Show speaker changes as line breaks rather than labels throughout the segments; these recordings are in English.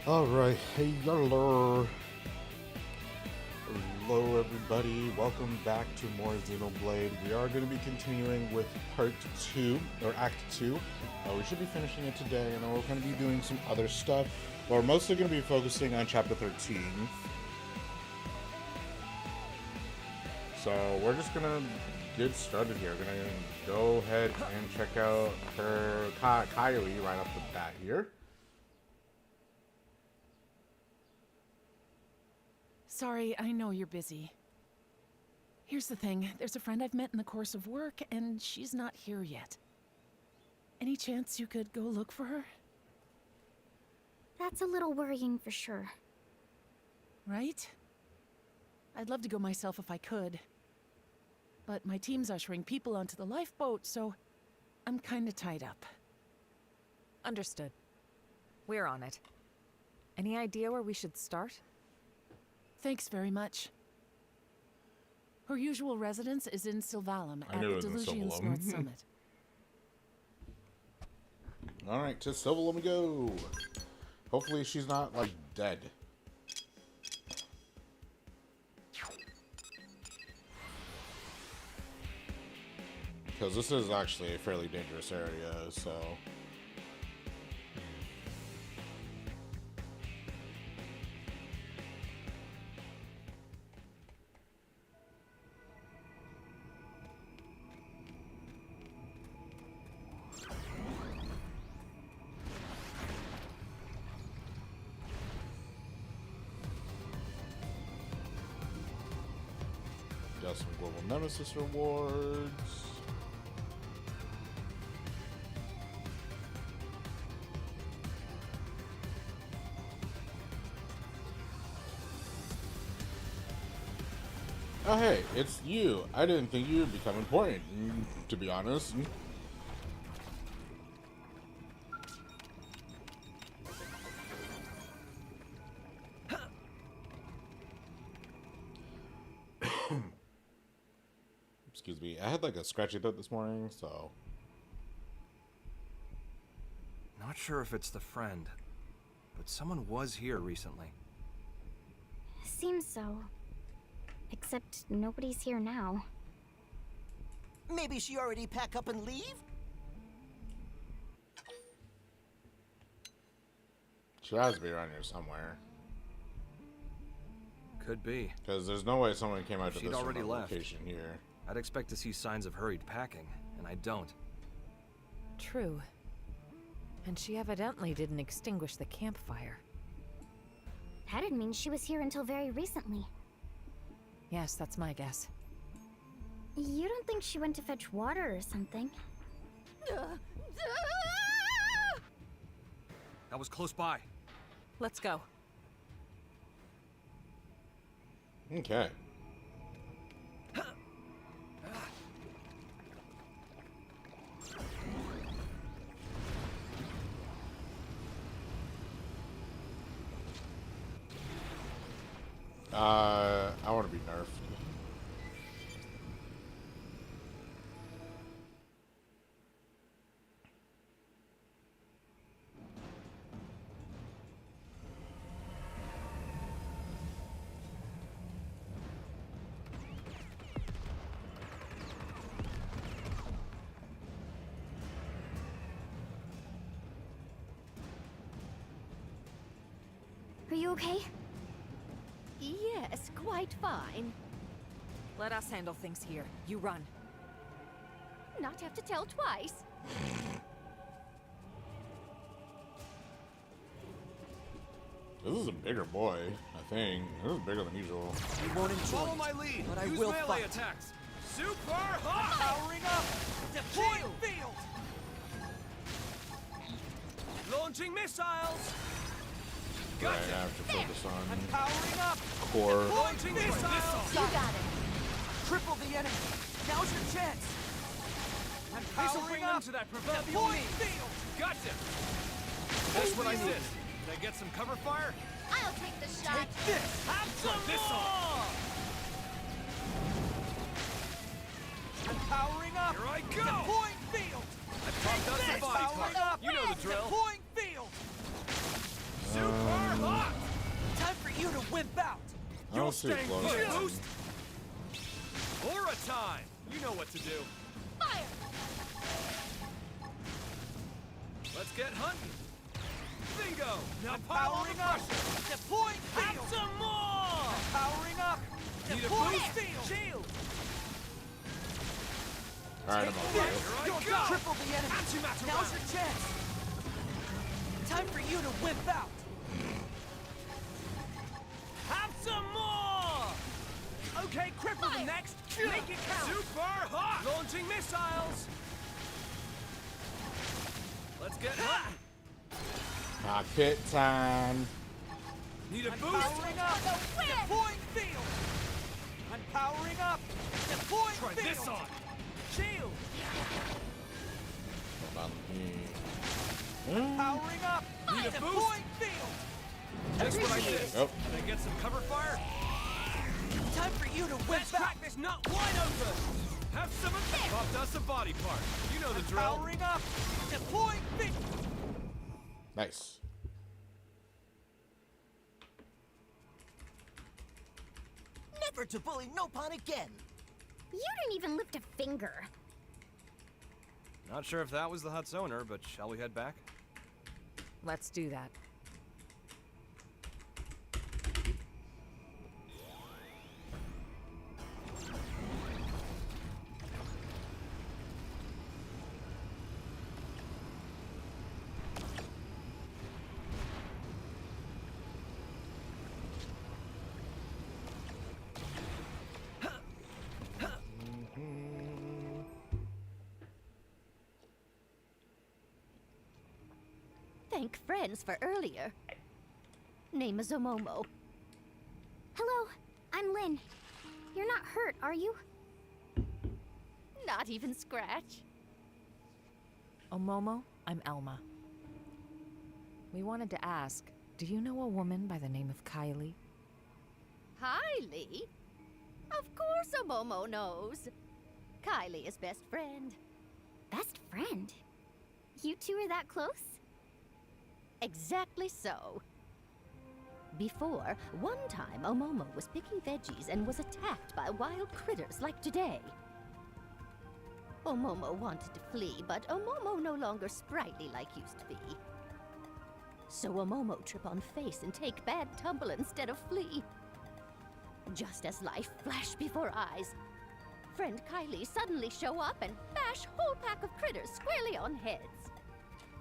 Alright, hey hello. Hello everybody, welcome back to more Xenoblade. We are going to be continuing with part 2, or act 2. We should be finishing it today, and then we're going to be doing some other stuff. But we're mostly going to be focusing on chapter 13. So we're just going to get started here. We're going to go ahead and check out her Kylie right off the bat here.
Sorry, I know you're busy. Here's the thing, there's a friend I've met in the course of work, and she's not here yet. Any chance you could go look for her?
That's a little worrying for sure.
Right? I'd love to go myself if I could. But my team's ushering people onto the lifeboat, so I'm kinda tied up.
Understood. We're on it. Any idea where we should start?
Thanks very much. Her usual residence is in Sylvalum at the Delusion's North Summit.
Alright, to Sylvalum we go. Hopefully she's not, like, dead. Because this is actually a fairly dangerous area, so... Got some Global Nemesis rewards. Oh hey, it's you. I didn't think you would become important, to be honest. Excuse me, I had like a scratchy throat this morning, so...
Not sure if it's the friend, but someone was here recently.
Seems so. Except nobody's here now.
Maybe she already pack up and leave?
She has to be around here somewhere.
Could be.
Because there's no way someone came out to
She'd
this
already
remote
left.
location here.
I'd expect to see signs of hurried packing, and I don't.
True. And she evidently didn't extinguish the campfire.
That'd mean she was here until very recently.
Yes, that's my guess.
You don't think she went to fetch water or something?
That was close by.
Let's go.
Okay. I want to be nerfed.
Are you okay?
Yes, quite fine.
Let us handle things here. You run.
Not have to tell twice.
This is a bigger boy, I think. This is bigger than usual.
You won't enjoy
Follow
it,
my lead.
but I
Use
will
melee
fight.
attacks. Super hot.
Powering up! Deploying field!
Launching missiles.
Right, I have to focus on
Powering up!
core.
Launching missiles.
You got it.
Triple the enemy! Now's your chance! I'm
This'll
powering
bring them
up!
to that proverbial
Deploying
knee.
field!
Gotcha. That's what I need. Did I get some cover fire?
I'll take the shot.
Take this!
Have some this more!
I'm powering up!
Here I go!
Deploying field!
I've pumped up the body
Powering
part.
up!
You know the drill.
Deploying field!
Super
almost too
staying
close.
put.
Boost! Aura time! You know what to do.
Fire!
Let's get hunting. Bingo! Now
Powering up! Deploying
Have
field!
some more!
Powering up!
Need a
Deploying
boost?
field! Shield!
Alright, I'm over
Here
here.
I
You're
go!
triple the enemy!
Antimatter
Now's
round.
your chance! Time for you to whip out!
Have some more!
Okay, cripple the next! Make it count!
Super hot! Launching missiles! Let's get hunting.
Cockpit time.
Need a
I'm
boost?
powering up! Deploying field! I'm powering up! Deploying
Try
field!
this on.
Shield!
Hold on.
Powering up!
Need a boost?
Deploying field!
Just what I did.
Yep.
Can I get some cover fire?
Time for you to whip
Let's
out!
crack this nut wide open! Have some of this! Popped us a body part. You know the drill.
Powering up! Deploying field!
Nice.
Never to bully Nopon again.
You didn't even lift a finger.
Not sure if that was the hut's owner, but shall we head back?
Let's do that.
Thank friends for earlier. Name is Omomo.
Hello, I'm Lynn. You're not hurt, are you?
Not even scratch.
Omomo, I'm Elma. We wanted to ask, do you know a woman by the name of Kylie?
Kylie? Of course Omomo knows. Kylie is best friend.
Best friend? You two are that close?
Exactly so. Before, one time Omomo was picking veggies and was attacked by wild critters like today. Omomo wanted to flee, but Omomo no longer sprightly like used to be. So Omomo trip on face and take bad tumble instead of flee. Just as life flashed before eyes, friend Kylie suddenly show up and bash whole pack of critters squarely on heads.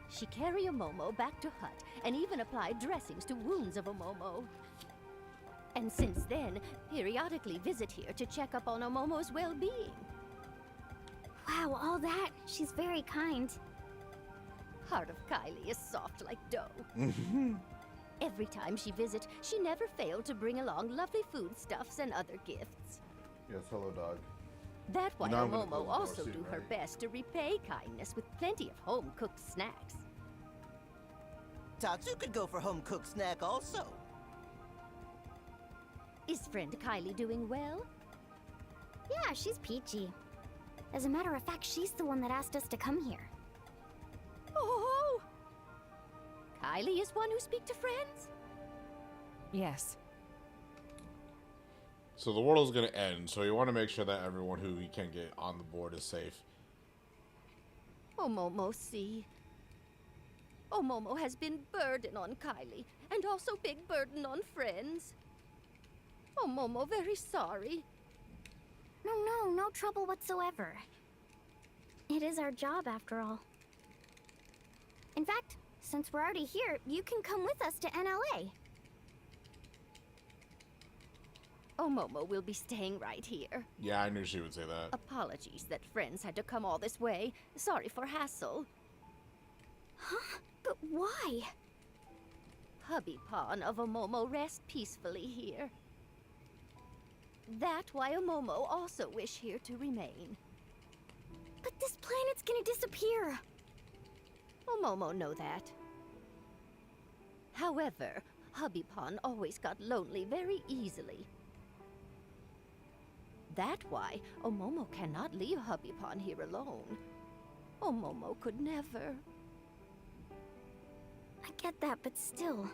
She carry Omomo back to hut and even apply dressings to wounds of Omomo. And since then, periodically visit here to check up on Omomo's well-being.
Wow, all that. She's very kind.
Heart of Kylie is soft like dough. Every time she visit, she never failed to bring along lovely foodstuffs and other gifts.
Yes, hello, dog.
That's why
You know I'm gonna
Omomo
close the door
also
soon,
do her
right?
best to repay kindness with plenty of home-cooked snacks.
Tatsu could go for home-cooked snack also.
Is friend Kylie doing well?
Yeah, she's peachy. As a matter of fact, she's the one that asked us to come here.
Oh! Kylie is one who speak to friends?
Yes.
So the world is going to end, so you want to make sure that everyone who you can get on the board is safe.
Omomo see. Omomo has been burden on Kylie, and also big burden on friends. Omomo very sorry.
No trouble whatsoever. It is our job, after all. In fact, since we're already here, you can come with us to NLA.
Omomo will be staying right here.
Yeah, I knew she would say that.
Apologies that friends had to come all this way. Sorry for hassle.
Huh? But why?
Hubby Pawn of Omomo rest peacefully here. That why Omomo also wish here to remain.
But this planet's gonna disappear.
Omomo know that. However, Hubby Pawn always got lonely very easily. That why Omomo cannot leave Hubby Pawn here alone. Omomo could never.
I get that, but still.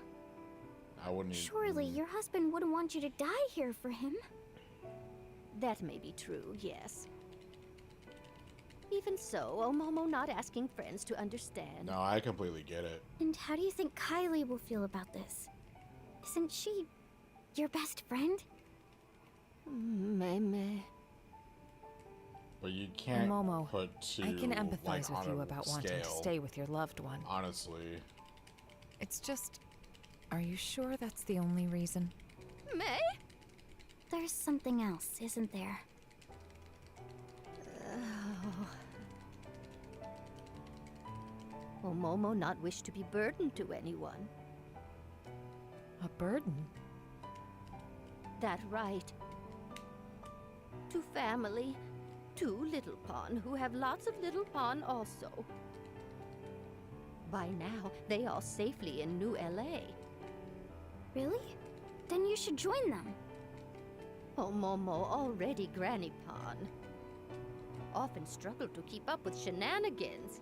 I wouldn't.
Surely your husband wouldn't want you to die here for him.
That may be true, yes. Even so, Omomo not asking friends to understand.
No, I completely get it.
And how do you think Kylie will feel about this? Isn't she your best friend?
Meme.
But you can't
Momo,
put two,
I can empathize
like,
with
on
you
a
about wanting to
scale,
stay with your loved one.
honestly.
It's just, are you sure that's the only reason?
May?
There's something else, isn't there?
Omomo not wish to be burdened to anyone.
A burden?
That right. To family, to Little Pond, who have lots of Little Pond also. By now, they are safely in New LA.
Really? Then you should join them.
Omomo already Granny Pond. Often struggle to keep up with shenanigans.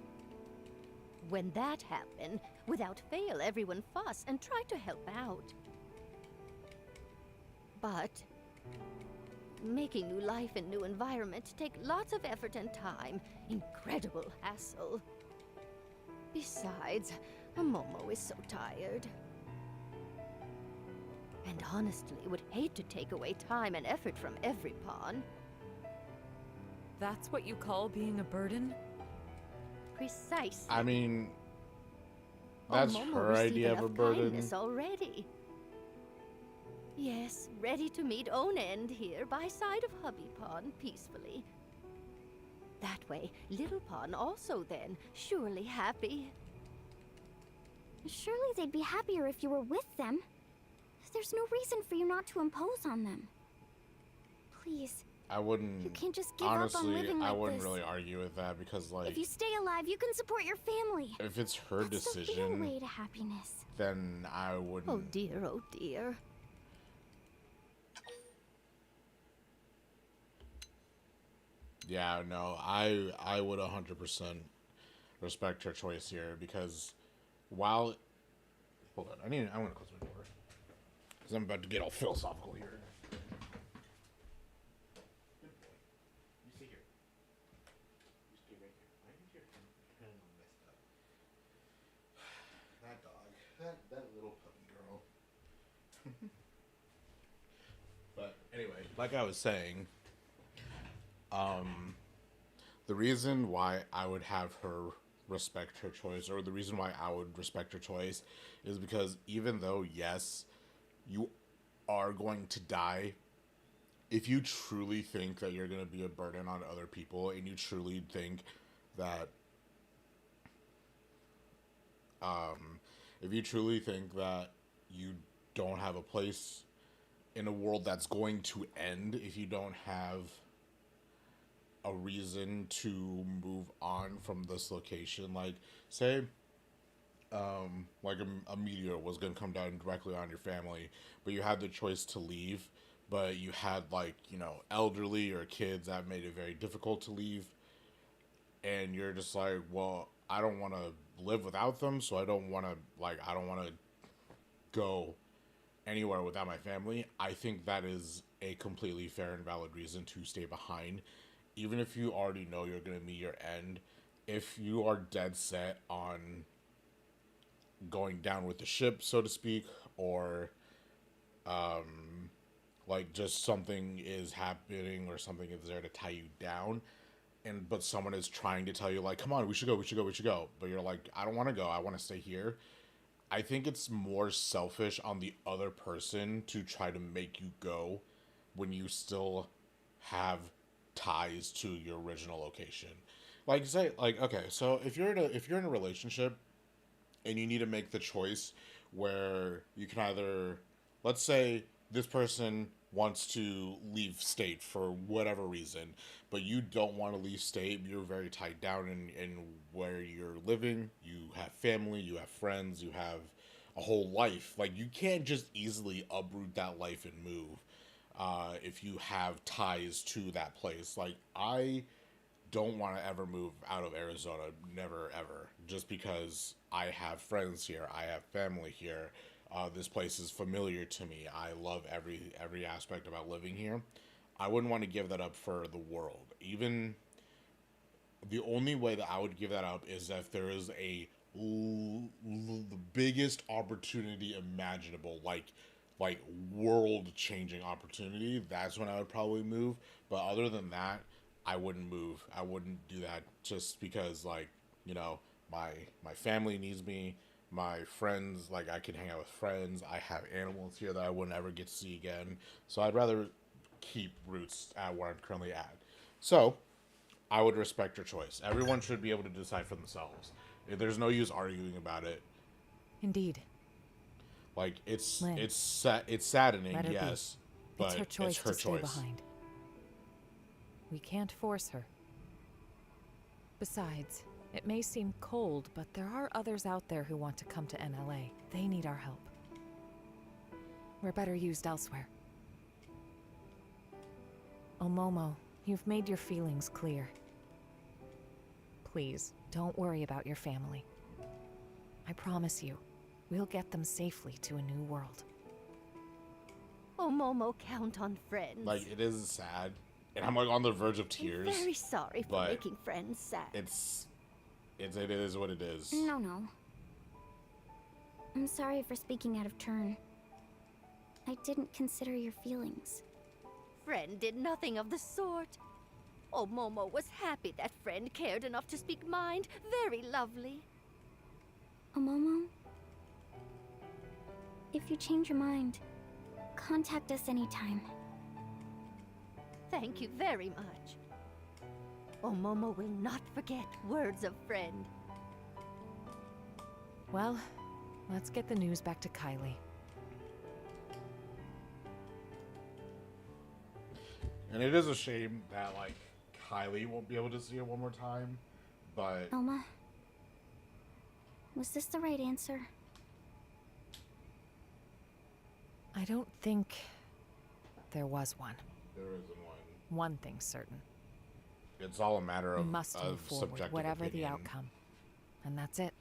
When that happened, without fail, everyone fuss and try to help out. But making new life in new environment take lots of effort and time. Incredible hassle. Besides, Momo is so tired. And honestly, would hate to take away time and effort from every pawn.
That's what you call being a burden?
Precisely.
I mean, that's
Momo
her
received
idea of a
enough
burden.
kindness already. Yes, ready to meet own end here by side of Hubby Pond peacefully. That way, Little Pond also then, surely happy.
Surely they'd be happier if you were with them. There's no reason for you not to impose on them. Please,
I wouldn't.
you can't just give up on
honestly,
living like
I wouldn't
this.
really argue with that because, like,
If you stay alive, you can support your family.
if it's her
That's the real
decision,
way to happiness.
then I wouldn't.
Oh dear, oh dear.
Yeah, no, I would 100% respect her choice here because while hold on, I'm gonna close my door because I'm about to get all philosophical here. Good boy, you stay here. You stay right here. Why is your pen all messed up? That dog, that little puppy girl. But anyway, like I was saying. The reason why I would have her respect her choice, or the reason why I would respect her choice, is because even though, yes, you are going to die, if you truly think that you're going to be a burden on other people, and you truly think that, if you truly think that you don't have a place in a world that's going to end, if you don't have a reason to move on from this location, like say like a meteor was going to come down directly on your family, but you had the choice to leave, but you had, like, you know, elderly or kids that made it very difficult to leave, and you're just like, well, I don't want to live without them, so I don't want to go anywhere without my family. I think that is a completely fair and valid reason to stay behind. Even if you already know you're going to meet your end, if you are dead set on going down with the ship, so to speak, or like just something is happening or something is there to tie you down, but someone is trying to tell you, like, come on, we should go, but you're like, I don't want to go, I want to stay here. I think it's more selfish on the other person to try to make you go when you still have ties to your original location. Like, say, like, okay, so if you're in a relationship and you need to make the choice where you can either, let's say this person wants to leave state for whatever reason, but you don't want to leave state, you're very tied down in where you're living, you have family, you have friends, you have a whole life. Like, you can't just easily uproot that life and move. If you have ties to that place. Like, I don't want to ever move out of Arizona, never ever, just because I have friends here, I have family here, This place is familiar to me. I love every aspect about living here. I wouldn't want to give that up for the world. Even the only way that I would give that up is if there is the biggest opportunity imaginable, like world-changing opportunity. That's when I would probably move. But other than that, I wouldn't move. I wouldn't do that just because, like, you know, my family needs me. My friends, like, I can hang out with friends. I have animals here that I wouldn't ever get to see again. So I'd rather keep roots at where I'm currently at. So I would respect your choice. Everyone should be able to decide for themselves. There's no use arguing about it.
Indeed.
Like, it's
Lynn,
it's saddening,
let her be.
yes, but
It's her choice to stay
choice.
behind. We can't force her. Besides, it may seem cold, but there are others out there who want to come to NLA. They need our help. We're better used elsewhere. Omomo, you've made your feelings clear. Please, don't worry about your family. I promise you, we'll get them safely to a new world.
Oh, Momo, count on friends.
Like, it is sad, and I'm like on the verge of tears.
I'm very sorry for
but
making friends sad.
It is what it is.
No. I'm sorry for speaking out of turn. I didn't consider your feelings.
Friend did nothing of the sort. Oh, Momo was happy that friend cared enough to speak mind. Very lovely.
Omomo, if you change your mind, contact us anytime.
Thank you very much. Oh, Momo will not forget words of friend.
Well, let's get the news back to Kylie.
And it is a shame that, like, Kylie won't be able to see it one more time, but
Elma, was this the right answer?
I don't think there was one.
there isn't one.
One thing's certain.
It's all a matter
We
of,
must move
of
forward,
subjective
whatever the
opinion.
outcome. And that's it.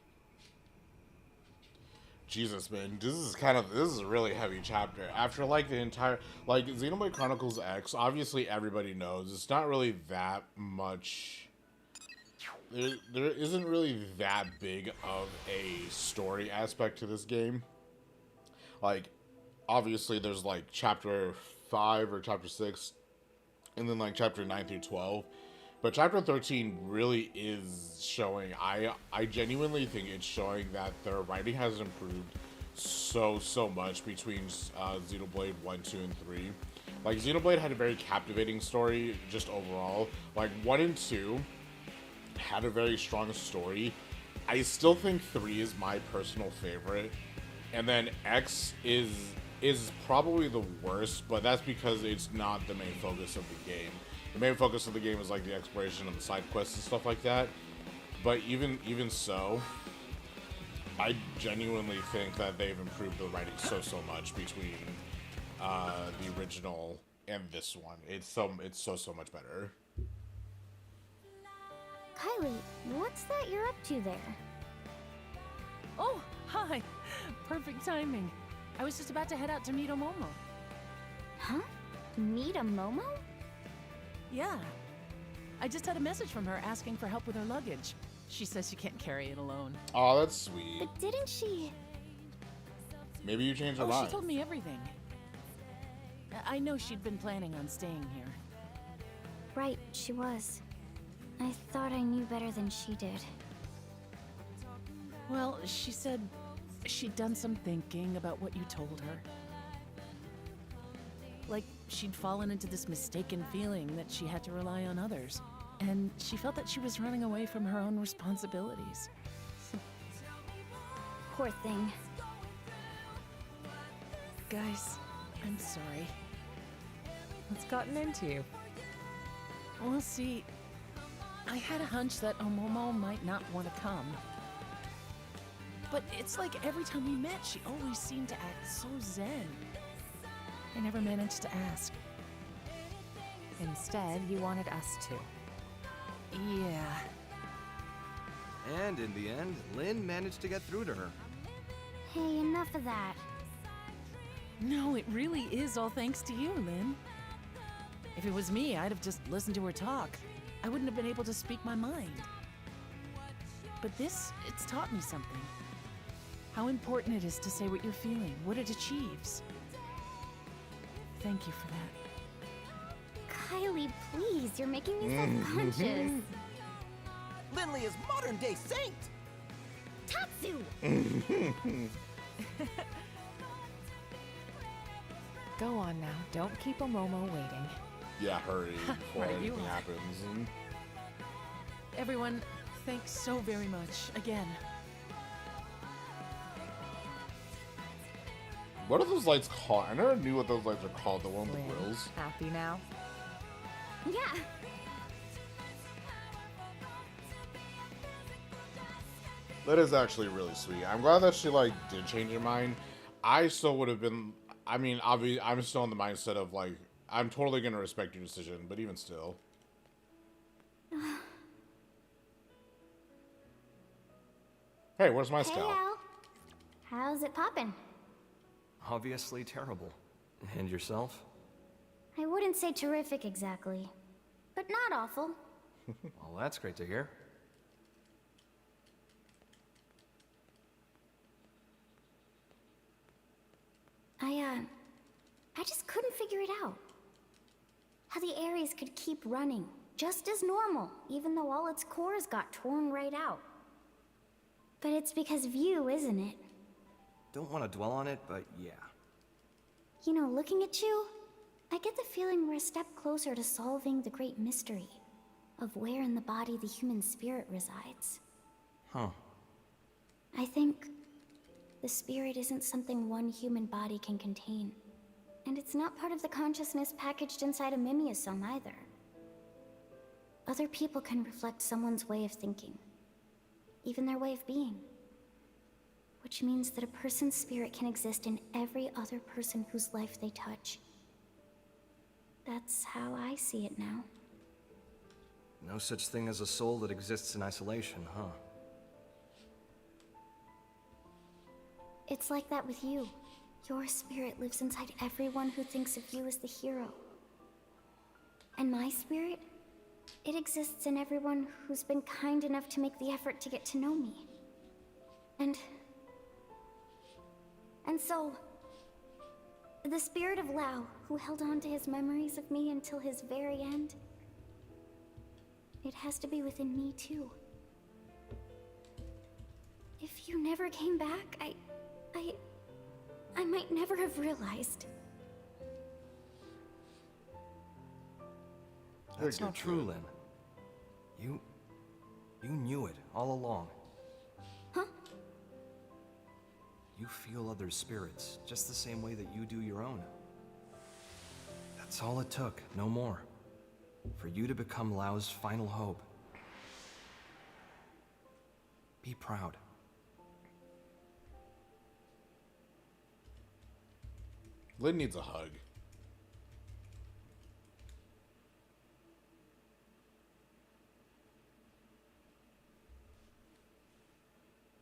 Jesus, man, this is a really heavy chapter. After, like, the entire, like, Xenoblade Chronicles X, obviously everybody knows it's not really that much. There isn't really that big of a story aspect to this game. Like, obviously there's, like, chapter 5 or chapter 6, and then, like, chapter 9 through 12. But chapter 13 really is showing, I genuinely think it's showing that their writing has improved so much between Xenoblade 1, 2, and 3. Like, Xenoblade had a very captivating story just overall. Like, 1 and 2 had a very strong story. I still think 3 is my personal favorite. And then X is probably the worst, but that's because it's not the main focus of the game. The main focus of the game is, like, the exploration and the side quests and stuff like that. But even so, I genuinely think that they've improved the writing so much between the original and this one. It's so much better.
Kylie, what's that you're up to there?
Oh, hi. Perfect timing. I was just about to head out to meet Omomo.
Huh? Meet a Momo?
Yeah. I just had a message from her asking for help with her luggage. She says she can't carry it alone.
Oh, that's sweet.
But didn't she...
Maybe you changed your
Oh,
mind.
she told me everything. I know she'd been planning on staying here.
Right, she was. I thought I knew better than she did.
Well, she said she'd done some thinking about what you told her. Like, she'd fallen into this mistaken feeling that she had to rely on others. And she felt that she was running away from her own responsibilities.
Poor thing.
Guys, I'm sorry.
What's gotten into you?
Well, see, I had a hunch that Omomo might not want to come. But it's like every time we met, she always seemed to act so zen. I never managed to ask.
Instead, you wanted us to.
Yeah.
And in the end, Lynn managed to get through to her.
Hey, enough of that.
No, it really is all thanks to you, Lynn. If it was me, I'd have just listened to her talk. I wouldn't have been able to speak my mind. But this, it's taught me something. How important it is to say what you're feeling, what it achieves. Thank you for that.
Kylie, please, you're making me self-conscious.
Lindley is modern-day saint!
Tatsu!
Go on now. Don't keep Omomo waiting.
Yeah, hurry before
Right, you
anything
are.
happens. And
Everyone, thanks so very much, again.
what are those lights called? I never knew what those lights are called. The one with the
Lynn,
grills.
happy now?
Yeah.
That is actually really sweet. I'm glad that she like did change her mind. I still would have been. I mean, obviously, I'm still in the mindset of like I'm totally gonna respect your decision, but even still. Hey, where's my
Hey,
scalp?
Al. How's it poppin'?
Obviously terrible. And yourself?
I wouldn't say terrific exactly, but not awful.
Well, that's great to hear.
I just couldn't figure it out. How the Ares could keep running, just as normal, even though all its cores got torn right out. But it's because of you, isn't it?
Don't want to dwell on it, but yeah.
You know, looking at you, I get the feeling we're a step closer to solving the great mystery of where in the body the human spirit resides.
Huh.
I think the spirit isn't something one human body can contain. And it's not part of the consciousness packaged inside a mimeosome either. Other people can reflect someone's way of thinking, even their way of being. Which means that a person's spirit can exist in every other person whose life they touch. That's how I see it now.
No such thing as a soul that exists in isolation, huh?
It's like that with you. Your spirit lives inside everyone who thinks of you as the hero. And my spirit? It exists in everyone who's been kind enough to make the effort to get to know me. And so, the spirit of Lao, who held on to his memories of me until his very end, it has to be within me too. If you never came back, I might never have realized.
That's not true, Lynn. You knew it all along.
Huh?
You feel other spirits, just the same way that you do your own. That's all it took, no more. For you to become Lao's final hope. Be proud.
Lynn needs a hug.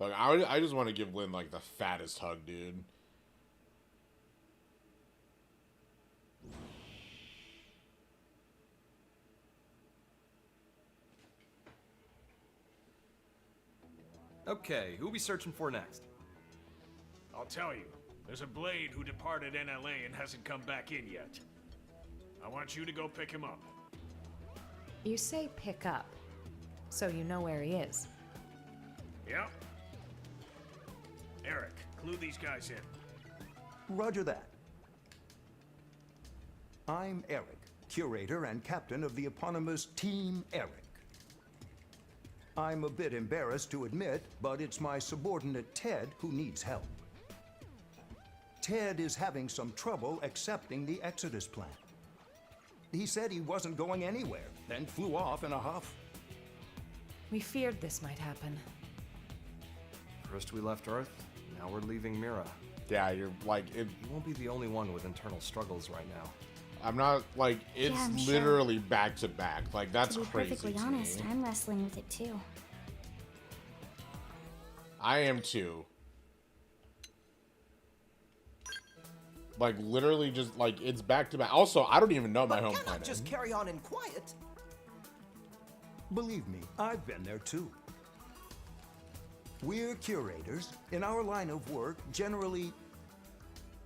Like, I just want to give Lynn, like, the fattest hug, dude.
Okay, who we searching for next?
I'll tell you. There's a Blade who departed NLA and hasn't come back in yet. I want you to go pick him up.
You say pick up, so you know where he is.
Yeah? Eric, clue these guys in.
Roger that. I'm Eric, curator and captain of the eponymous Team Eric. I'm a bit embarrassed to admit, but it's my subordinate Ted who needs help. Ted is having some trouble accepting the Exodus plan. He said he wasn't going anywhere, then flew off in a huff.
We feared this might happen.
First we left Earth, now we're leaving Mira.
Yeah, you're like it.
You won't be the only one with internal struggles right now.
I'm not like it's
I'm sure.
literally back to back. Like that's
To be
crazy.
perfectly
to
honest,
me.
I'm wrestling with it too.
I am too. Like, literally just, like, it's back to back. Also, I don't even know my
But
home
cannot
planet.
just carry on in quiet.
Believe me, I've been there too. We're curators. In our line of work, generally,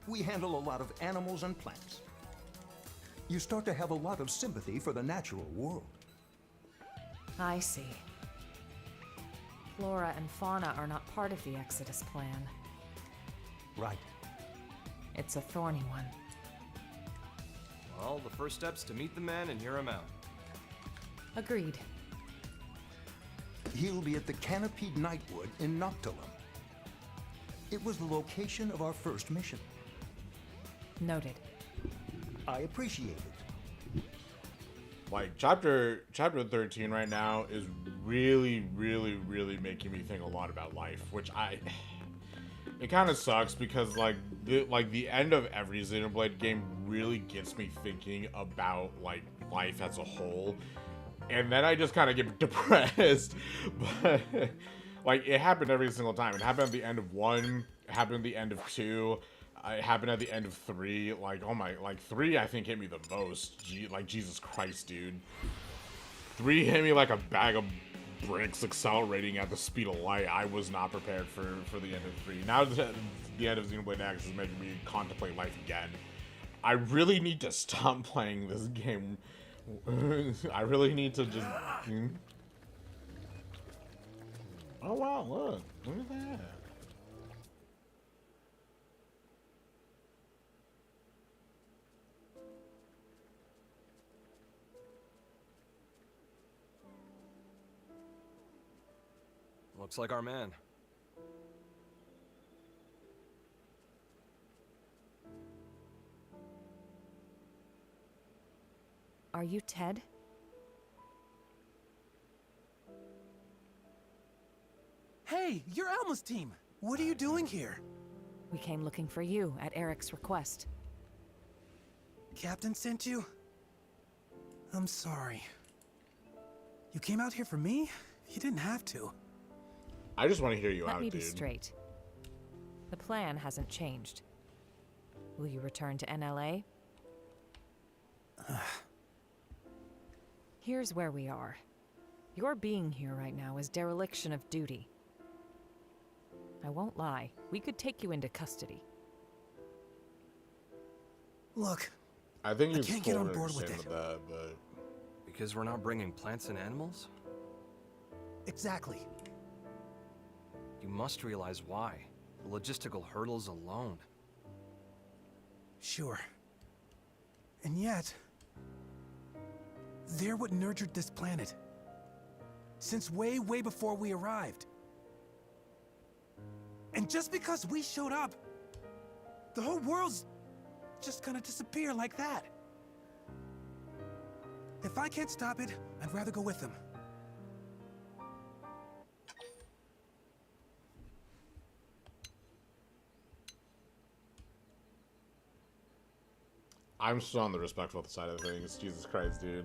we handle a lot of animals and plants. You start to have a lot of sympathy for the natural world.
I see. Flora and fauna are not part of the Exodus plan.
Right.
It's a thorny one.
Well, the first step's to meet the man and hear him out.
Agreed.
He'll be at the Canopied Nightwood in Noctilum. It was the location of our first mission.
Noted.
I appreciate it.
Like, chapter 13 right now is really, really, really making me think a lot about life, which it kind of sucks because, like, the end of every Xenoblade game really gets me thinking about, like, life as a whole. And then I just kind of get depressed. But, like, it happened every single time. It happened at the end of 1, it happened at the end of 2, it happened at the end of 3. Like, oh my, like, 3 I think hit me the most. Like, Jesus Christ, dude. 3 hit me like a bag of bricks accelerating at the speed of light. I was not prepared for the end of 3. Now the end of Xenoblade X is making me contemplate life again. I really need to stop playing this game. I really need to just... Oh wow, look at that.
Looks like our man.
Are you Ted?
Hey, you're Alma's team. What are you doing here?
We came looking for you at Eric's request.
Captain sent you? I'm sorry. You came out here for me? You didn't have to.
I just want to hear you out,
Let me
dude.
be straight. The plan hasn't changed. Will you return to NLA? Here's where we are. Your being here right now is dereliction of duty. I won't lie, we could take you into custody.
Look,
I think you
can't get on board with
understand
it.
that, but
Because we're not bringing plants and animals?
exactly.
You must realize why. The logistical hurdles alone.
Sure. And yet, they're what nurtured this planet. Since way, way before we arrived. And just because we showed up, the whole world's just gonna disappear like that. If I can't stop it, I'd rather go with them.
I'm still on the respectful side of things. Jesus Christ, dude.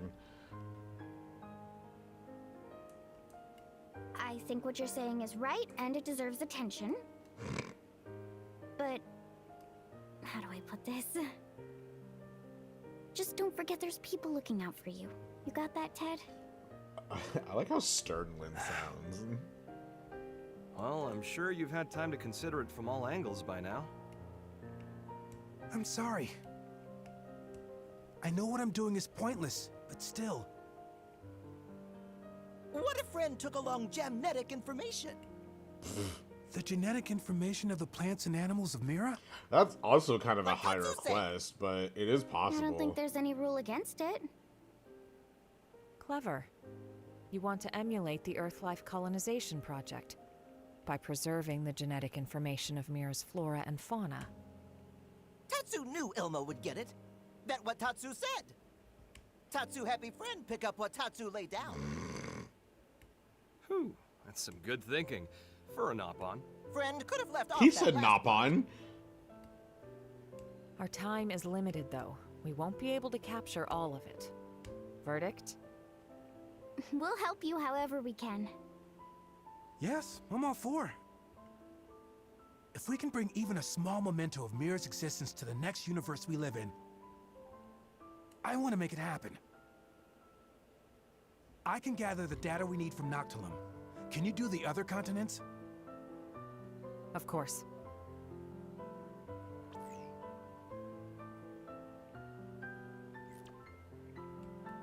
I think what you're saying is right, and it deserves attention. But... how do I put this? Just don't forget there's people looking out for you. You got that, Ted?
I like how stern Lynn sounds.
Well, I'm sure you've had time to consider it from all angles by now.
I'm sorry. I know what I'm doing is pointless, but still.
What if Friend took along genetic information?
The genetic information of the plants and animals of Mira?
That's also kind of a
Like
high
Tatsu said.
request, but it is
I
possible.
don't think there's any rule against it.
Clever. You want to emulate the Earth-life colonization project by preserving the genetic information of Mira's flora and fauna.
Tatsu knew Ilma would get it. Bet what Tatsu said. Tatsu happy Friend pick up what Tatsu laid down.
Whew, that's some good thinking. For a Nopon.
Friend could have left off
He
that
said
last
Nopon.
Our time is limited, though. We won't be able to capture all of it. Verdict?
We'll help you however we can.
Yes, I'm all for. If we can bring even a small memento of Mira's existence to the next universe we live in, I want to make it happen. I can gather the data we need from Noctilum. Can you do the other continents?
Of course.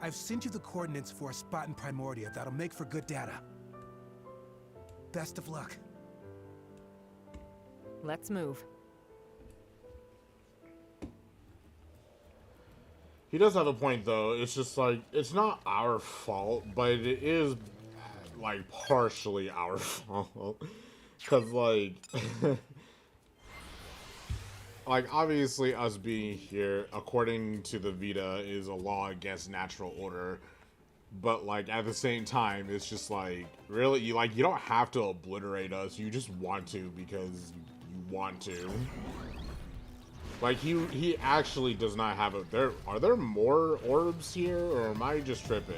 I've sent you the coordinates for a spot in Primordia that'll make for good data. Best of luck.
Let's move.
He does have a point, though. It's just like, it's not our fault, but it is, like, partially our fault. Because, like, like, obviously us being here, according to the Vita, is a law against natural order. But, like, at the same time, it's just like, really, you don't have to obliterate us. You just want to because you want to. Like, he actually does not have a... Are there more orbs here, or am I just tripping?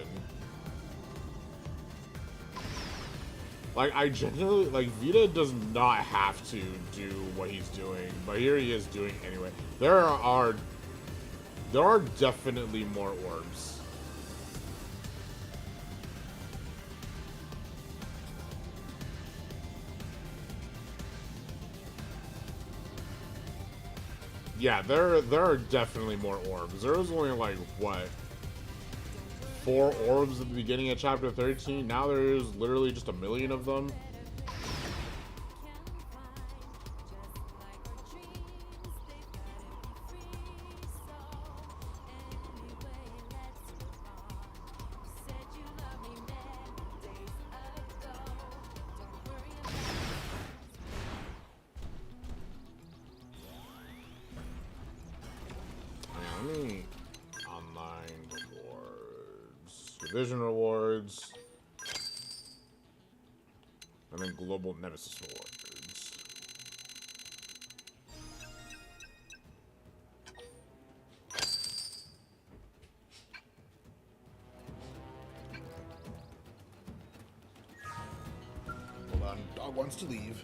Like, I genuinely... Like, Vita does not have to do what he's doing, but here he is doing it anyway. There are definitely more orbs. Yeah, there are definitely more orbs. There was only like, what, 4 orbs at the beginning of chapter 13? Now there's literally just a million of them. Online rewards, division rewards, and then global nemesis rewards. Hold on, dog wants to leave.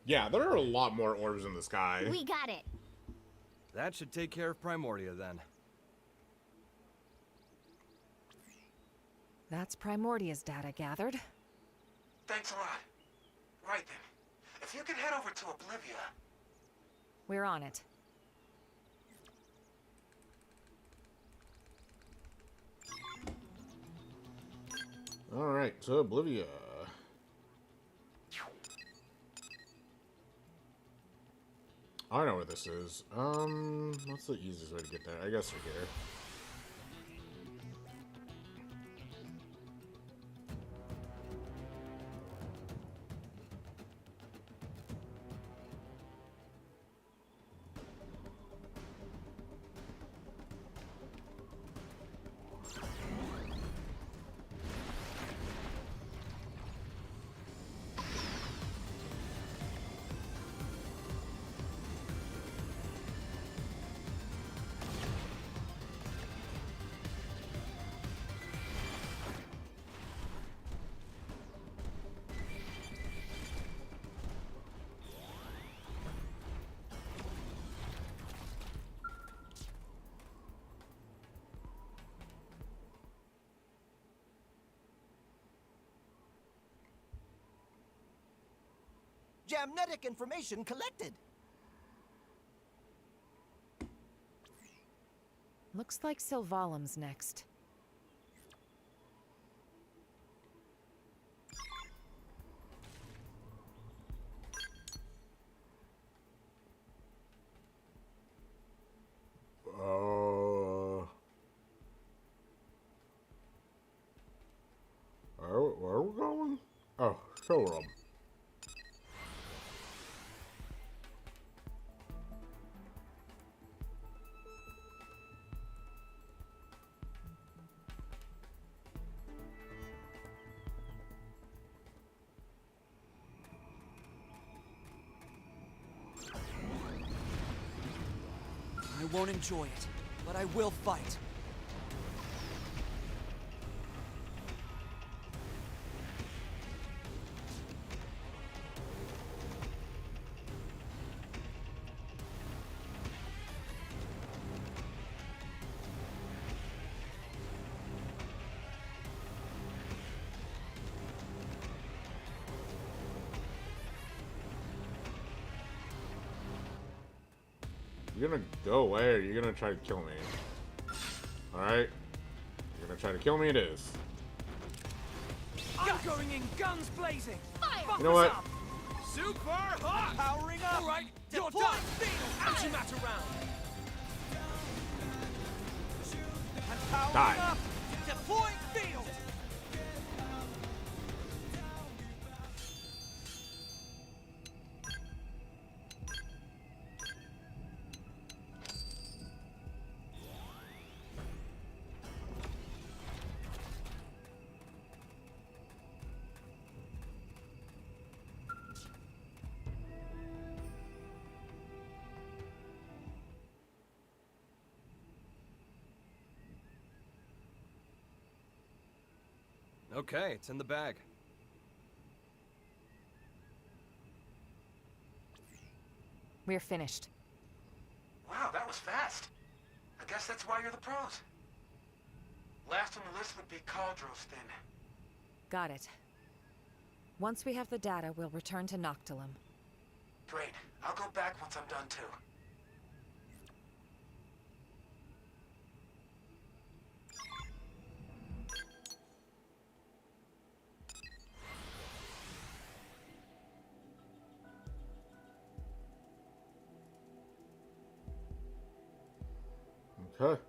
Yeah, there are a lot more orbs in the sky.
We got it.
That should take care of Primordia then.
That's Primordia's data gathered.
Thanks a lot. Right then. If you can head over to Oblivia...
We're on it.
Alright, to Oblivia. I know where this is. What's the easiest way to get there? I guess through here.
Jamnetic information collected.
Looks like Sylvalim's next.
Where are we going? Oh, showroom.
I won't enjoy it, but I will fight.
You're gonna go away, or you're gonna try to kill me. Alright? You're gonna try to kill me, it is.
I'm going in guns blazing! Fire!
You know what?
Super hot! Powering up! Alright, you're done! Antimatter round! And powering
Die.
up! Deploying field!
Okay, it's in the bag.
We're finished.
Wow, that was fast. I guess that's why you're the pros. Last on the list would be Cauldros, then.
Got it. Once we have the data, we'll return to Noctilum.
Great. I'll go back once I'm done, too.
Okay.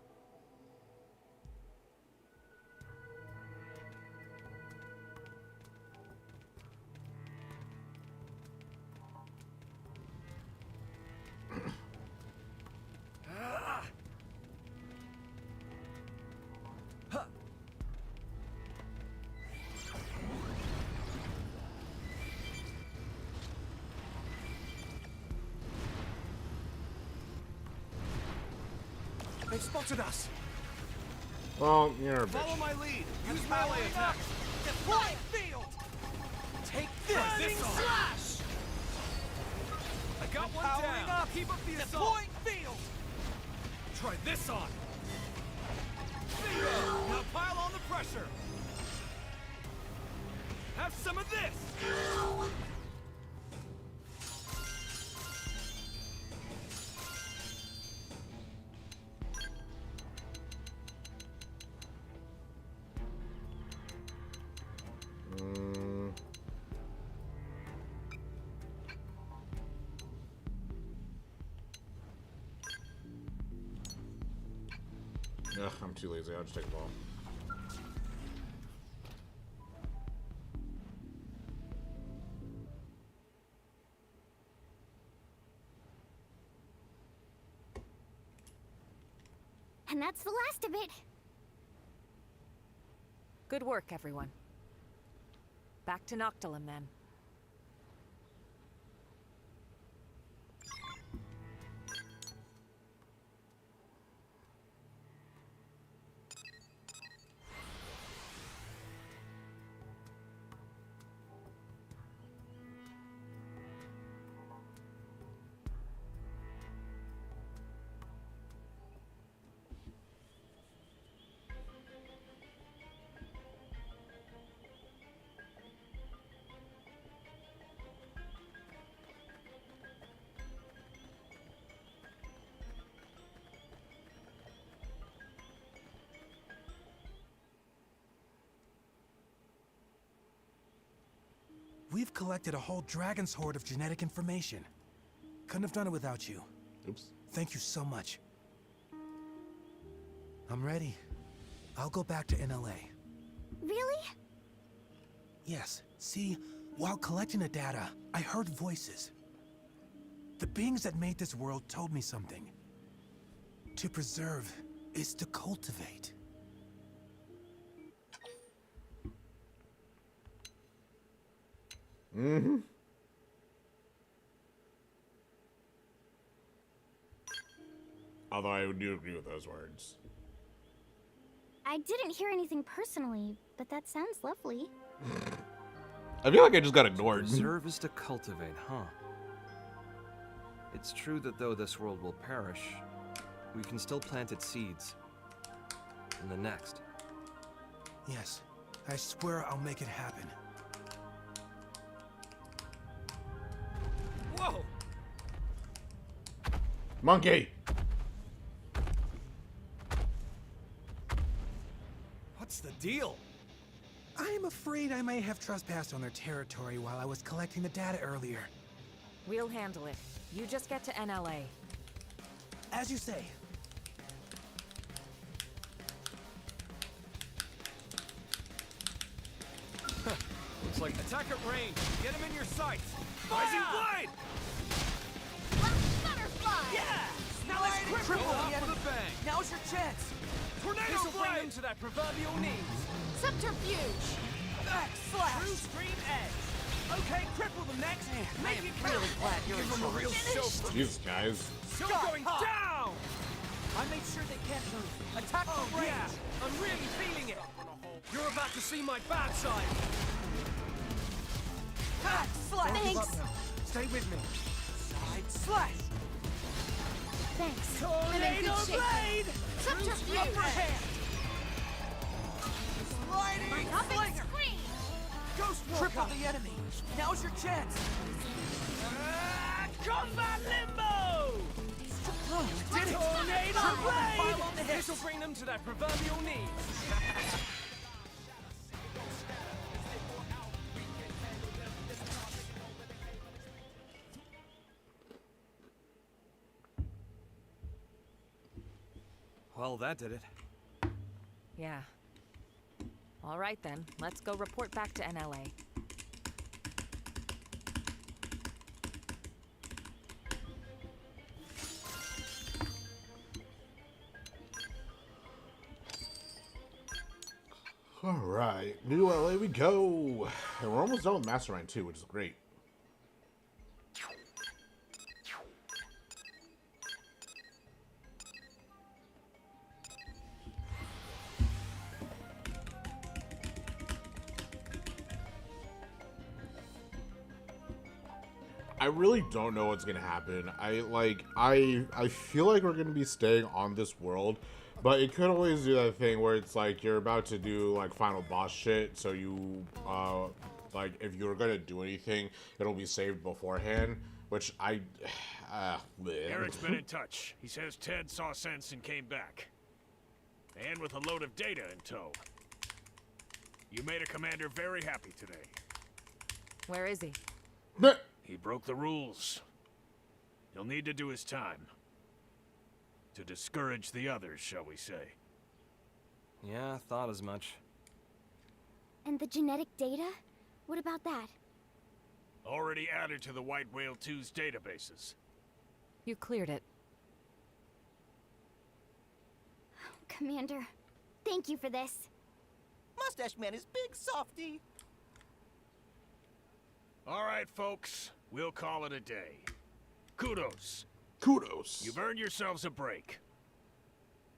They've spotted us!
Well, you're a bitch.
Follow my lead! Use melee attack! Deploy field! Take this! Burning slash! I got one down! Up. Keep up the assault! Deploying field! Try this on! Bingo! Now pile on the pressure! Have some of this!
Ugh, I'm too lazy. I'll just take a ball.
And that's the last of it.
Good work, everyone. Back to Noctilum, then.
We've collected a whole dragon's hoard of genetic information. Couldn't have done it without you.
Oops.
Thank you so much. I'm ready. I'll go back to NLA.
Really?
Yes. See, while collecting the data, I heard voices. The beings that made this world told me something. To preserve is to cultivate.
Mm-hmm. Although I do agree with those words.
I didn't hear anything personally, but that sounds lovely.
I feel like I just got ignored.
Preserve is to cultivate, huh? It's true that though this world will perish, we can still plant its seeds. In the next.
Yes, I swear I'll make it happen.
Whoa!
Monkey!
What's the deal?
I'm afraid I may have trespassed on their territory while I was collecting the data earlier.
We'll handle it. You just get to NLA.
As you say.
Looks like attack at range. Get him in your sights. Rising blade!
Butterfly!
Yeah! Now let's cripple off with a bang. Now's your chance. Tornado blade! This'll bring him to that proverbial knees.
Subterfuge!
Back slash! True stream edge. Okay, cripple them next. Make it really glad you're in a real show for me.
Jesus, guys.
Show going down! I made sure they can't move. Attack the range. Yeah. I'm really feeling it. You're about to see my bad side. Hack slash!
Thanks.
Stay with me.
Side slash!
Thanks. I'm in
Tornado
good shape.
blade!
Subterfuge!
Upper hand! Sliding
Nothing
slinger!
scream!
Ghost triple the enemy. Now's your chance. Combat limbo! Did it! Tornado blade! This'll bring them to that proverbial knee. Well, that did it.
Yeah. All right then, let's go report back to NLA.
All right, new LA we go. And we're almost done with Mastermind 2, which is great. I really don't know what's gonna happen. I feel like we're gonna be staying on this world, but it could always do that thing where it's like you're about to do like final boss shit, so you like if you're gonna do anything, it'll be saved beforehand, which
Eric's been in touch. He says Ted saw sense and came back. And with a load of data in tow. You made a commander very happy today.
Where is he?
He broke the rules. He'll need to do his time. To discourage the others, shall we say.
Yeah, thought as much.
And the genetic data? What about that?
Already added to the White Whale 2's databases.
You cleared it.
Commander, thank you for this.
Mustache Man is big softy.
All right, folks. We'll call it a day. Kudos.
Kudos.
You've earned yourselves a break.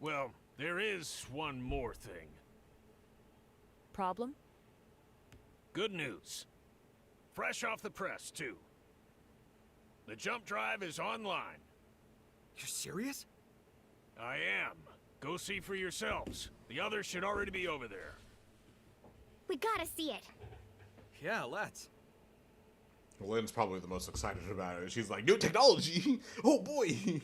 Well, there is one more thing.
Problem?
Good news. Fresh off the press, too. The jump drive is online.
You're serious?
I am. Go see for yourselves. The others should already be over there.
We gotta see it.
Yeah, let's.
Lynn's probably the most excited about it. She's like, new technology! Oh boy!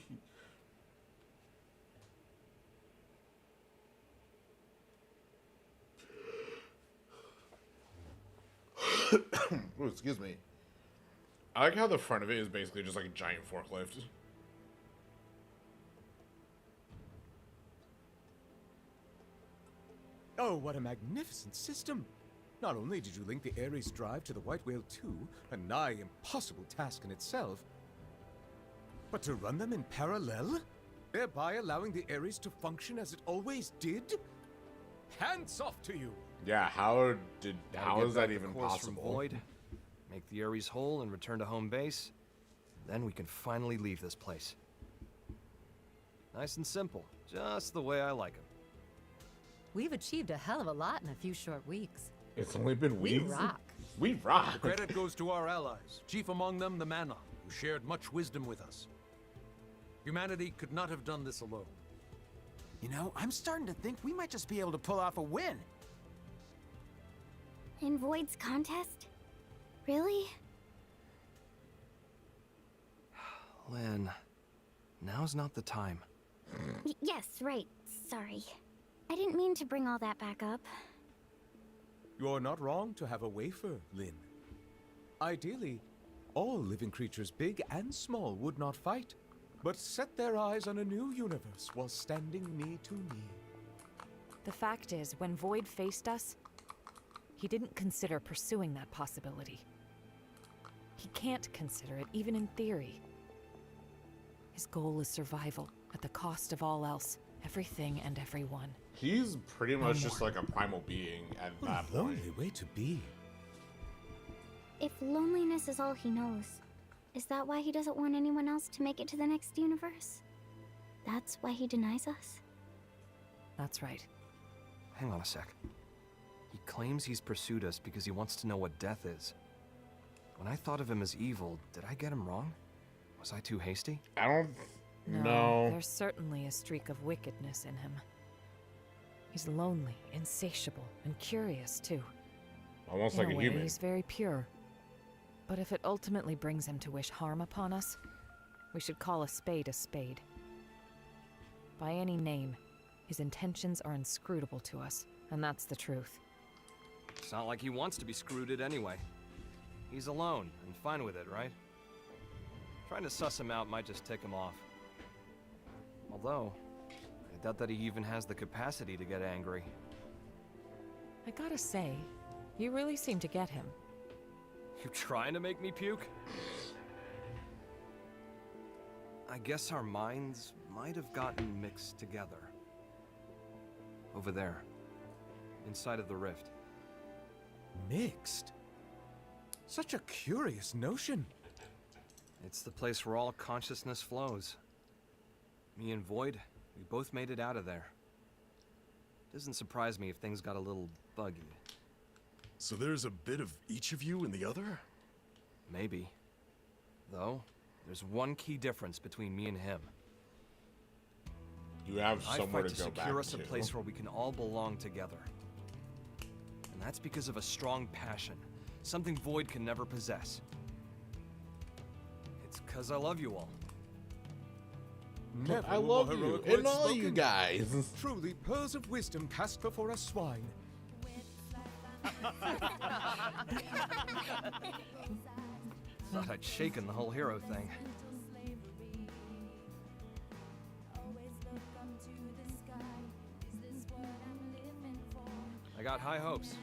Ooh, excuse me. I like how the front of it is basically just like a giant forklift.
Oh, what a magnificent system! Not only did you link the Ares drive to the White Whale 2, a nigh impossible task in itself, but to run them in parallel, thereby allowing the Ares to function as it always did? Hands off to you!
Yeah, how
Gotta
is
get
that
back
even
the course from
possible?
Void, make the Ares whole, and return to home base. Then we can finally leave this place. Nice and simple, just the way I like them.
We've achieved a hell of a lot in a few short weeks.
It's only been
We
weeks.
rock.
We rock.
Credit goes to our allies, chief among them the Mana, who shared much wisdom with us. Humanity could not have done this alone.
You know, I'm starting to think we might just be able to pull off a win.
In Void's contest? Really?
Lynn, now's not the time.
Yes, right. Sorry. I didn't mean to bring all that back up.
You're not wrong to have a wafer, Lynn. Ideally, all living creatures, big and small, would not fight, but set their eyes on a new universe while standing knee to knee.
The fact is, when Void faced us, he didn't consider pursuing that possibility. He can't consider it, even in theory. His goal is survival, at the cost of all else, everything and everyone.
He's pretty much just like a primal being at that point.
Lonely way to be.
If loneliness is all he knows, is that why he doesn't want anyone else to make it to the next universe? That's why he denies us?
That's right.
Hang on a sec. He claims he's pursued us because he wants to know what death is. When I thought of him as evil, did I get him wrong? Was I too hasty?
I don't
No,
know.
there's certainly a streak of wickedness in him. He's lonely, insatiable, and curious, too.
Almost
In
like a
way,
human.
he's very pure. But if it ultimately brings him to wish harm upon us, we should call a spade a spade. By any name, his intentions are inscrutable to us, and that's the truth.
It's not like he wants to be screwed anyway. He's alone and fine with it, right? Trying to suss him out might just tick him off. Although, I doubt that he even has the capacity to get angry.
I gotta say, you really seem to get him.
You trying to make me puke? I guess our minds might have gotten mixed together. Over there, inside of the rift.
Mixed? Such a curious notion.
It's the place where all consciousness flows. Me and Void, we both made it out of there. Doesn't surprise me if things got a little buggy.
So there's a bit of each of you in the other?
Maybe. Though, there's one key difference between me and him.
You have
I
somewhere
fight
to
to
go back
secure us
to.
a place where we can all belong together. And that's because of a strong passion. Something Void can never possess. It's because I love you all.
Never
I
were more
love you,
heroic
and
words
all you
spoken.
guys.
Truly pearls of wisdom cast before a swine.
Thought I'd shaken the whole hero thing. I got high hopes.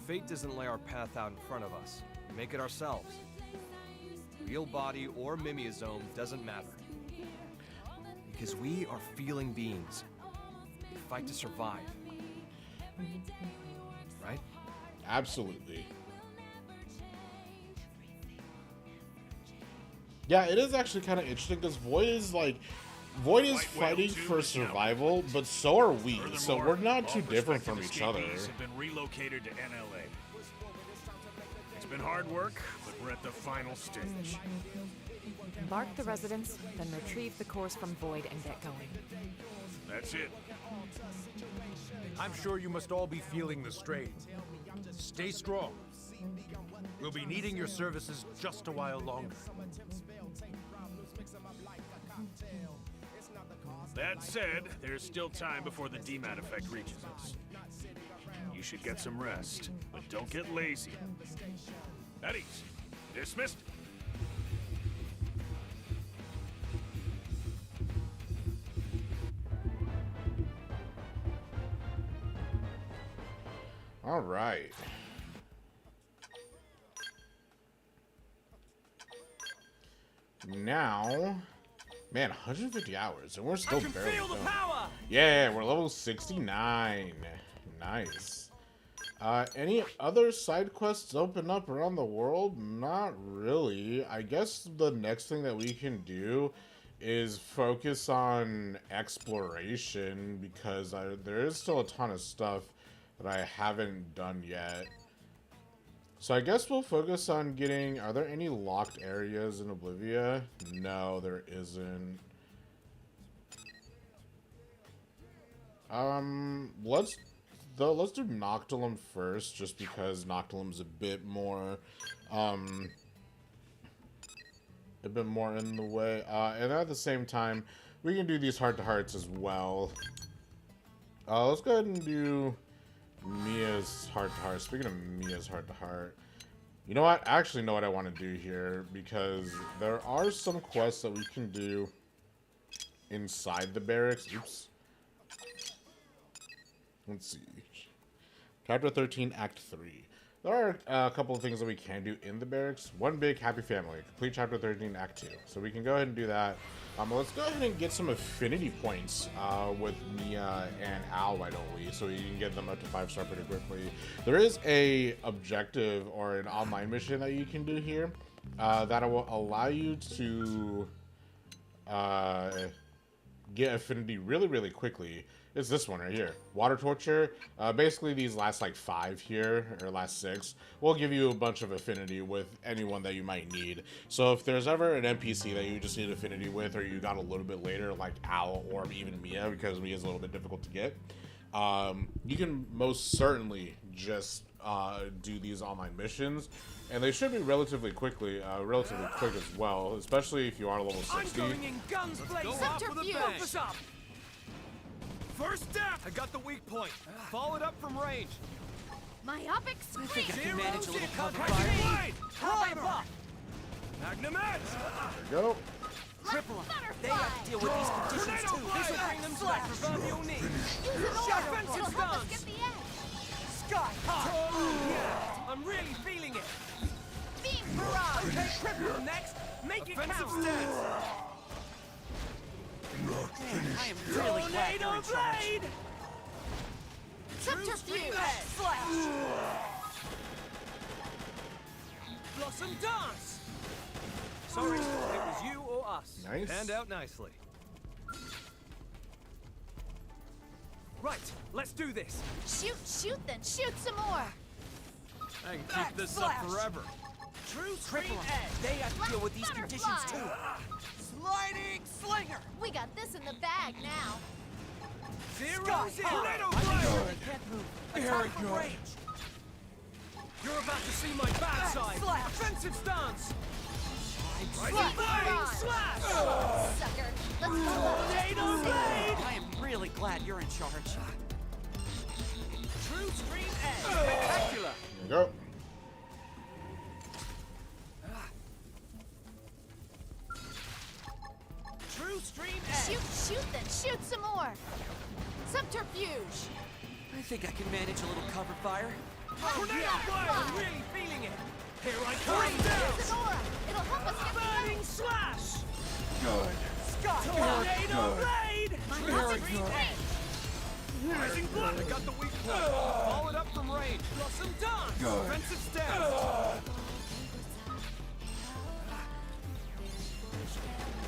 Fate doesn't lay our path out in front of us. We make it ourselves. Real body or mimeosome doesn't matter. Because we are feeling beings. We fight to survive. Right?
Absolutely. Yeah, it is actually kind of interesting because Void is fighting for survival, but so are we. So we're not too different from each other.
Have been relocated to NLA. It's been hard work, but we're at the final stage.
Embark the residents, then retrieve the cores from Void and get going.
That's it.
I'm sure you must all be feeling the strain. Stay strong. We'll be needing your services just a while longer.
That said, there's still time before the DMAT effect reaches us. You should get some rest, but don't get lazy. At ease. Dismissed.
All right. Now, man, 150 hours, and we're still barely done. Yeah, we're level 69. Nice. Any other side quests open up around the world? Not really. I guess the next thing that we can do is focus on exploration, because there is still a ton of stuff that I haven't done yet. So I guess we'll focus on getting... Are there any locked areas in Oblivia? No, there isn't. Let's do Noctilum first, just because Noctilum's a bit more in the way. And at the same time, we can do these heart-to-hearts as well. Let's go ahead and do Mia's heart-to-heart. Speaking of Mia's heart-to-heart, you know what? I actually know what I want to do here, because there are some quests that we can do inside the barracks. Oops. Let's see. Chapter 13, Act 3. There are a couple of things that we can do in the barracks. One big happy family. Complete Chapter 13, Act 2. So we can go ahead and do that. Let's go ahead and get some affinity points with Mia and Al, why don't we? So you can get them up to 5-star pretty quickly. There is a objective or an online mission that you can do here that will allow you to get affinity really, really quickly. It's this one right here. Water Torture. Basically, these last like 5 here, or last 6, will give you a bunch of affinity with anyone that you might need. So if there's ever an NPC that you just need affinity with, or you got a little bit later, like Al or even Mia, because Mia's a little bit difficult to get, you can most certainly just do these online missions, and they should be relatively quick as well, especially if you are level 60.
I'm going in guns blazing. Focus up.
First step! I got the weak point. Follow it up from range.
Myopic
I think I
squeeze.
can manage a little cover
Right.
fire.
Magnum X!
There we go.
Triple them. They have to deal with these conditions too. This will bring them to their proverbial knees. Offensive
It'll help us
stance.
get the edge.
Sky high. Yeah, I'm really feeling it.
Beam barrage.
Okay, triple them next. Make it count.
Stance.
I am really glad you're in charge.
Subterfuge.
Slash. Blossom dance.
Sorry, it was you or us.
Nice.
Panned out nicely.
Right, let's do this.
Shoot, then shoot some more.
I can keep this up forever.
True triple edge. They have to deal with these conditions too. Sliding slinger.
We got this in the bag now.
Zero.
Tornado
I
blade.
they can't move. Attack from range.
You're about to see my bad side.
Slash.
Offensive stance.
Slash.
Slash.
Sucker. Let's go.
Tornado blade. I am really glad you're in charge. True stream edge. Spectacular.
There we go.
True stream edge.
Shoot, then shoot some more. Subterfuge.
I think I can manage a little cover fire.
Tornado blade.
I'm really feeling it.
Here I
Use an aura. It'll help us get the
Burning
edge.
slash.
Good.
Sky tornado blade.
Myopic squeeze.
Rising blood. I got the weak point. Follow it up from range.
Blossom dance.
Good.
Offensive stance.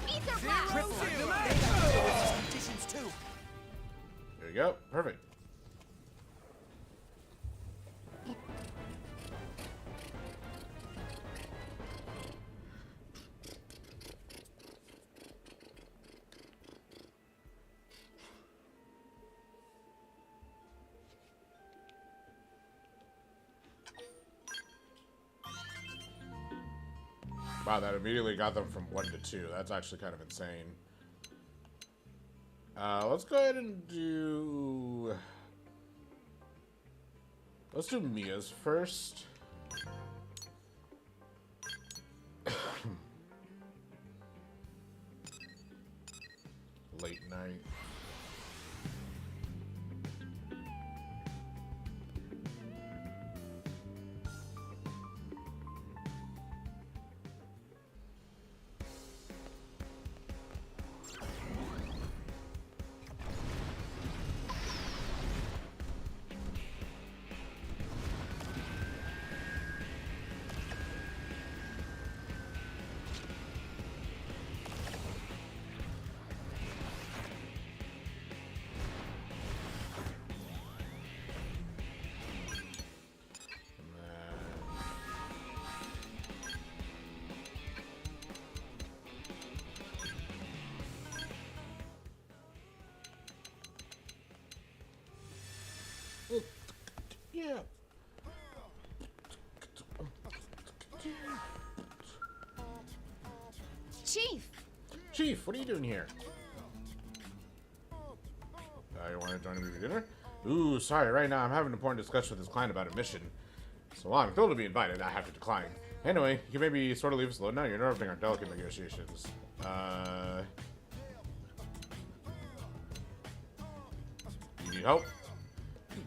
Ether blast.
Triple. They have to deal with these conditions too.
There you go. Perfect. Wow, that immediately got them from 1 to 2. That's actually kind of insane. Let's go ahead and do... Let's do Mia's first. Late night. Yeah.
Chief!
Chief, what are you doing here? You want to join me for dinner? Ooh, sorry, right now I'm having an important discussion with this client about a mission. So while I'm thrilled to be invited, I have to decline. Anyway, you can maybe sort of leave us alone now. You're interrupting our delicate negotiations. You need help?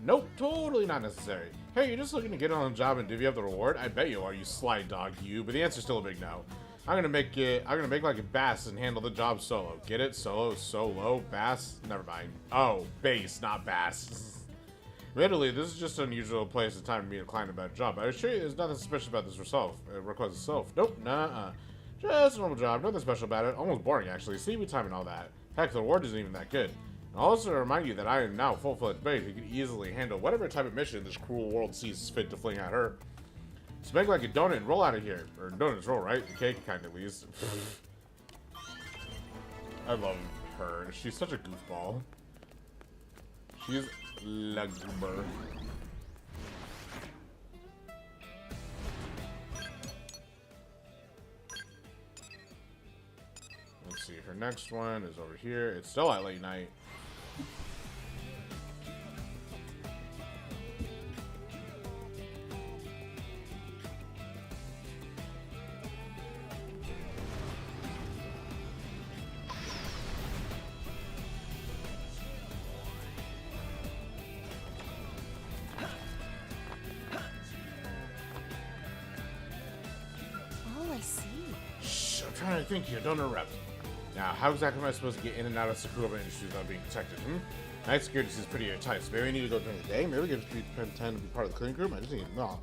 Nope, totally not necessary. Hey, you're just looking to get on the job and divvy up the reward? I bet you are, you sly dog, you. But the answer's still a big no. I'm gonna make like a bass and handle the job solo. Get it? Solo, bass? Never mind. Oh, bass, not bass. Admittedly, this is just an unusual place and time to be inclined about a job. I assure you there's nothing suspicious about this request itself. Nope, nah. Just a normal job, nothing special about it. Almost boring, actually. CV time and all that. Heck, the reward isn't even that good. And I'll also remind you that I am now full-fledged babe who can easily handle whatever type of mission this cruel world sees fit to fling at her. So make like a donut and roll out of here. Or donuts roll, right? The cake kind at least. I love her. She's such a goofball. She's la goober. Let's see, her next one is over here. It's still at late night. I'm trying to think here, don't interrupt. Now, how exactly am I supposed to get in and out of Sakura Industries without being detected, Night security is pretty airtight, so maybe I need to go during the day. Maybe we could pretend to be part of the cleaning group. I just need to know.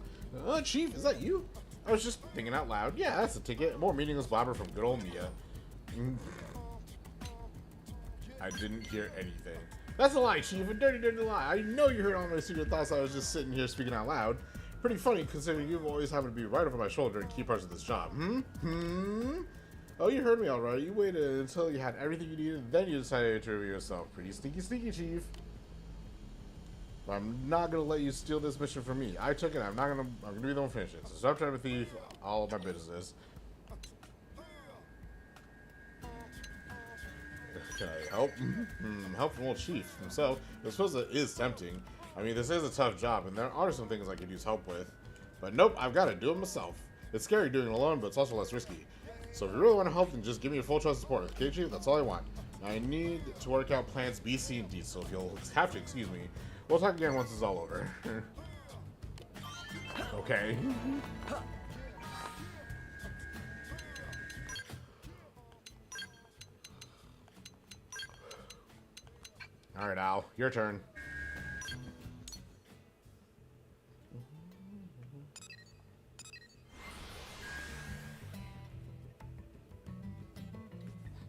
Chief, is that you? I was just thinking out loud. Yeah, that's the ticket. More meaningless blabber from good old Mia. I didn't hear anything. That's a lie, Chief. A dirty, dirty lie. I know you heard all my secret thoughts. I was just sitting here speaking out loud. Pretty funny, considering you've always happened to be right over my shoulder in key parts of this job. Oh, you heard me all right. You waited until you had everything you needed, then you decided to reveal yourself. Pretty sneaky, sneaky, Chief. But I'm not gonna let you steal this mission from me. I took it. I'm gonna be the one to finish it. So stop trying to thief all of my business. Can I help? Help from old Chief himself. I suppose it is tempting. I mean, this is a tough job, and there are some things I could use help with. But nope, I've got to do it myself. It's scary doing it alone, but it's also less risky. So if you really want to help, then just give me your full trust and support. Okay, Chief? That's all I want. I need to work out plans B, C, and D, so if you'll have to excuse me, we'll talk again once it's all over. Okay. Alright, Al. Your turn.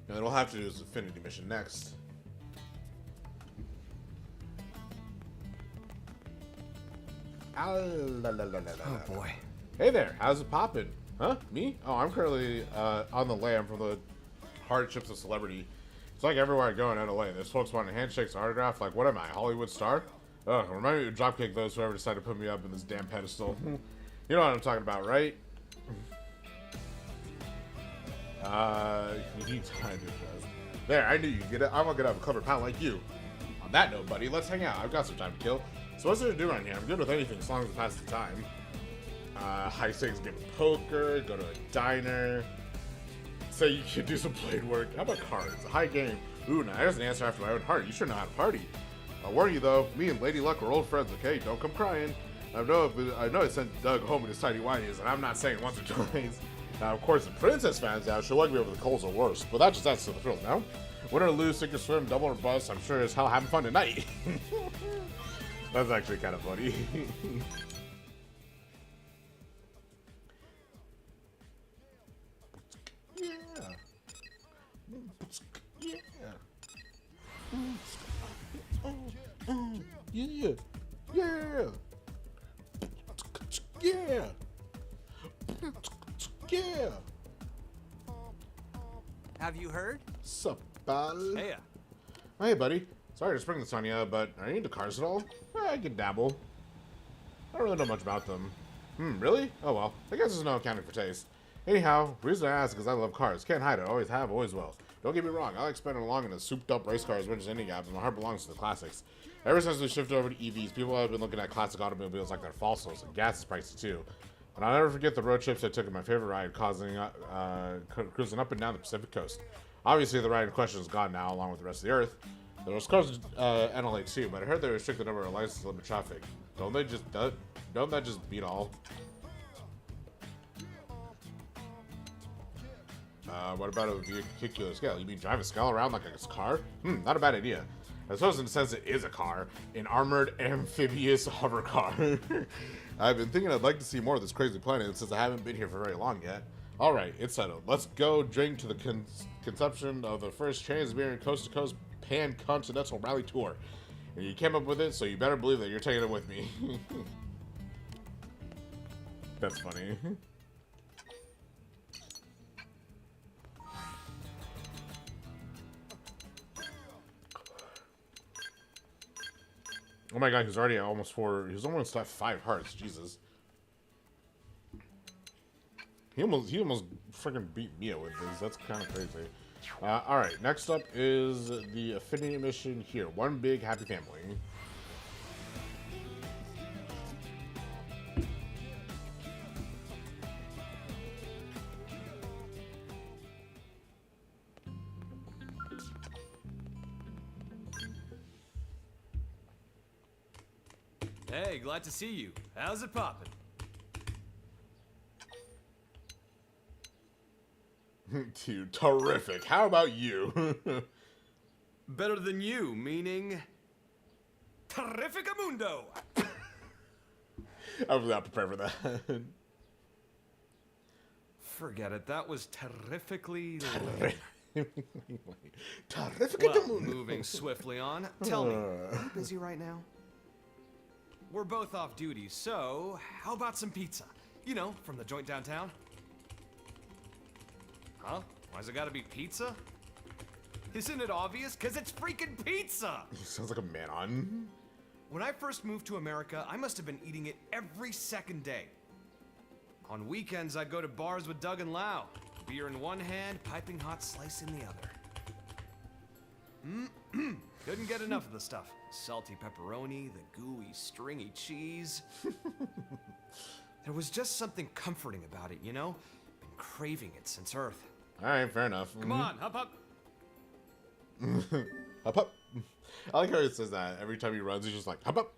And then we'll have to do his Affinity mission next.
Oh boy.
Hey there, how's it poppin'? Huh? Me? Oh, I'm currently on the lam from the hardships of celebrity. It's like everywhere I go in LA, there's folks wanting handshakes, autograph. Like, what am I, a Hollywood star? Ugh, remind me to dropkick those whoever decided to put me up in this damn pedestal. You know what I'm talking about, right? You need time to adjust. There, I knew you'd get it. I'm gonna have a clever pal like you. On that note, buddy, let's hang out. I've got some time to kill. So what's there to do around here? I'm good with anything as long as it passes the time. High stakes game of poker, go to a diner. Say you could do some blade work. How about cards? A high game. Ooh, now there's an answer after my own heart. You sure know how to party. I'll warn you though, me and Lady Luck are old friends, okay? Don't come crying. I know I sent Doug home in his tiny whities, and I'm not saying once or twice. Now, of course, the princess finds out, she'll lug me over the coals or worse, but that just adds to the thrill, no? Win or lose, sink or swim, double or bust, I'm sure as hell having fun tonight. That's actually kind of funny. Yeah. Yeah. Yeah. Yeah.
Have you heard?
Sup, pal?
Hey.
Hey, buddy. Sorry to spring this on you, but are you into cars at all? I could dabble. I don't really know much about them. Really? Oh well. I guess there's no accounting for taste. Anyhow, the reason I ask is I love cars. Can't hide it. Always have, always will. Don't get me wrong. I like spending along in a souped-up race car as much as any guy, but my heart belongs to the classics. Ever since we shifted over to EVs, people have been looking at classic automobiles like they're fossils, and gas is pricey too. And I'll never forget the road trips I took in my favorite ride, cruising up and down the Pacific Coast. Obviously, the ride in question is gone now, along with the rest of the Earth. There was cars in LA too, but I heard they restrict the number of license limit traffic. Don't that just beat all? What about a vehicular scale? You mean drive a scale around like a car? Not a bad idea. I suppose in a sense it is a car. An armored amphibious hover car. I've been thinking I'd like to see more of this crazy planet since I haven't been here for very long yet. Alright, it's settled. Let's go drink to the conception of the first Trans-Siberian coast-to-coast pan-continental rally tour. And you came up with it, so you better believe that you're taking it with me. That's funny. Oh my god, he's already at almost 4. He's almost at 5 hearts. Jesus. He almost freaking beat Mia with this. That's kind of crazy. Alright, next up is the affinity mission here. One big happy family.
Hey, glad to see you. How's it poppin'?
Dude, terrific. How about you?
Better than you, meaning... Terrificamundo!
I was not prepared for that.
Forget it, that was terrifically...
Terrificamundo!
Well, moving swiftly on, tell me, are you busy right now? We're both off duty, so how about some pizza? You know, from the joint downtown. Huh? Why's it gotta be pizza? Isn't it obvious? 'Cause it's freaking pizza!
Sounds like a man-on.
When I first moved to America, I must have been eating it every second day. On weekends, I'd go to bars with Doug and Lau. Beer in one hand, piping hot slice in the other. Couldn't get enough of the stuff. Salty pepperoni, the gooey, stringy cheese. There was just something comforting about it, you know? Been craving it since Earth.
Alright, fair enough.
Come on, hop up.
Hop up. I like how it says that. Every time he runs, he's just like, hop up.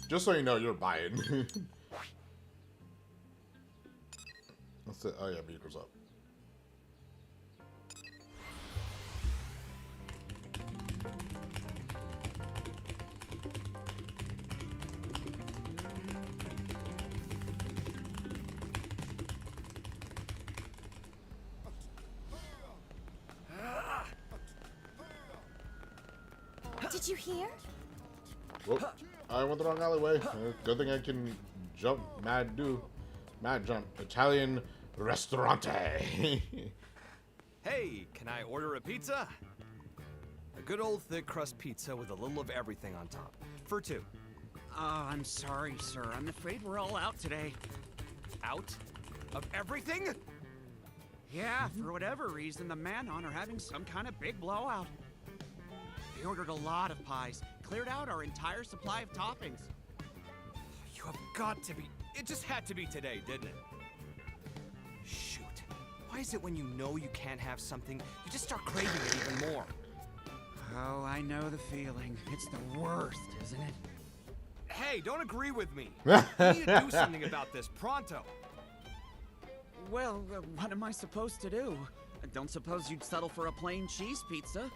Just so you know, you're buying. That's it. Oh yeah, beaker's up.
Did you hear?
Whoop. I went the wrong alleyway. Good thing I can jump. Mad jump. Italian ristorante.
Hey, can I order a pizza? A good old thick crust pizza with a little of everything on top. For 2.
I'm sorry, sir. I'm afraid we're all out today.
Out? Of everything?
Yeah, for whatever reason, the Man-On are having some kind of big blowout. They ordered a lot of pies, cleared out our entire supply of toppings.
You have got to be... It just had to be today, didn't it? Shoot. Why is it when you know you can't have something, you just start craving it even more?
Oh, I know the feeling. It's the worst, isn't it?
Hey, don't agree with me. We need to do something about this, pronto.
Well, what am I supposed to do? I don't suppose you'd settle for a plain cheese pizza?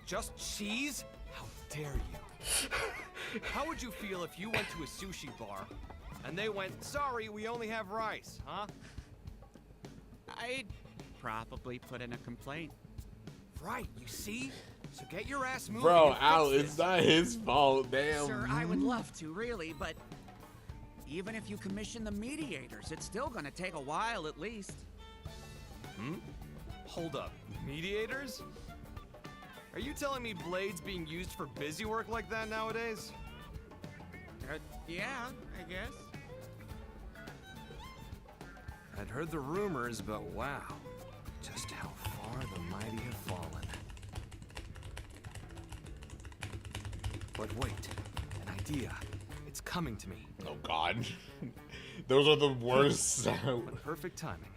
Just cheese? How dare you? How would you feel if you went to a sushi bar and they went, sorry, we only have rice, huh?
I'd probably put in a complaint.
Right, you see? So get your ass moving.
Bro, Al, it's not his fault, damn.
Sir, I would love to, really, but even if you commission the mediators, it's still gonna take a while at least.
Hold up. Mediators? Are you telling me blades being used for busy work like that nowadays?
Yeah, I guess.
I'd heard the rumors, but wow. Just how far the mighty have fallen. But wait, an idea. It's coming to me.
Oh god. Those are the worst sound.
But perfect timing.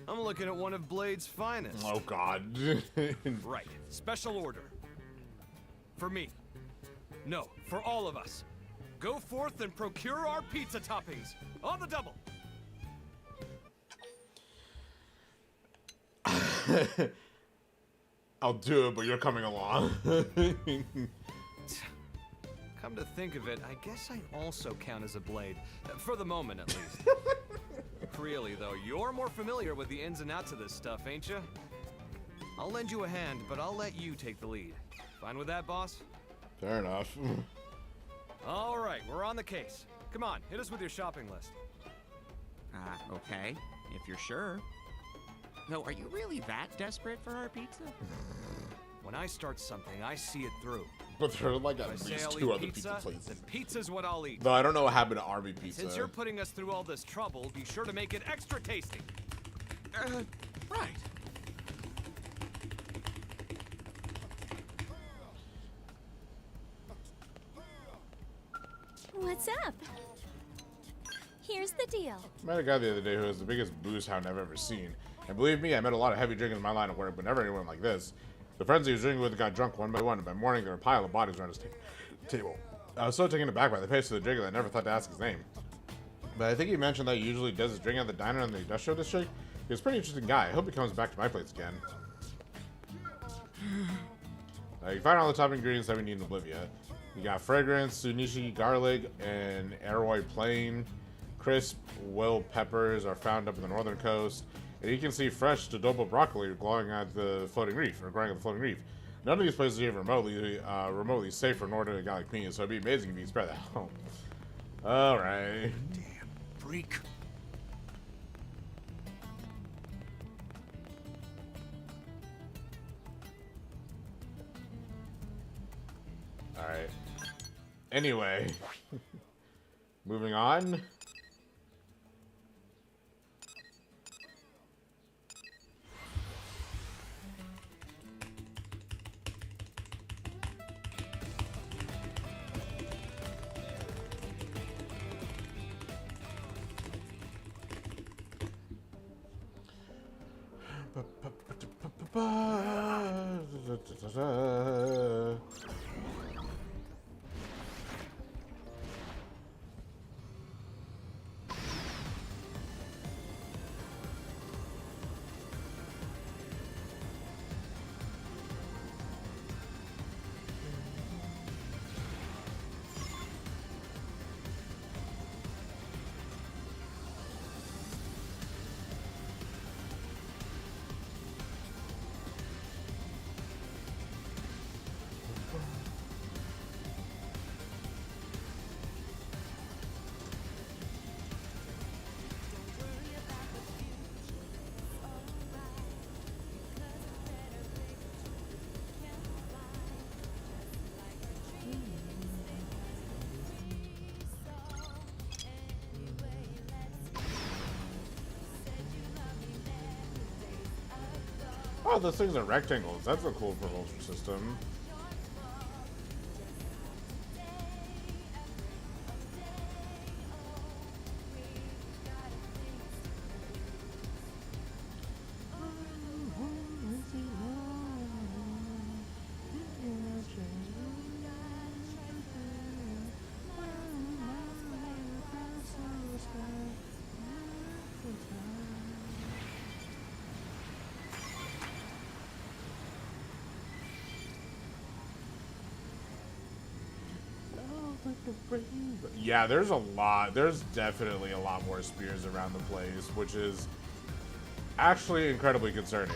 I'm looking at one of Blade's finest.
Oh god.
Right. Special order. For me. No, for all of us. Go forth and procure our pizza toppings. On the double.
I'll do it, but you're coming along.
Come to think of it, I guess I also count as a blade. For the moment, at least. Really, though, you're more familiar with the ins and outs of this stuff, ain't you? I'll lend you a hand, but I'll let you take the lead. Fine with that, boss?
Fair enough.
All right, we're on the case. Come on, hit us with your shopping list.
Okay, if you're sure. No, are you really that desperate for our pizza?
When I start something, I see it through.
But there are like at
If I say
least
I'll
2
eat
other
pizza,
pizza places.
then pizza's what I'll eat.
Though I don't know what happened to Arby Pizza.
Since you're putting us through all this trouble, be sure to make it extra tasty.
Right.
What's up? Here's the deal.
I met a guy the other day who was the biggest booze hound I've ever seen. And believe me, I met a lot of heavy drinkers in my line of work, but never anyone like this. The friends he was drinking with got drunk one by one, and by morning there were a pile of bodies around his table. I was so taken aback by the pace of the drinker that I never thought to ask his name. But I think he mentioned that he usually does his drinking at the diner in the industrial district. He's a pretty interesting guy. I hope he comes back to my place again. You find all the top ingredients that we need in Oblivia. You got fragrance, sunichi garlic, and Aroy plain. Crisp Will peppers are found up in the northern coast. And you can see fresh Dodobo broccoli growing at the floating reef. None of these places are even remotely safe for northern guy like me, so it'd be amazing if you could spread that home. Alright.
Damn freak.
Alright. Anyway. Moving on. Oh, those things are rectangles. That's a cool propulsion system. Yeah, there's a lot. There's definitely a lot more spears around the place, which is actually incredibly concerning.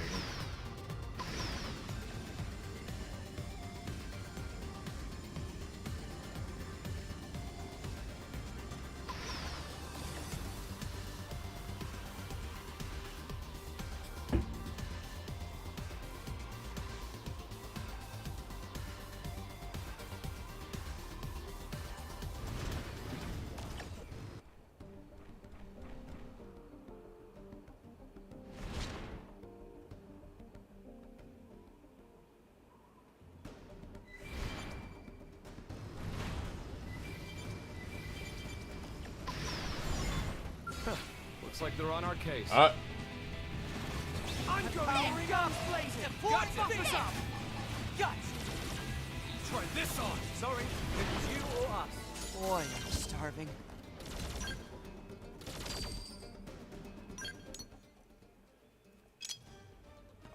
Looks like they're on our case.
I'm going guns blazing. Guts us up. Guts.
Try this on.
Sorry, it was you or us. Boy, I'm starving.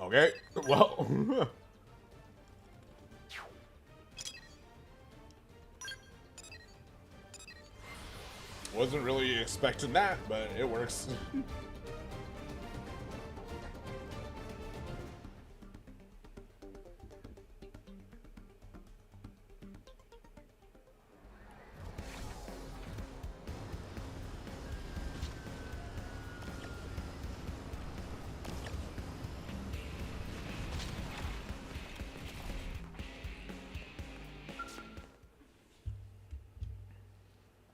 Okay, well. Wasn't really expecting that, but it works.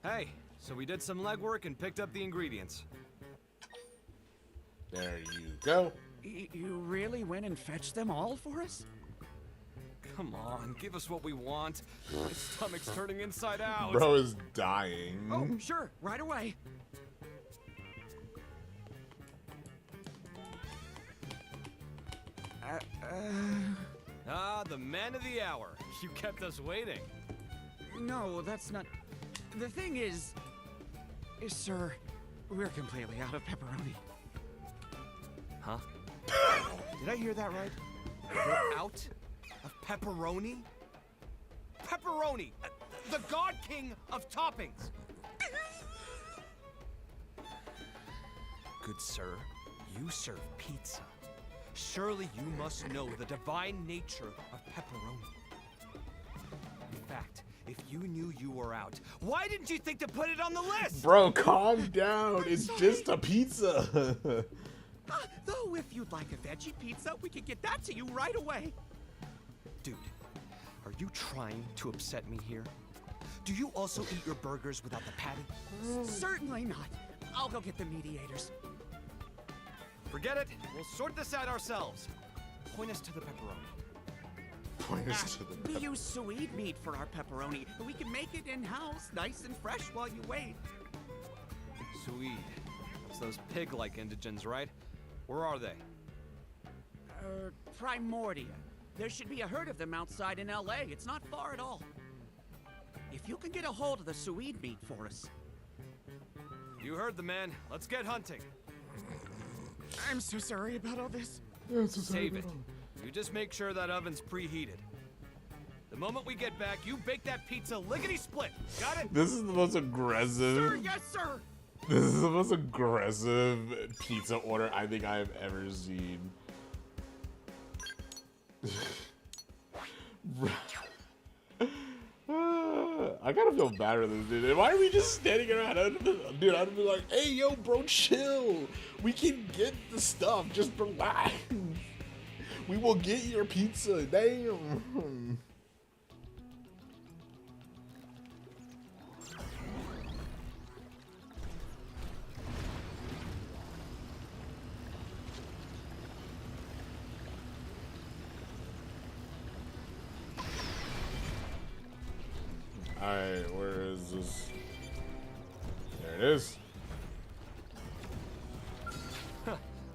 Hey, so we did some legwork and picked up the ingredients.
There you go.
You really went and fetched them all for us?
Come on, give us what we want. My stomach's turning inside out.
Bro is dying.
Oh, sure, right away.
Ah, the man of the hour. You kept us waiting.
No, that's not... The thing is, sir, we're completely out of pepperoni.
Huh? Did I hear that right? We're out of pepperoni? Pepperoni! The God King of toppings! Good sir, you serve pizza. Surely you must know the divine nature of pepperoni. In fact, if you knew you were out, why didn't you think to put it on the list?
Bro, calm down. It's just a pizza.
Though if you'd like a veggie pizza, we could get that to you right away.
Dude, are you trying to upset me here? Do you also eat your burgers without the patty?
Certainly not. I'll go get the mediators.
Forget it. We'll sort this out ourselves. Point us to the pepperoni.
Point us to the
We use sweet meat for our pepperoni. We can make it in-house, nice and fresh while you wait.
Swede. It's those pig-like indigents, right? Where are they?
Primordia. There should be a herd of them outside in LA. It's not far at all. If you can get a hold of the Swede meat for us.
You heard the man. Let's get hunting.
I'm so sorry about all this.
Save it. You just make sure that oven's preheated. The moment we get back, you bake that pizza lickety-split. Got it?
This is the most aggressive.
Sir, yes, sir.
This is the most aggressive pizza order I think I've ever seen. I gotta feel bad for this dude. Why are we just standing around? Dude, I'd be like, hey, yo, bro, chill. We can get the stuff. Just relax. We will get your pizza. Damn. Alright, where is this? There it is.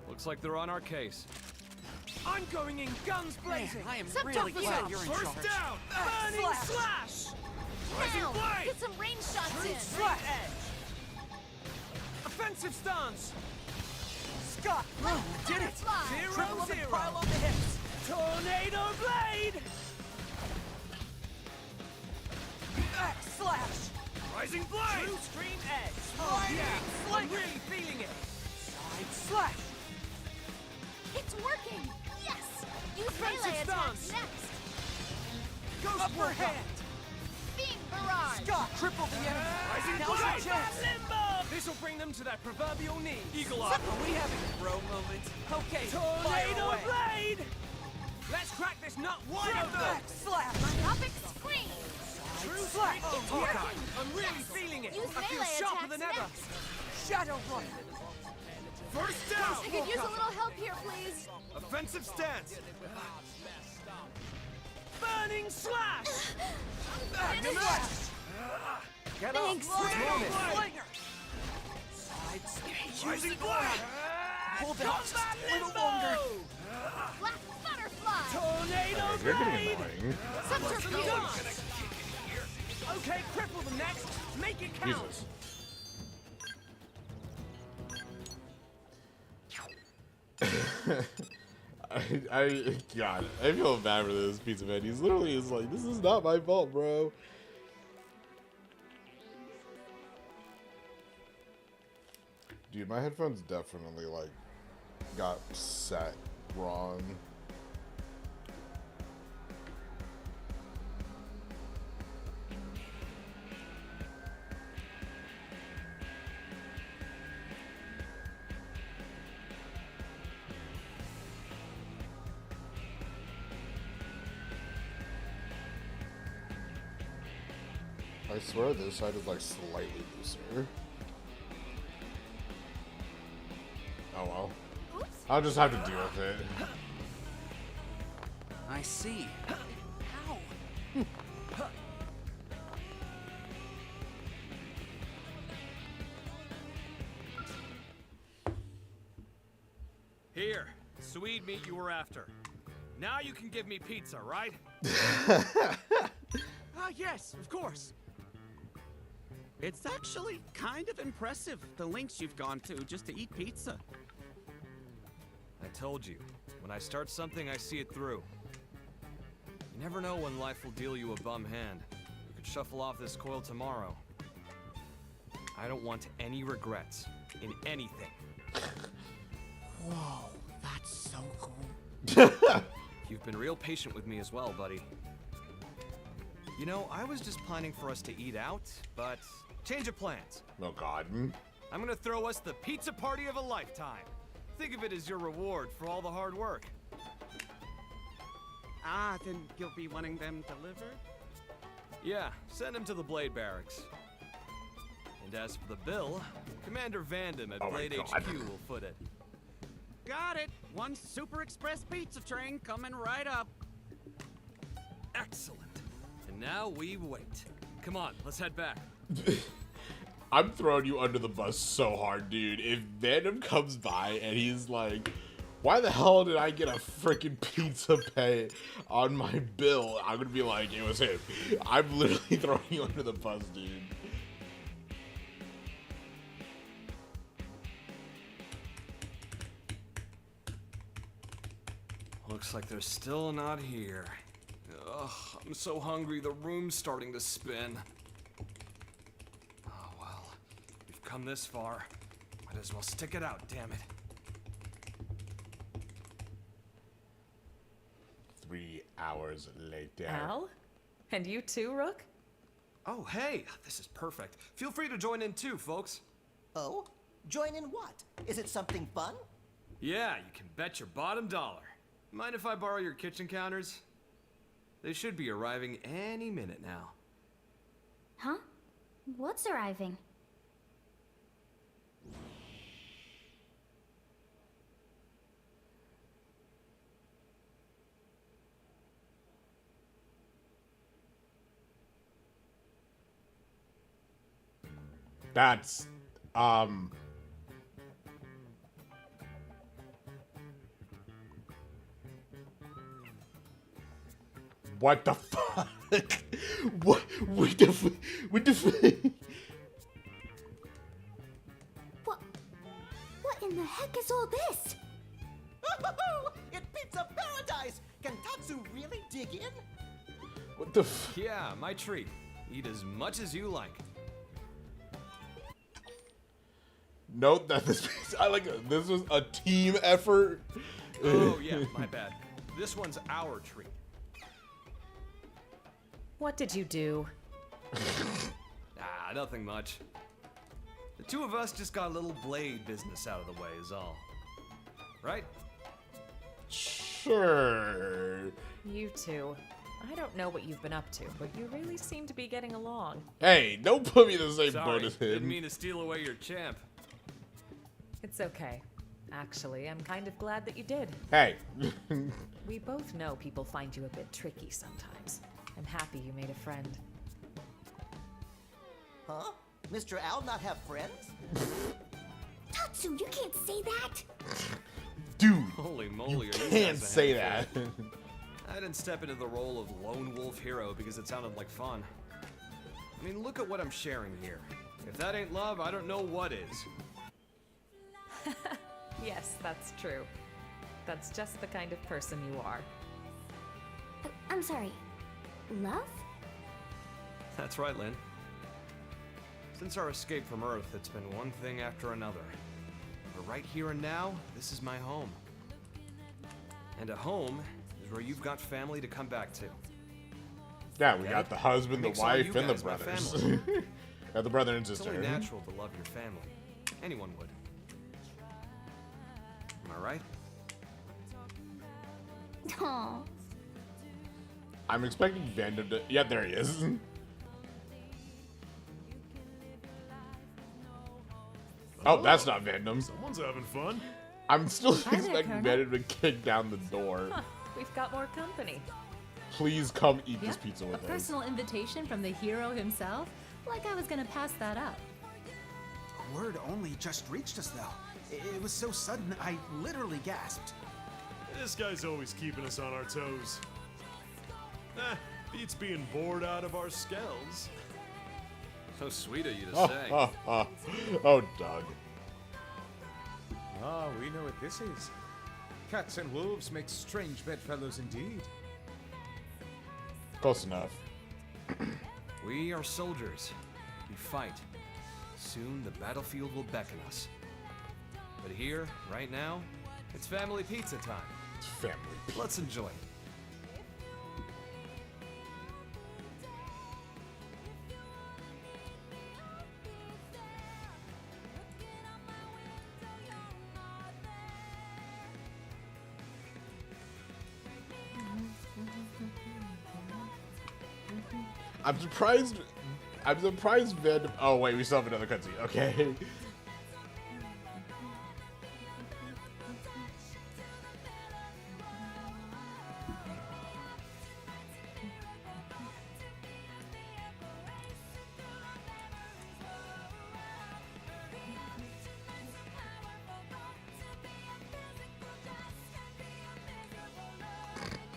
Looks like they're on our case.
I'm going in guns blazing.
I am really glad you're in charge.
First down. Burning slash. Rising
Now,
blade.
get some range shots in.
Flat edge. Offensive stance. Scott.
We did it.
Triple zero. Pile on the hips. Tornado blade. Slash. Rising blade. True stream edge. Oh yeah. I'm really feeling it. Side slash.
It's working. Yes. Use
Defensive
melee attacks
stance.
next.
Ghost upper hand.
Beam barrage.
Scott. Triple the enemy. Rising blade. Limbo. This will bring them to that proverbial knee. Eagle eye. Are we having a bro moment? Okay. Tornado blade. Let's crack this nut wide open. Slash.
Topic screen.
True slash. It's working. I'm really feeling it.
Use
I feel
melee
sharper
attacks
than ever.
next.
Shadow run. First down.
I could use a little help here, please.
Offensive stance.
Burning slash.
Finish.
Get
Thanks.
up. Slinger. Using blast! Hold out just a little longer.
Black butterfly!
Tornado
You're getting annoying.
Subterfuge!
Okay, cripple them next. Make it count.
Jesus. God, I feel bad for this pizza man. He's literally is like, this is not my fault, bro. Dude, my headphones definitely like got set wrong. I swear this side is like slightly looser. Oh well. I'll just have to deal with it.
I see.
Here, Swede meat you were after. Now you can give me pizza, right?
Yes, of course. It's actually kind of impressive, the lengths you've gone to just to eat pizza.
I told you, when I start something, I see it through. You never know when life will deal you a bum hand. You could shuffle off this coil tomorrow. I don't want any regrets in anything.
Whoa, that's so cool.
You've been real patient with me as well, buddy. You know, I was just planning for us to eat out, but change of plans.
Oh God.
I'm gonna throw us the pizza party of a lifetime. Think of it as your reward for all the hard work.
Ah, then you'll be wanting them delivered?
Yeah, send them to the Blade Barracks. And as for the bill, Commander Vandam at Blade HQ will foot it.
Got it. One Super Express pizza train coming right up.
Excellent. And now we wait. Come on, let's head back.
I'm throwing you under the bus so hard, dude. If Venom comes by and he's like, why the hell did I get a freaking pizza pay on my bill? I'm gonna be like, it was him. I'm literally throwing you under the bus, dude.
Looks like they're still not here. Ugh, I'm so hungry, the room's starting to spin. Oh well, we've come this far. Might as well stick it out, damn it.
3 hours later.
Al? And you too, Rook?
Oh, hey, this is perfect. Feel free to join in too, folks.
Oh? Join in what? Is it something fun?
Yeah, you can bet your bottom dollar. Mind if I borrow your kitchen counters? They should be arriving any minute now.
Huh? What's arriving?
That's, what the fuck? What the
What in the heck is all this?
It's pizza paradise! Can Tatsu really dig in?
What the
Yeah, my treat. Eat as much as you like.
Note that this this was a team effort.
Oh yeah, my bad. This one's our treat.
What did you do?
Ah, nothing much. The two of us just got a little blade business out of the way is all. Right?
Sure.
You two. I don't know what you've been up to, but you really seem to be getting along.
Hey, don't put me in the same
Sorry,
boat as
didn't
him.
mean to steal away your champ.
It's okay. Actually, I'm kind of glad that you did.
Hey.
We both know people find you a bit tricky sometimes. I'm happy you made a friend.
Huh? Mr. Al not have friends?
Tatsu, you can't say that!
Dude,
Holy moly,
you
are you
can't
guys a
say that.
handful. I didn't step into the role of lone wolf hero because it sounded like fun. I mean, look at what I'm sharing here. If that ain't love, I don't know what is.
Yes, that's true. That's just the kind of person you are.
I'm sorry. Love?
That's right, Lynn. Since our escape from Earth, it's been one thing after another. But right here and now, this is my home. And a home is where you've got family to come back to.
Yeah, we got the husband, the
Makes all
wife,
you
and the
guys my
brothers.
family.
Got the brother and
It's
sister.
only natural to love your family. Anyone would. Am I right?
Aww.
I'm expecting Vandom to... Yeah, there he is. Oh, that's not Vandom.
Someone's having fun.
I'm still
Hi there,
expecting
Colonel.
Vandom to kick down the door.
Huh, we've got more company.
Please come eat this
Yep,
pizza
a
with us.
personal invitation from the hero himself? Like I was gonna pass that up.
Word only just reached us, though. It was so sudden, I literally gasped.
This guy's always keeping us on our toes. Beats being bored out of our skells.
So sweet of you to
Oh,
say.
oh, Doug.
Ah, we know what this is. Cats and wolves make strange bedfellows indeed.
Close enough.
We are soldiers. We fight. Soon the battlefield will beckon us. But here, right now, it's family pizza time.
It's family pizza.
Let's enjoy it.
I'm surprised Vandom... Oh, wait, we still have another cutscene. Okay.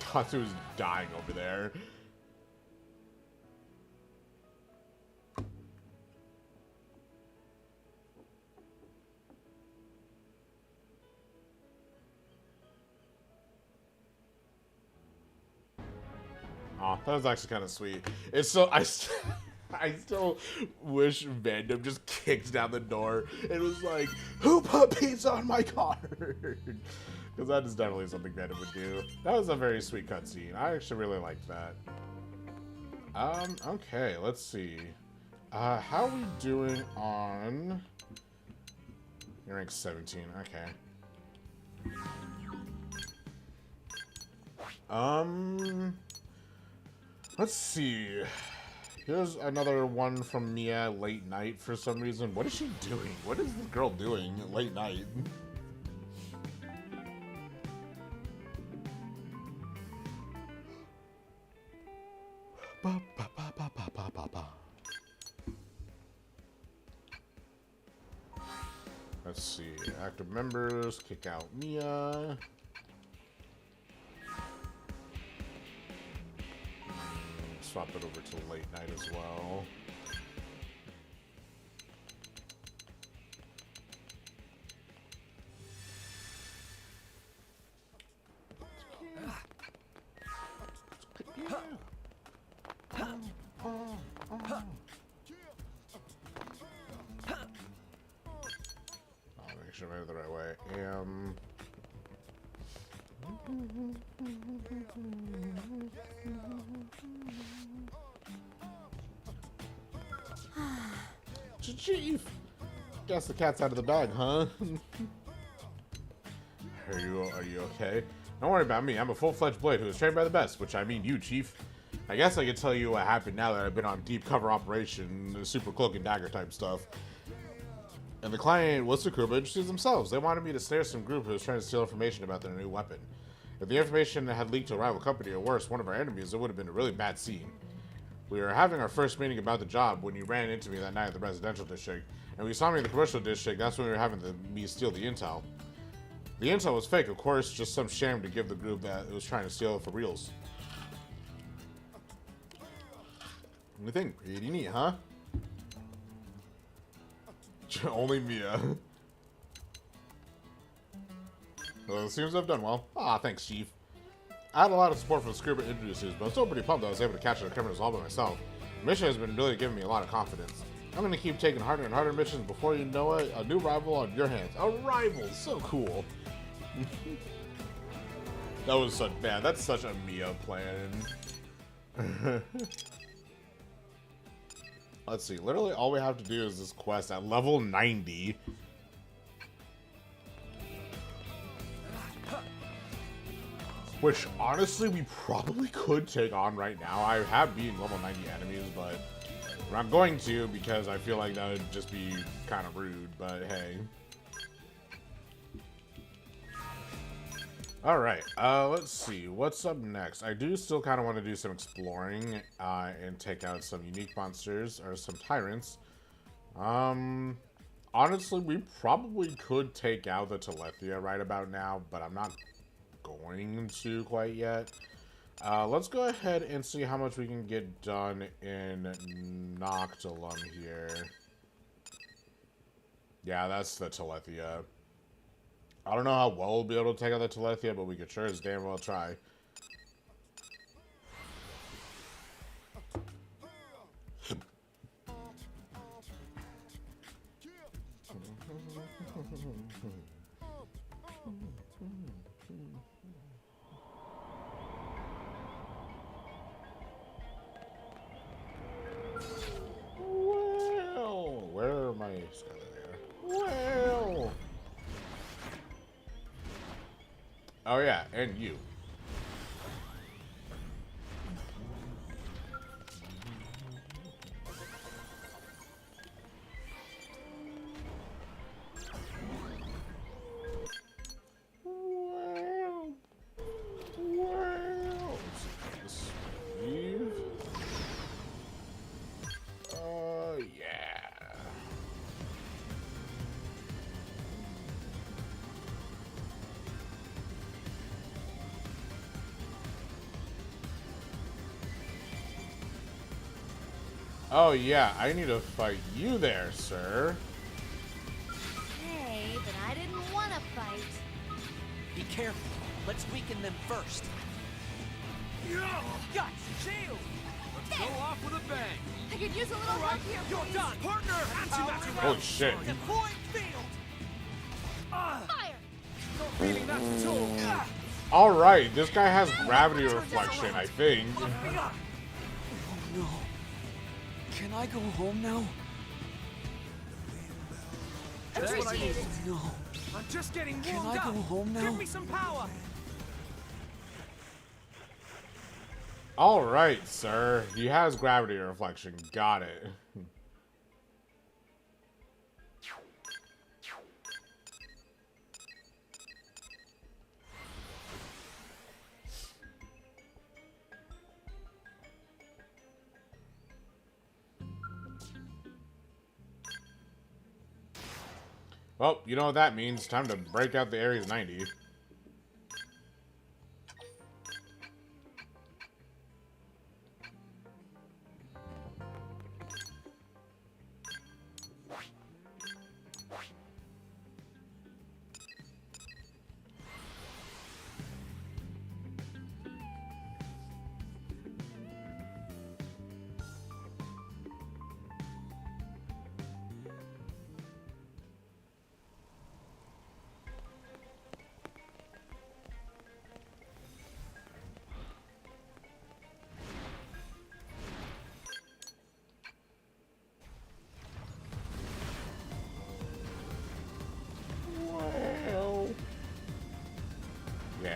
Tatsu is dying over there. Oh, that was actually kind of sweet. It's so I still wish Vandom just kicked down the door and was like, "Who put pizza on my card?" Because that is definitely something Vandom would do. That was a very sweet cutscene. I actually really liked that. Okay, let's see. How are we doing on? You're rank 17. Okay. Let's see. Here's another one from Mia late night for some reason. What is she doing? What is this girl doing late night? Ba, ba, ba, ba, ba, ba, ba, ba. Let's see. Active members, kick out Mia. Swap it over to late night as well. I'll make sure I made it the right way. Chief! Guess the cat's out of the bag, huh? Are you okay? Don't worry about me. I'm a full-fledged blade who is trained by the best, which I mean you, Chief. I guess I can tell you what happened now that I've been on deep cover operation, super cloak and dagger type stuff. And the client was the crew, but interested themselves. They wanted me to snare some group who was trying to steal information about their new weapon. If the information had leaked to a rival company, or worse, one of our enemies, it would have been a really bad scene. We were having our first meeting about the job when you ran into me that night at the residential district, and we saw me in the commercial district. That's when we were having me steal the intel. The intel was fake, of course, just some sham to give the group that it was trying to steal it for reals. What do you think? Pretty neat, huh? Only Mia. Well, it seems I've done well. Ah, thanks, Chief. I had a lot of support from the Scuba introducers, but I'm still pretty pumped that I was able to capture the criminals all by myself. The mission has been really giving me a lot of confidence. I'm going to keep taking harder and harder missions. Before you know it, a new rival on your hands. A rival! So cool. That was such... Man, that's such a Mia plan. Let's see. Literally, all we have to do is this quest at level 90. Which, honestly, we probably could take on right now. I have beaten level 90 enemies, but I'm not going to because I feel like that would just be kind of rude, but hey. Alright, let's see. What's up next? I do still kind of want to do some exploring and take out some unique monsters or some tyrants. Honestly, we probably could take out the Telethia right about now, but I'm not going to quite yet. Let's go ahead and see how much we can get done in Noctilum here. Yeah, that's the Telethia. I don't know how well we'll be able to take out the Telethia, but we could sure as damn well try. Well, where am I? Well. Oh yeah, and you. Well. Steve. Yeah. Oh yeah, I need to fight you there, sir.
Hey, but I didn't want to fight.
Be careful. Let's weaken them first. Guts, shield!
Let's go off with a bang.
I could use a little help here,
You're
please.
done. Partner, anti-matter.
Holy shit.
Deploy field!
Fire!
No feeling that's tool.
Alright, this guy has gravity reflection, I think.
Oh no. Can I go home now?
That's what I need.
No.
I'm just getting warmed
Can I
up.
go home now?
Give me some power.
Alright, sir. He has gravity reflection. Got it. Well, you know what that means. Time to break out the Ares 90.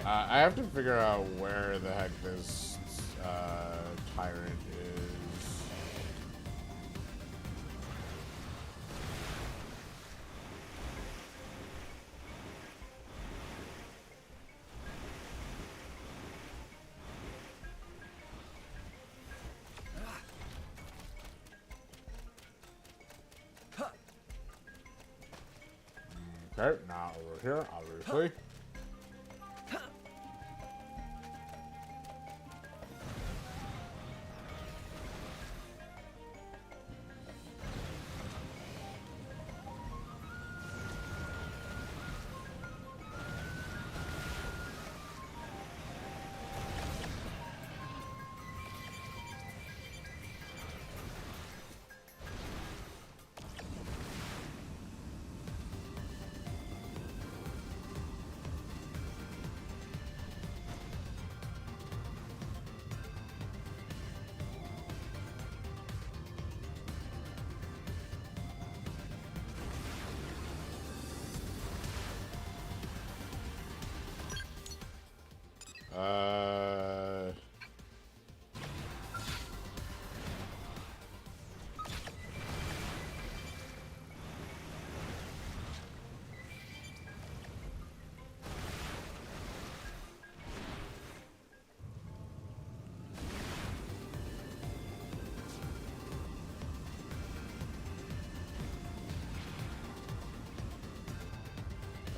I have to figure out where the heck this tyrant is. Okay, now over here, obviously.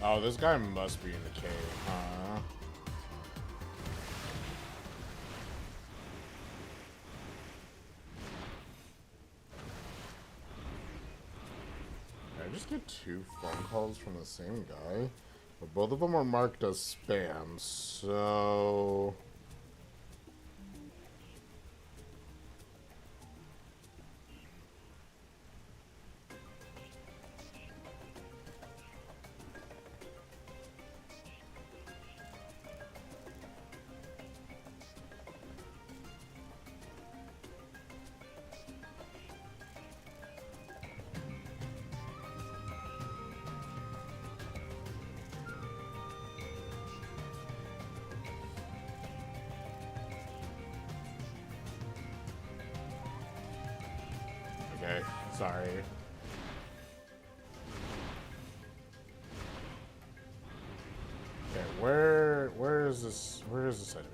Oh, this guy must be in the cave, huh? I just get 2 phone calls from the same guy, but both of them are marked as spam, so... Okay, sorry. Okay, where is this enemy?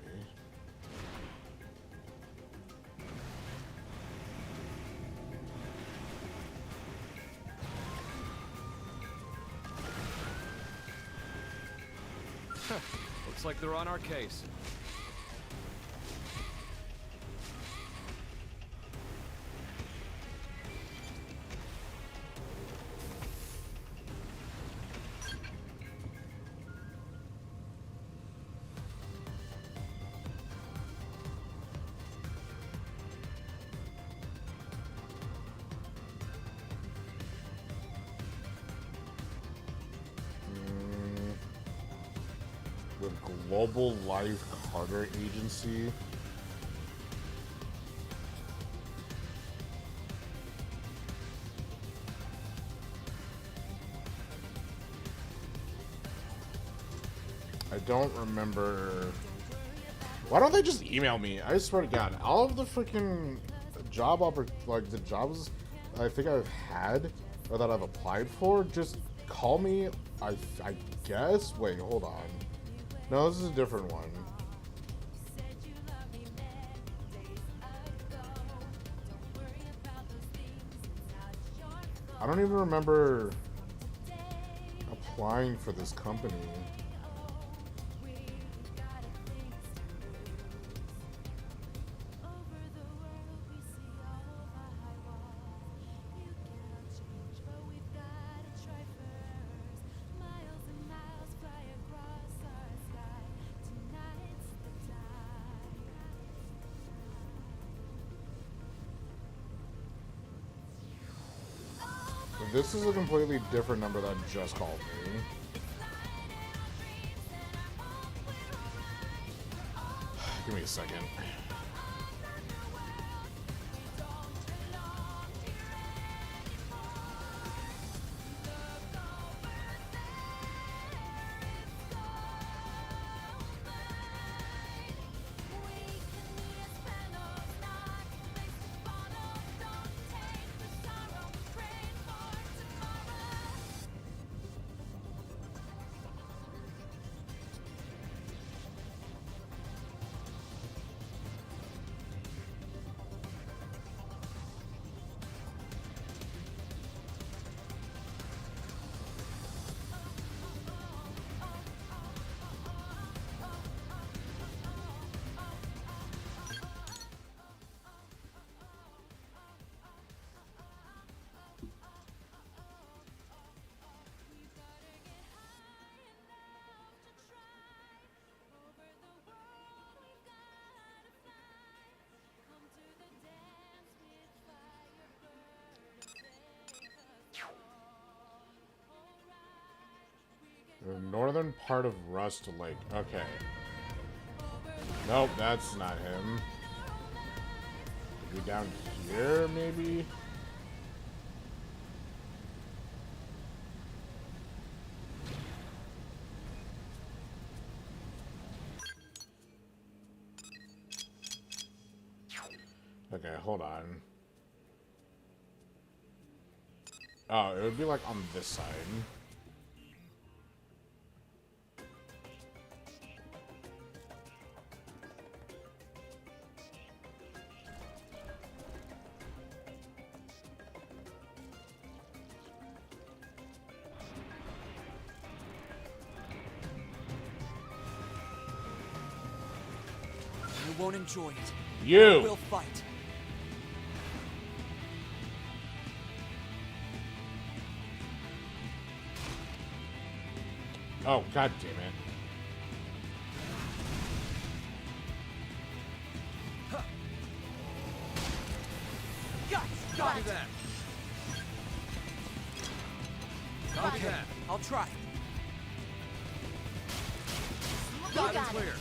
Looks like they're on our case.
With Global Life Carter Agency. I don't remember. Why don't they just email me? I swear to God, all of the freaking the jobs I think I've had or that I've applied for, just call me. I guess. Wait, hold on. No, this is a different one. I don't even remember applying for this company. This is a completely different number that just called me. Give me a second. northern part of Rust Lake. Okay. Nope, that's not him. Could be down here, maybe? Okay, hold on. Oh, it would be like on this side.
I won't enjoy it.
You!
We'll fight.
Oh, god damn it.
Copy that.
Copy that.
I'll try.
Loud and clear.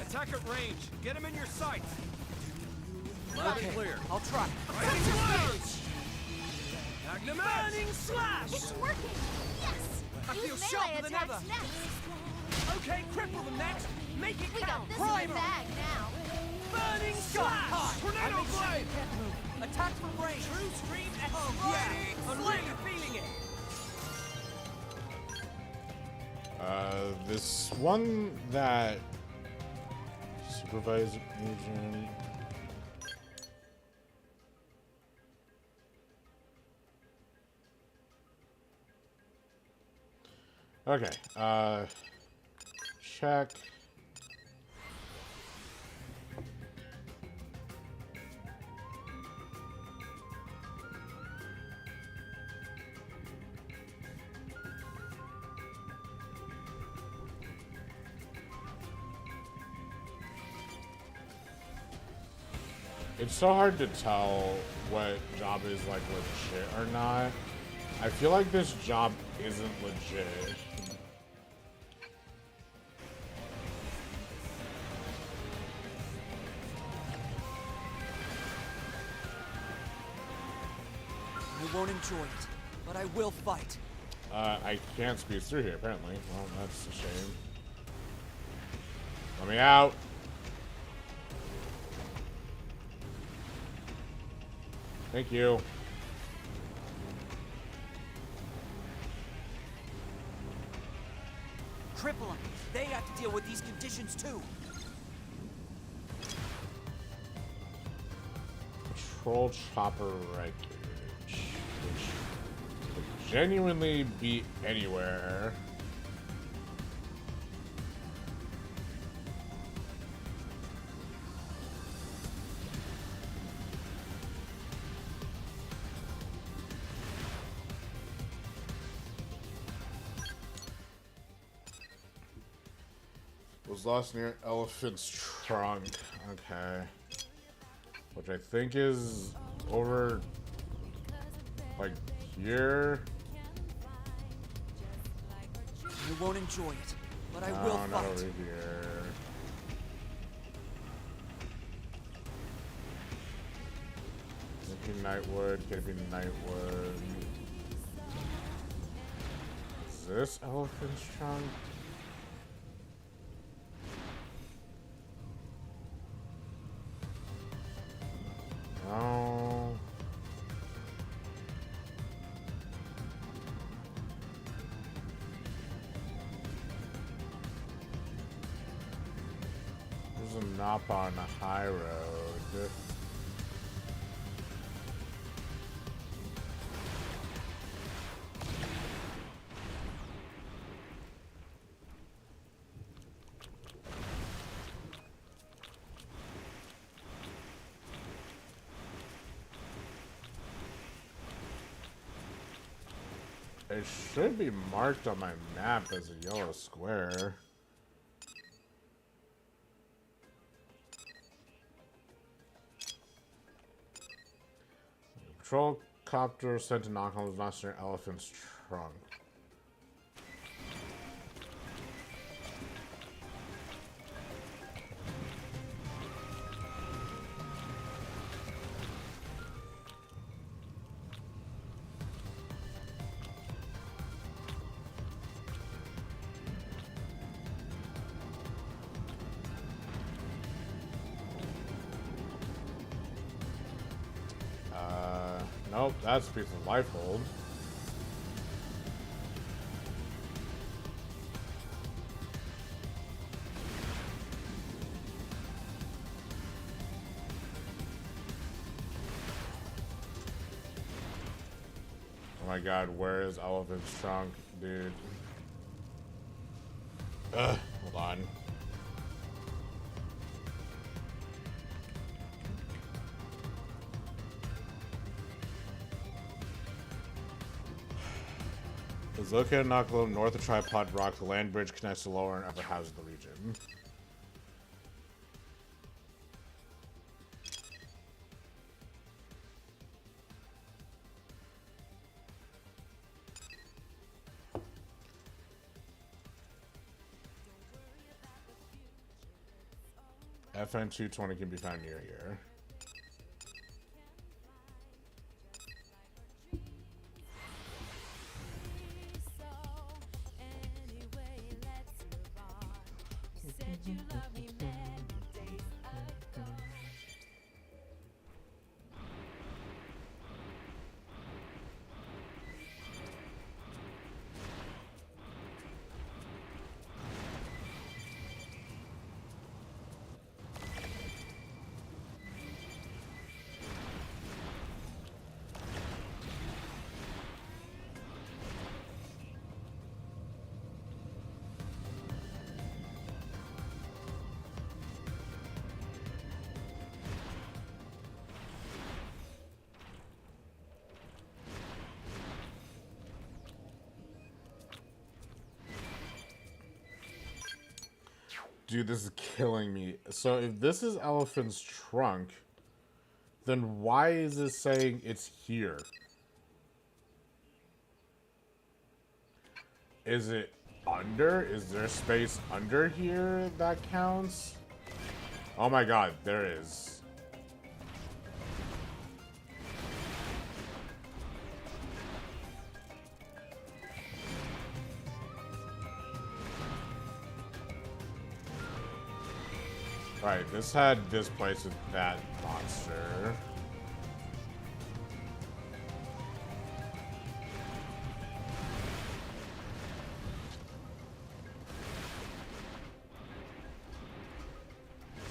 Attack at range. Get him in your sights. Loud and clear.
I'll try.
Magnum
Burning slash!
It's working! Yes!
I feel
Use melee
sharper than
attacks
ever.
next!
Okay, cripple them next. Make it
We
count.
got this in
Primer.
the bag now!
Burning slash! Tornado blade! Attack from range. True stream exploding. I'm really feeling it.
This one that supervisor agent. Okay, check. It's so hard to tell what job is like legit or not. I feel like this job isn't legit.
I won't enjoy it, but I will fight.
I can't squeeze through here apparently. Well, that's a shame. Let me out. Thank you.
Cripple them. They have to deal with these conditions too.
Patrol chopper wreckage, which could genuinely be anywhere. Was lost near Elephant's trunk. Okay. Which I think is over, like, here.
I won't enjoy it, but I will
No,
fight.
not over here. Can it be Nightwood? Can it be Nightwood? Is this Elephant's trunk? No. There's a Napa on the high road. It should be marked on my map as a yellow square. Patrol copter sent to knock on was lost near Elephant's trunk. Nope, that's a piece of life hold. Oh my god, where is Elephant's trunk, dude? Ugh, hold on. It's located in Knocklow, north of Tripod Rock. The land bridge connects the lower and upper halves of the region. FN 220 can be found near here. Dude, this is killing me. So if this is Elephant's trunk, then why is it saying it's here? Is it under? Is there space under here that counts? Oh my god, there is. Right, this had this place with that monster.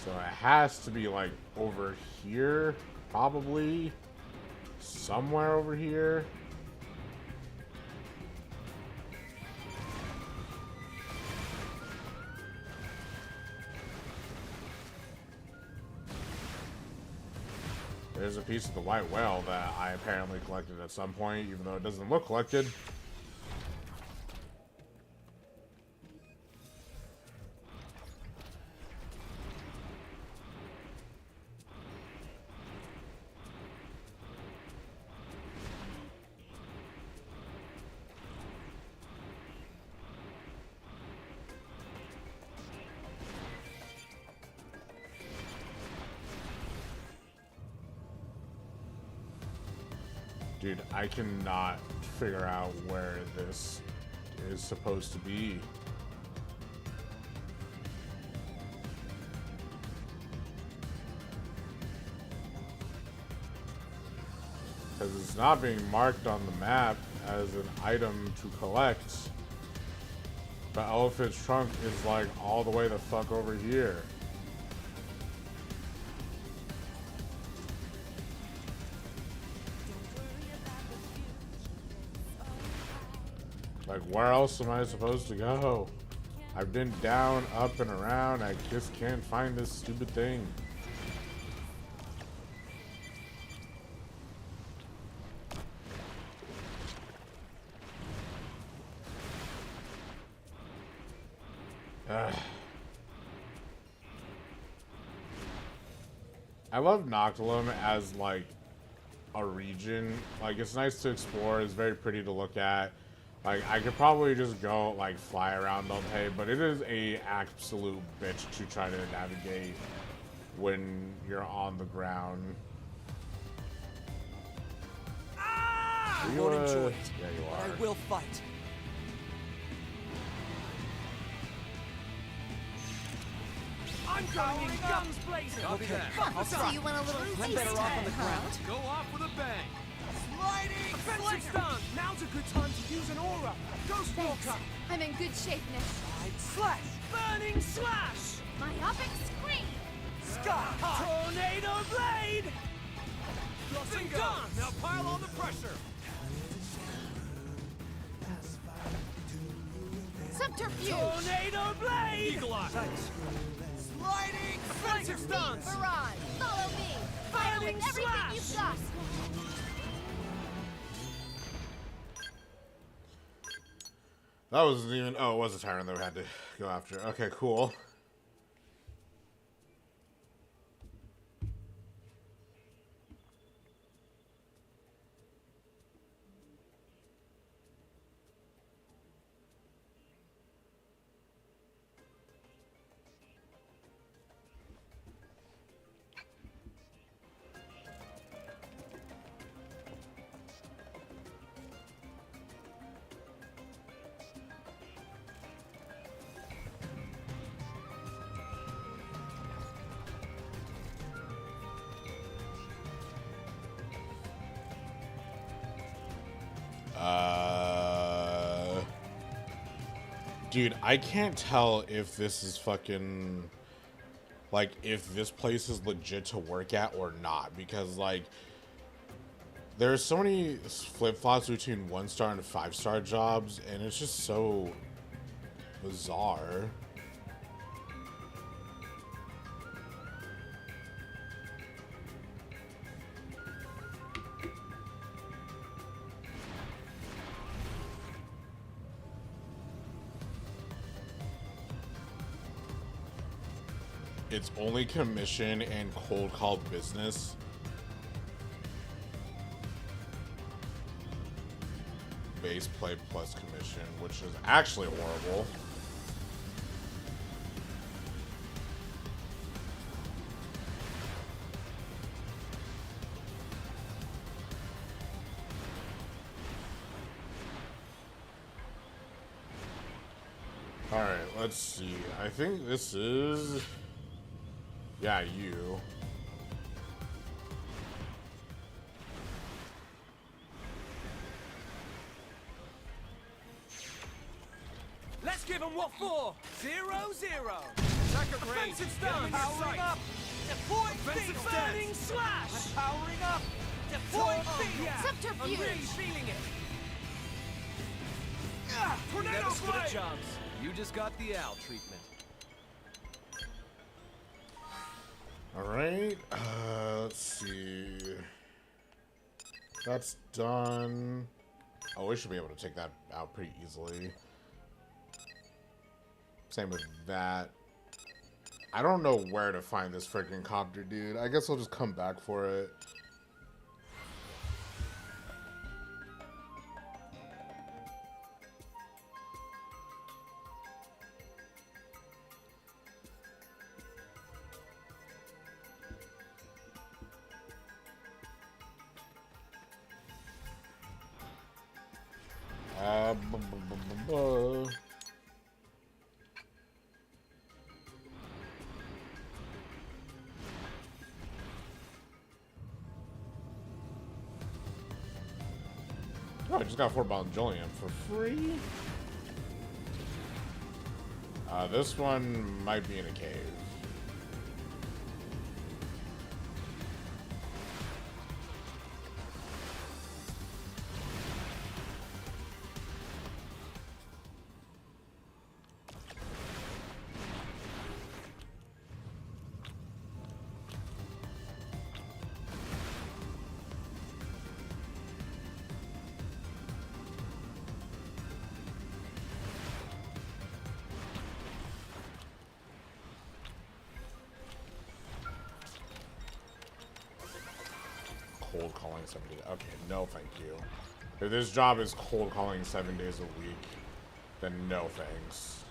So it has to be like over here, probably. Somewhere over here. There's a piece of the white whale that I apparently collected at some point, even though it doesn't look collected. Dude, I cannot figure out where this is supposed to be. Because it's not being marked on the map as an item to collect. But Elephant's trunk is like all the way the fuck over here. Like, where else am I supposed to go? I've been down, up, and around. I just can't find this stupid thing. Ugh. I love Noctilum as, like, a region. Like, it's nice to explore. It's very pretty to look at. Like, I could probably just go, like, fly around all day, but it is a absolute bitch to try to navigate when you're on the ground.
I won't enjoy it,
yeah, you
but
are.
I will fight. I'm going in guns blazing.
Copy that.
I'll
So
try.
you want a little
I'm
face
better off on the
time, huh?
ground.
Go off with a bang.
Sliding offensive stun. Now's a good time to use an aura. Ghost Walker.
I'm in good shape, Nick.
Side slash. Burning slash.
Myopic scream.
Sky high. Tornado blade. Bingo. Done. Now pile on the pressure.
Subterfuge.
Tornado blade. Eagle eye. Sliding offensive stuns.
Barrage. Follow me. Fire with everything you've got.
That wasn't even. Oh, it was a tyrant that we had to go after. Okay, cool. Dude, I can't tell if this is fucking, like, if this place is legit to work at or not, because, like, there's so many flip-flops between 1-star and 5-star jobs, and it's just so bizarre. It's only commission and cold call business. Base play plus commission, which is actually horrible. Alright, let's see. I think this is... Yeah, you.
Let's give them what for. 0-0. Second range. Offensive stun. Powering up. Deploy offensive burning slash. Powering up. Deploy field.
Subterfuge.
I'm really feeling it. Tornado
Never split
blade.
jobs. You just got the owl treatment.
Alright, let's see. That's done. Oh, we should be able to take that out pretty easily. Same with that. I don't know where to find this freaking copter, dude. I guess I'll just come back for it. Oh, I just got 4 Bonjolium for free. This one might be in a cave. Cold calling 7 days. Okay, no thank you. If this job is cold calling 7 days a week, then no thanks.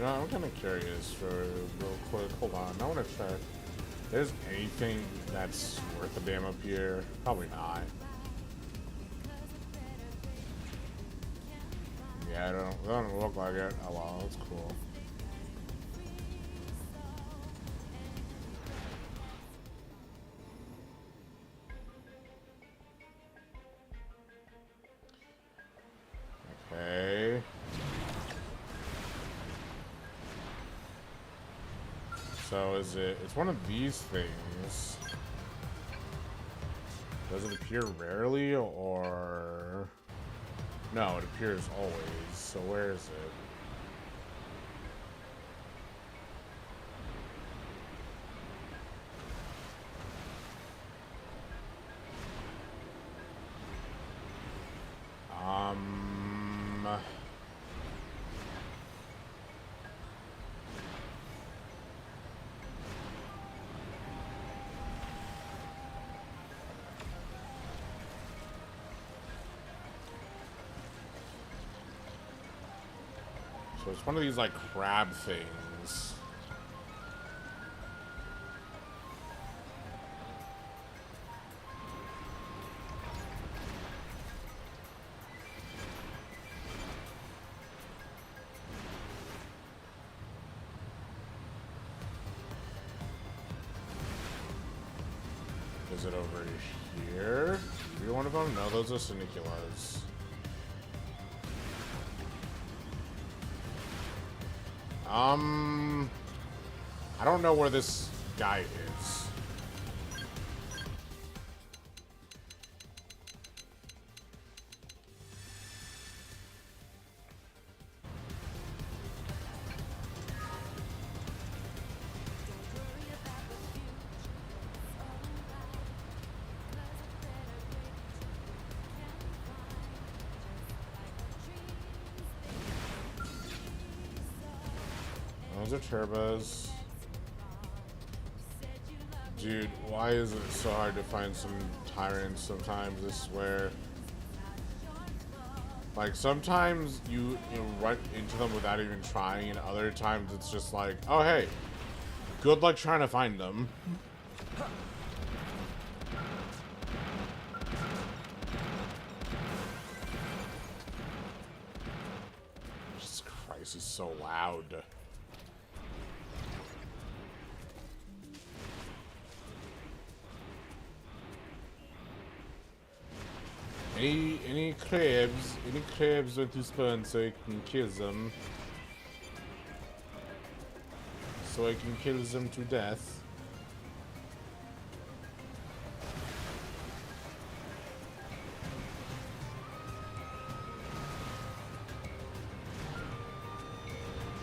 You know, I'm kind of curious for real quick. Hold on, I want to check. There's anything that's worth a damn up here? Probably not. Yeah, it don't look like it. Oh wow, that's cool. Okay. So is it? It's one of these things. Does it appear rarely or? No, it appears always. So where is it? So it's one of these like crab things. Is it over here? You're one of them? No, those are Siniculas. I don't know where this guy is. Those are turbos. Dude, why is it so hard to find some tyrants sometimes, I swear. Like, sometimes you run into them without even trying, and other times it's just like, oh hey, good luck trying to find them. Jesus Christ, he's so loud. Any crabs want to spawn so I can kill them. So I can kill them to death.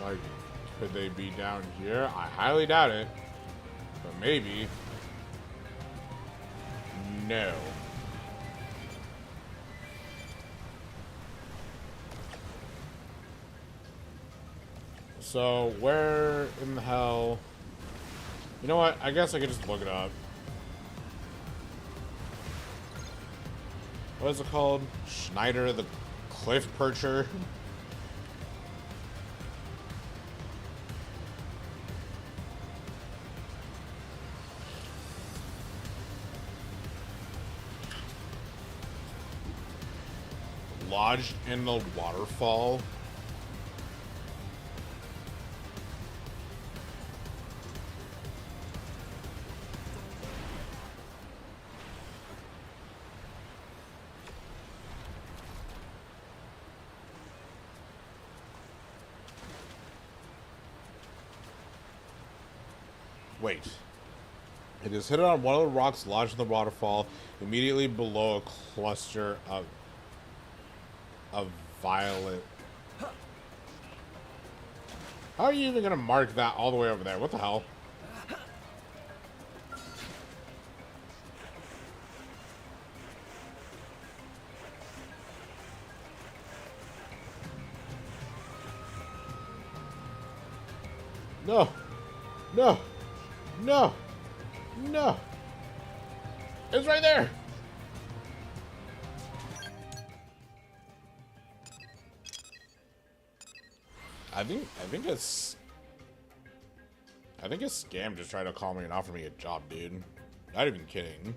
Like, could they be down here? I highly doubt it. But maybe. No. So, where in the hell... You know what? I guess I could just look it up. What is it called? Schneider the Cliff Percher? Lodged in the waterfall. Wait. It is hidden on one of the rocks lodged in the waterfall, immediately below a cluster of violet. How are you even gonna mark that all the way over there? What the hell? No. No. No. No. It's right there. I think it's scam just trying to call me and offer me a job, dude. Not even kidding.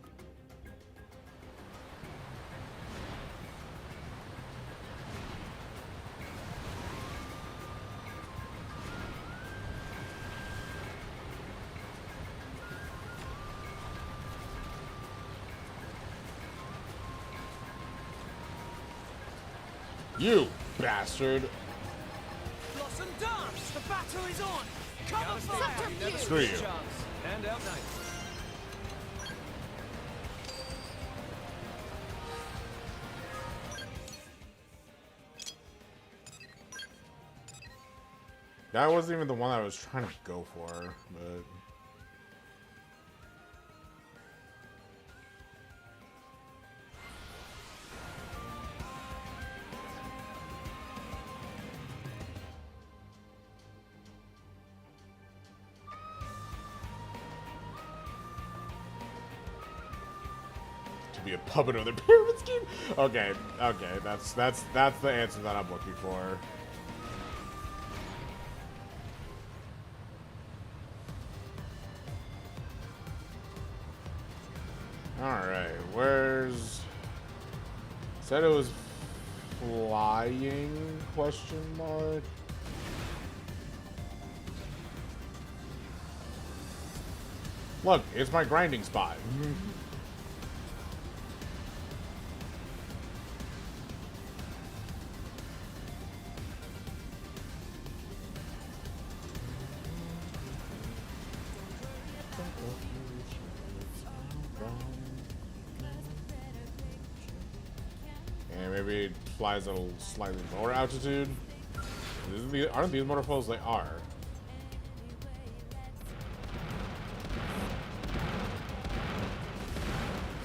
You bastard!
Blossom dance! The battle is on! Cover fire!
Screw you.
And out night.
That wasn't even the one I was trying to go for, but... To be a puppet of the pyramid scheme? Okay, that's the answer that I'm looking for. Alright, where's... Said it was flying, question mark? Look, it's my grinding spot. And maybe it flies at a slightly lower altitude. Aren't these waterfalls? They are.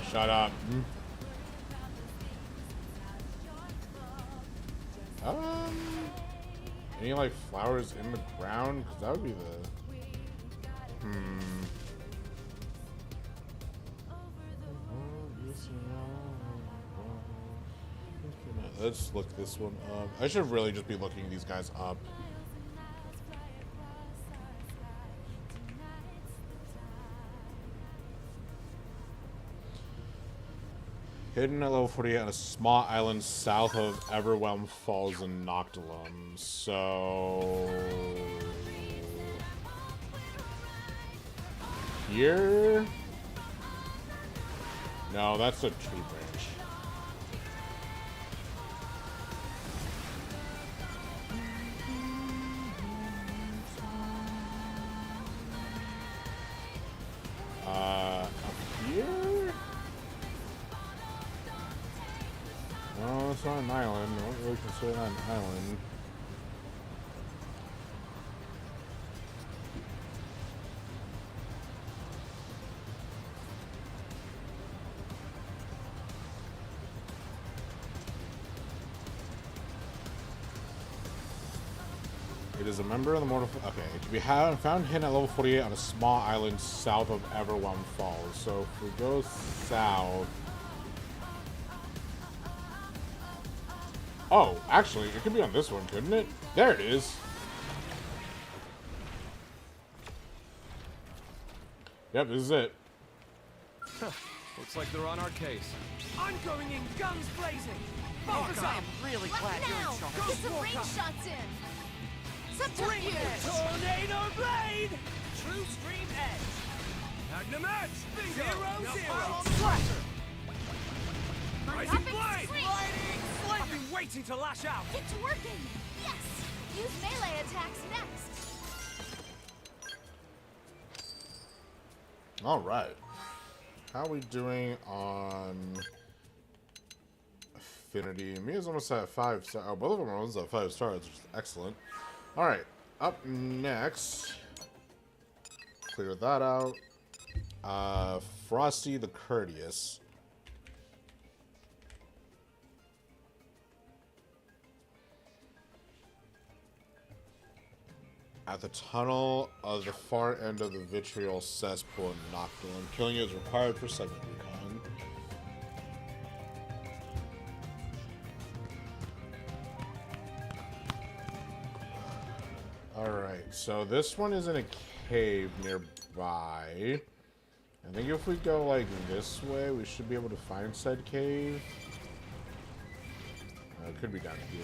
Shut up. Any like flowers in the ground? Cause that would be the. Let's look this one up. I should really just be looking these guys up. Hidden at level 48 on a small island south of Everwhelm Falls in Noctilum. So... Here? No, that's a tree branch. Up here? No, it's not an island. I don't really consider that an island. It is a member of the mortal... Okay, it can be found hidden at level 48 on a small island south of Everwhelm Falls. So if we go south... Oh, actually, it could be on this one, couldn't it? There it is. Yep, this is it.
Looks like they're on our case.
I'm going in guns blazing! Focus up!
Really glad you're in charge. Get some range shots in! Subterfuge!
Tornado blade! True stream edge! Magnum edge! 0-0! Slasher! Rising blade! I've been waiting to lash out!
It's working! Yes! Use melee attacks next!
Alright. How are we doing on Affinity? Mia's almost at 5 stars. Oh, both of them are almost at 5 stars, which is excellent. Alright, up next. Clear that out. Frosty the Courteous. At the tunnel of the far end of the vitriol cesspool in Noctilum. Killing you is required for segment recon. So this one is in a cave nearby. I think if we go like this way, we should be able to find said cave. It could be down here.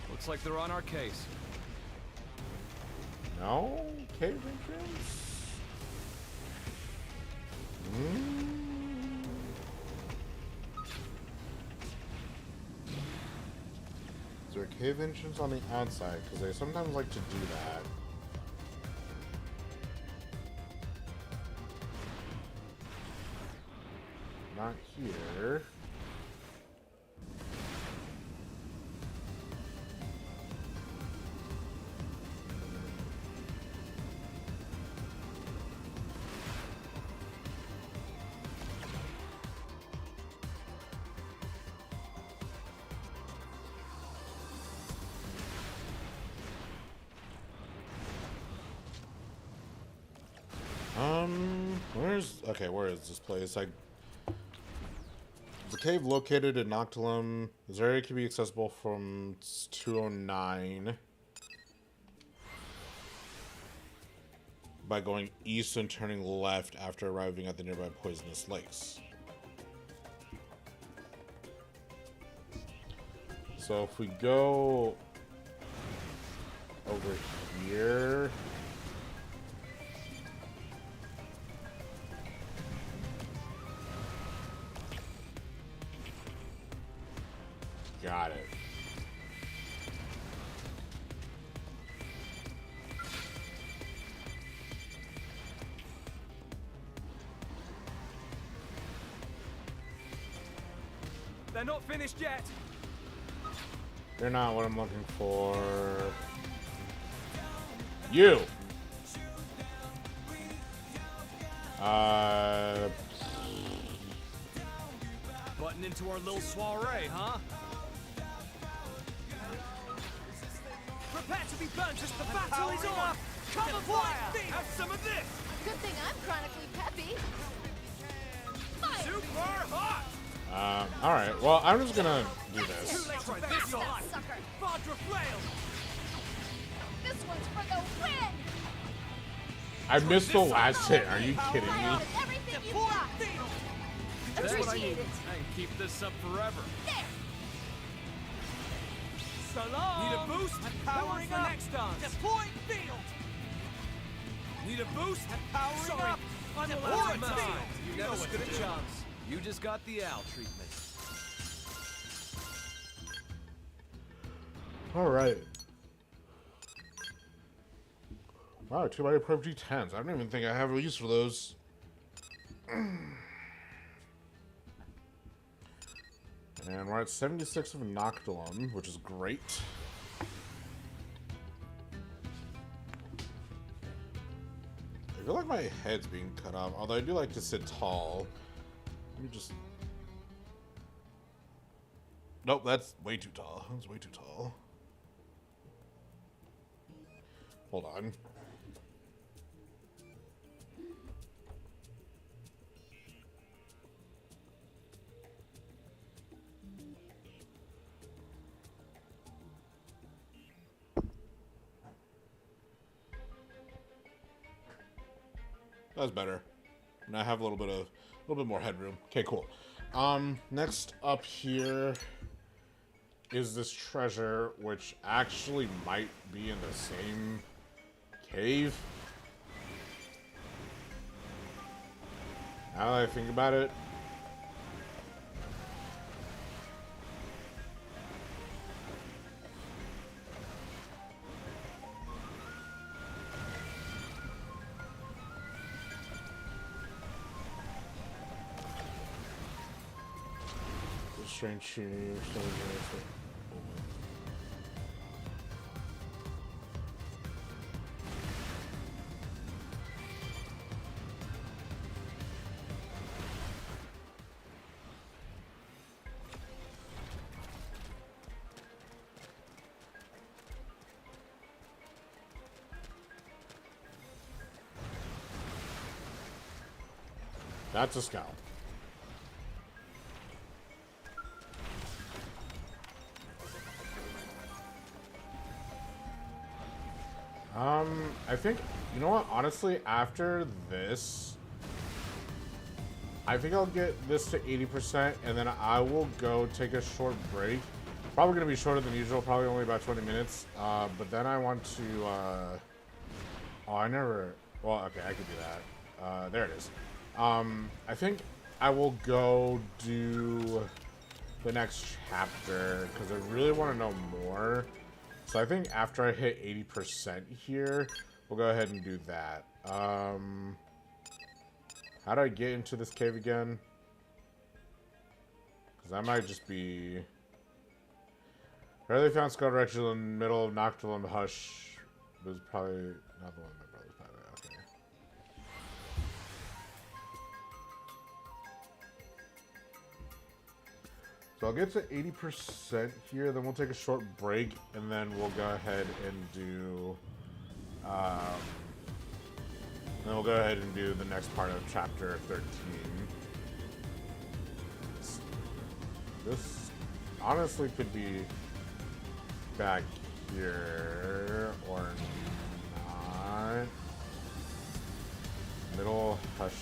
Looks like they're on our case.
No? Cave entrance? Is there a cave entrance on the outside? Because they sometimes like to do that. Not here. Where is this place? The cave located in Noctilum. This area can be accessible from 209 by going east and turning left after arriving at the nearby poisonous lakes. So if we go over here. Got it.
They're not finished yet.
They're not what I'm looking for. You.
Button into our little soiree, huh?
Prepare to be burnt as the battle is on! Cover fire! Have some of this!
Good thing I'm chronically peppy. Fire!
Super hot!
Alright, well, I'm just gonna do this.
Too late for this one!
Sucker!
Vajra flail!
This one's for the win!
I missed the last hit, are you kidding me?
Fire with everything you've got!
That's what I
Appreciate
need.
it!
I can keep this up forever.
There!
So long! Need a boost? And powering up! Next dance. Deploying field! Need a boost? And powering up! Deploying field!
You never stood a chance. You just got the owl treatment.
Alright. Wow, 2 Probe G10s. I don't even think I have a use for those. And we're at 76 of Noctilum, which is great. I feel like my head's being cut off, although I do like to sit tall. Let me just... Nope, that's way too tall. That's way too tall. Hold on. That's better. And I have a little bit more headroom. Okay, cool. Next up here is this treasure, which actually might be in the same cave. Now that I think about it. Strange shooting. That's a scout. I think, you know what, honestly, after this, I think I'll get this to 80%, and then I will go take a short break. Probably going to be shorter than usual, probably only about 20 minutes, but then I want to, oh, I never, well, okay, I could do that. There it is. I think I will go do the next chapter, because I really want to know more. So I think after I hit 80% here, we'll go ahead and do that. How do I get into this cave again? Because I might just be... Rarely found skull direction in the middle of Nocturnal and Hush. It was probably not the one my brother's probably. Okay. So I'll get to 80% here, then we'll take a short break, and then we'll go ahead and do... then we'll go ahead and do the next part of chapter 13. This honestly could be back here or not. Middle Hush.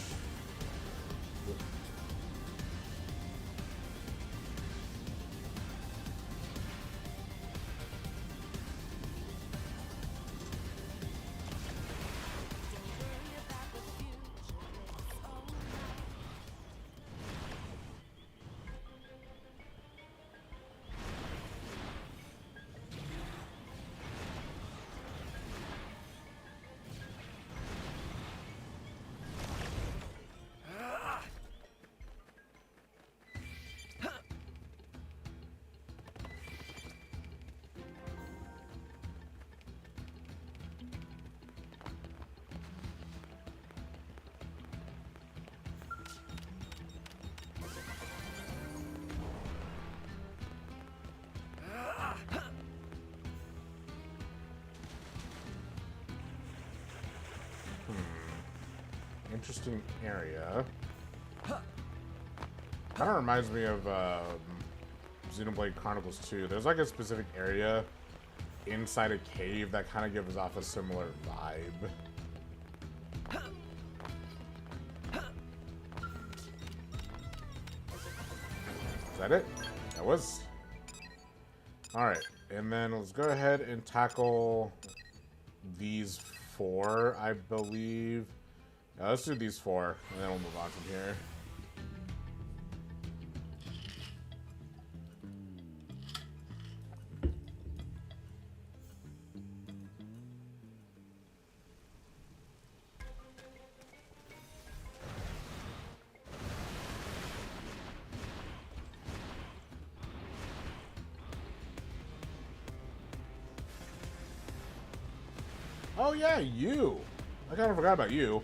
Interesting area. Kind of reminds me of Xenoblade Chronicles 2. There's like a specific area inside a cave that kind of gives off a similar vibe. Is that it? That was. Alright, and then let's go ahead and tackle these 4, I believe. Let's do these 4, and then we'll move on from here. Oh yeah, you! I kind of forgot about you.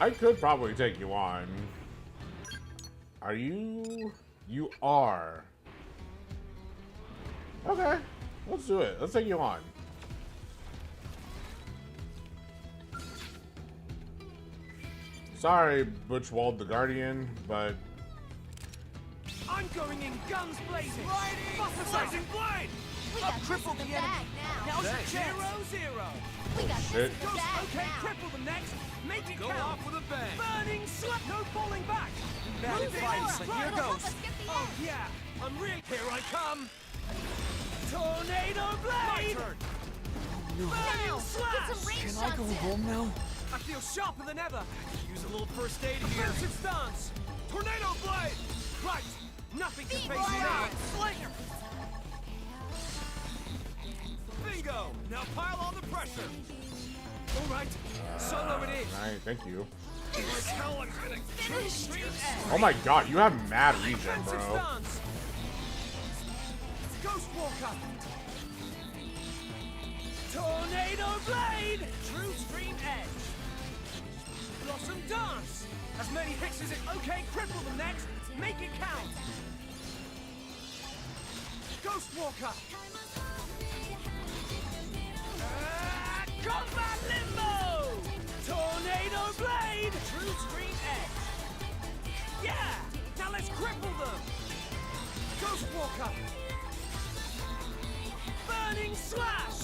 I could probably take you on. Are you? You are. Okay, let's do it. Let's take you on. Sorry, Butchwald the Guardian, but...
I'm going in guns blazing! Emphasizing blade! I've crippled the enemy! Now's your chance! 0-0!
Oh shit.
Okay, cripple them next! Make it count! Go off with a bang! Burning slap! No falling back! Now fights, and here goes! Oh yeah! I'm really... Here I come! Tornado blade! My turn! Burning slash!
Can I go home now?
I feel sharper than ever! Use a little first aid here! Offensive stance! Tornado blade! Right! Nothing can face me now! Slayer! Bingo! Now pile on the pressure! Alright, solo it is!
Alright, thank you.
How I'm gonna finish you!
Oh my god, you have mad regen, bro.
Ghost Walker! Tornado Blade! True Stream Edge! Blossom Dance! As many hits as it... Okay, cripple them next! Make it count! Ghost Walker! Combat Limbo! Tornado Blade! True Stream Edge! Yeah! Now let's cripple them! Ghost Walker! Burning Slash!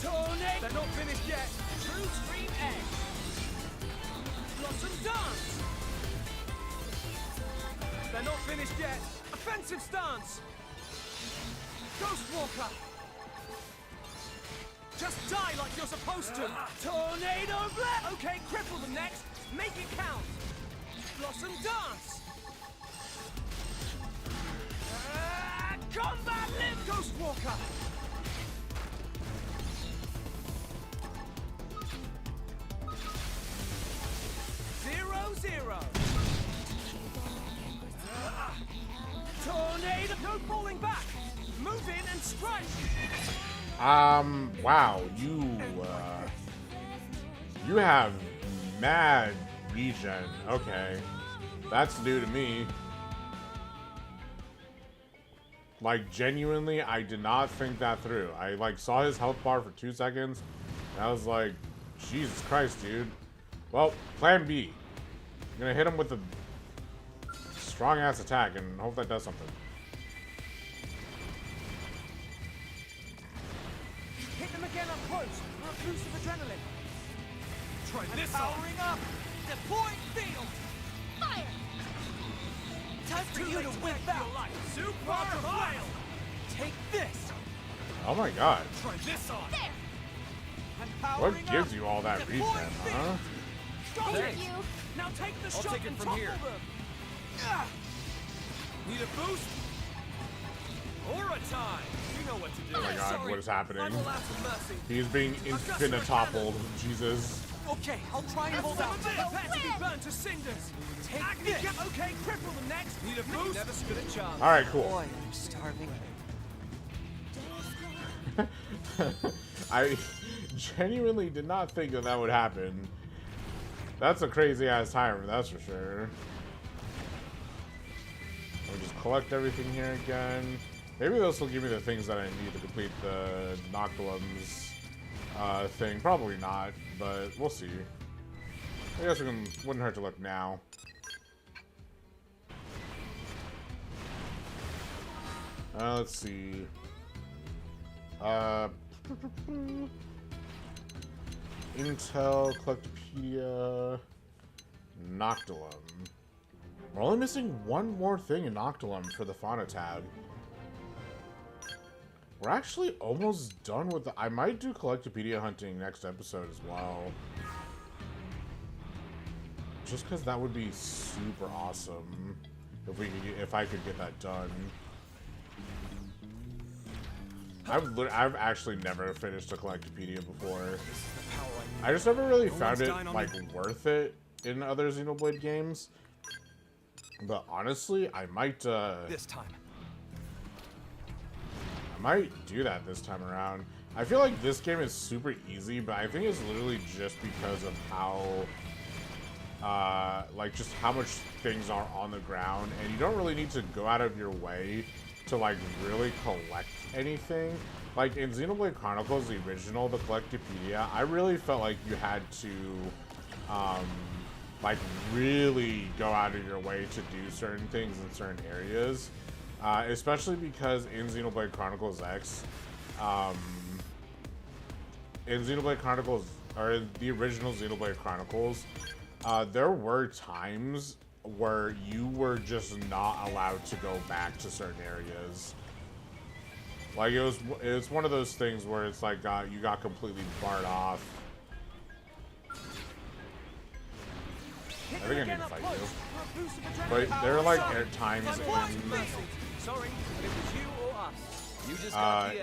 Tornado! They're not finished yet! True Stream Edge! Blossom Dance! They're not finished yet! Offensive Stance! Ghost Walker! Just die like you're supposed to! Tornado Blast! Okay, cripple them next! Make it count! Blossom Dance! Combat Limb! Ghost Walker! Zero. Tornado! No falling back! Move in and strike!
Wow, you have mad regen. Okay. That's new to me. Like, genuinely, I did not think that through. I, like, saw his health bar for 2 seconds, and I was like, Jesus Christ, dude. Well, plan B. I'm gonna hit him with a strong-ass attack and hope that does something.
Hit them again up close for a boost of adrenaline. Try this powering up. Deploying field. Fire. Time for you to whip out. Super Fire. Take this.
Oh my god.
Try this on. There.
What gives you all that regen, huh?
Thank you. Now take the shot and topple them. Need a boost? Aura time. You know what to do.
Oh my god, what is happening?
Final lapse of mercy.
He's being infinitoppled. Jesus.
Okay, I'll try and hold out. Prepare to be burned to cinders. Take this. Okay, cripple them next. Need a boost? Never stood a chance.
All right, cool.
Boy, I'm starving.
I genuinely did not think that that would happen. That's a crazy ass timer, that's for sure. We'll just collect everything here again. Maybe this will give me the things that I need to complete the Noctilum's thing. Probably not, but we'll see. I guess wouldn't hurt to look now. Let's see. Intel, Collectopedia, Noctilum. We're only missing one more thing in Noctilum for the Fauna tab. We're actually almost done with the... I might do Collectopedia hunting next episode as well. Just because that would be super awesome if I could get that done. I've actually never finished a Collectopedia before. I just never really found it, like, worth it in other Xenoblade games. But honestly, I might,
this time.
I might do that this time around. I feel like this game is super easy, but I think it's literally just because of how, like, just how much things are on the ground, and you don't really need to go out of your way to, like, really collect anything. Like, in Xenoblade Chronicles, the original, the Collectopedia, I really felt like you had to, like, really go out of your way to do certain things in certain areas. Especially because in Xenoblade Chronicles X, in Xenoblade Chronicles, or in the original Xenoblade Chronicles, there were times where you were just not allowed to go back to certain areas. Like, it was one of those things where it's like you got completely barred off. I think I need to fight you. But there are like times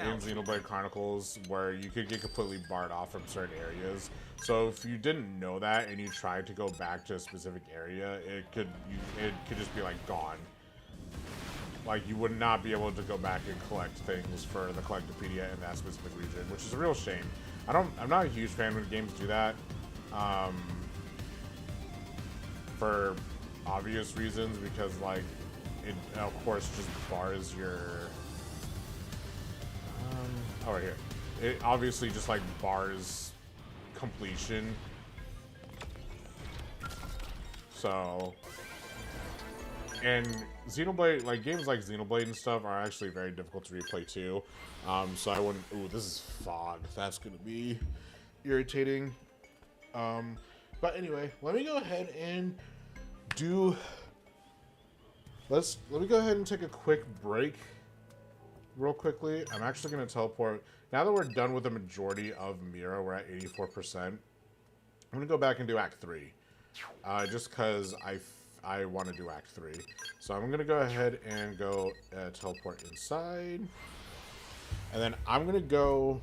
in Xenoblade Chronicles where you could get completely barred off from certain areas. So if you didn't know that and you tried to go back to a specific area, it could just be like gone. like you would not be able to go back and collect things for the Collectopedia in that specific region, which is a real shame. I'm not a huge fan when games do that, for obvious reasons, because like it of course just bars your oh right here. It obviously just like bars completion. So, and Xenoblade, like games like Xenoblade and stuff are actually very difficult to replay too. So I wouldn't, ooh, this is fog. That's gonna be irritating. But anyway, let me go ahead and do, let me go ahead and take a quick break real quickly. I'm actually gonna teleport, now that we're done with the majority of Mira, we're at 84%. I'm gonna go back and do Act 3. Just because I want to do Act 3. So I'm going to go ahead and go teleport inside. And then I'm going to go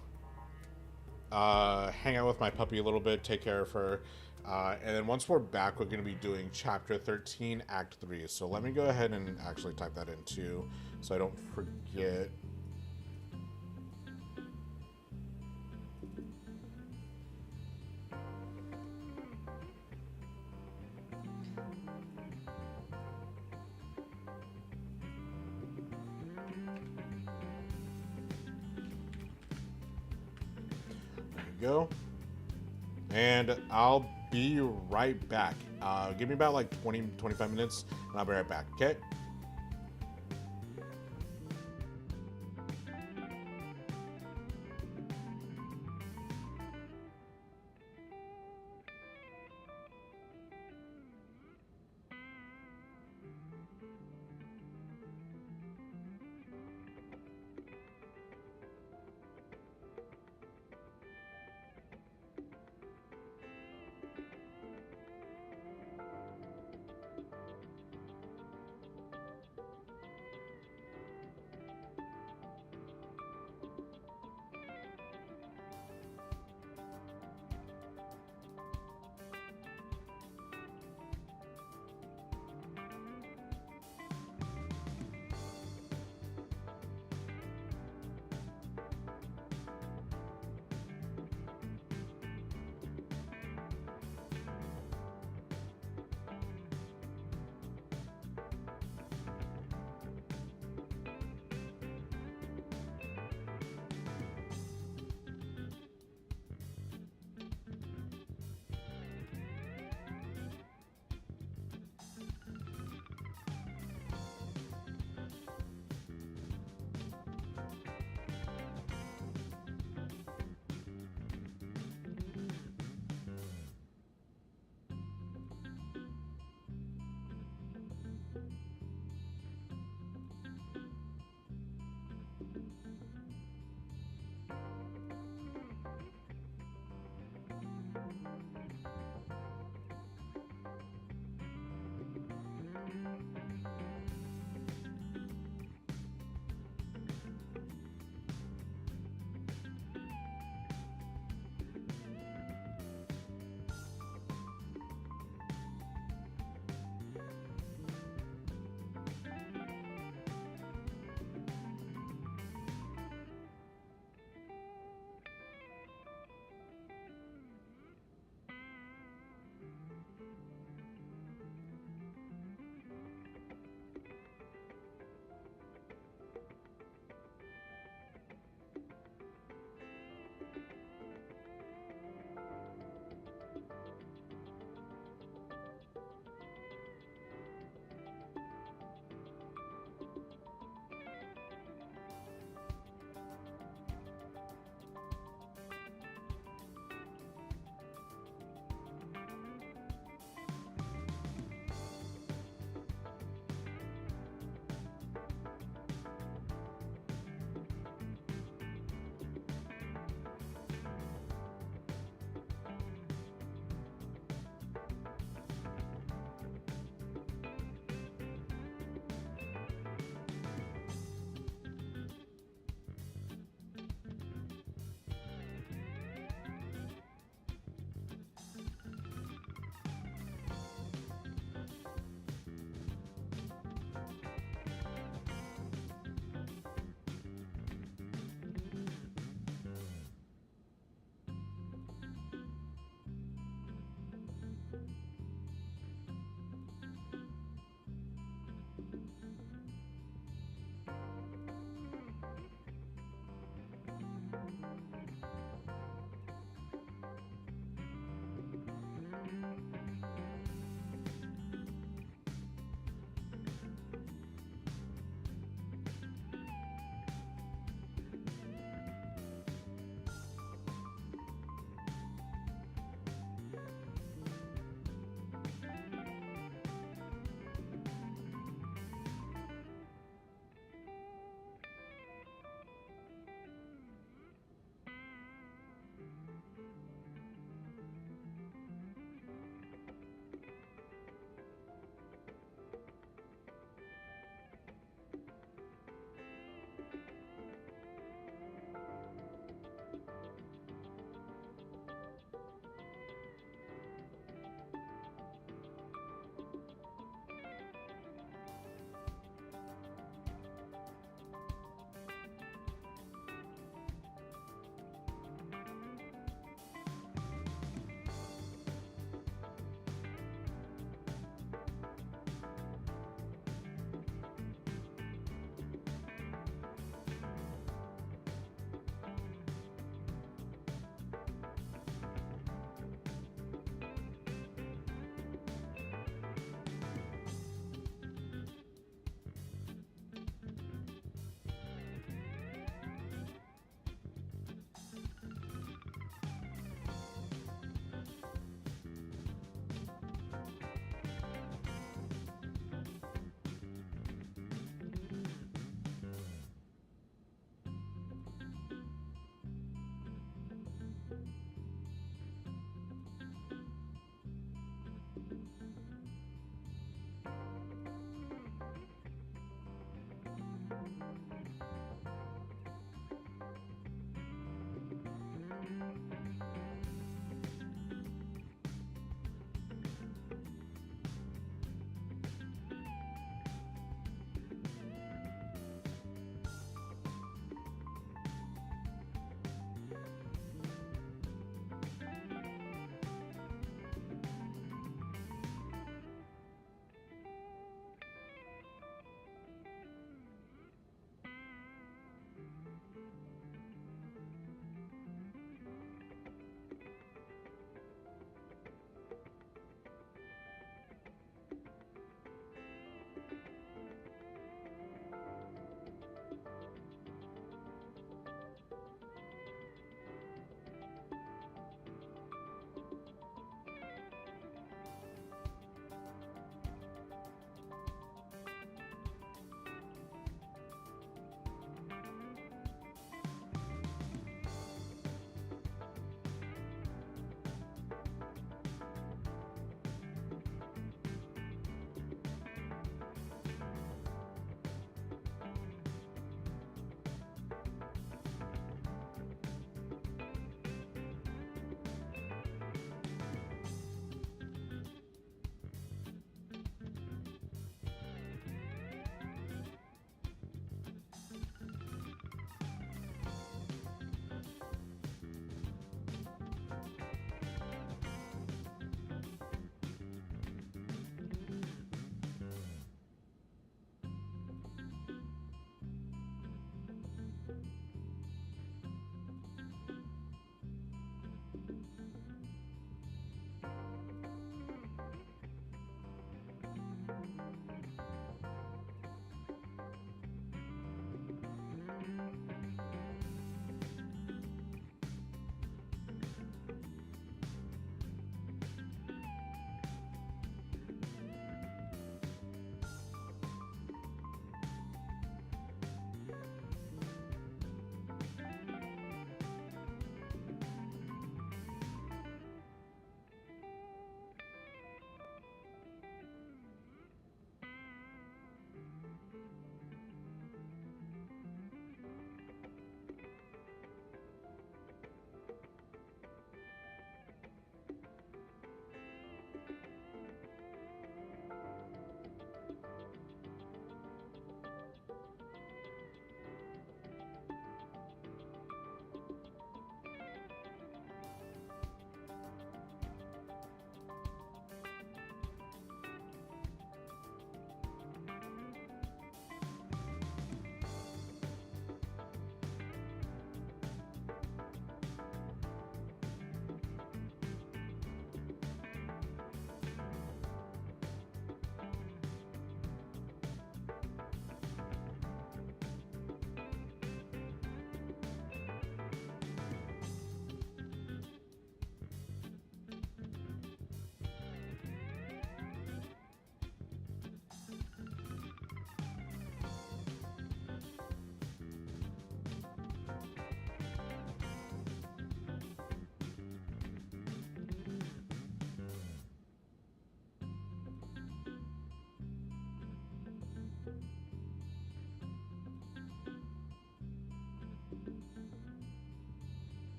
hang out with my puppy a little bit, take care of her. And then once we're back, we're going to be doing Chapter 13, Act 3. So let me go ahead and actually type that in too, so I don't forget. Go, and I'll be right back. Give me about like 20-25 minutes and I'll be right back. Okay.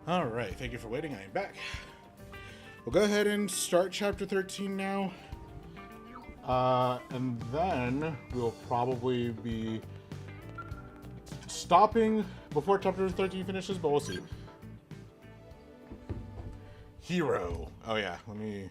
All right, thank you for waiting. I am back. We'll go ahead and start chapter 13 now. And then we'll probably be stopping before chapter 13 finishes, but we'll see. Hero. Oh yeah, let me...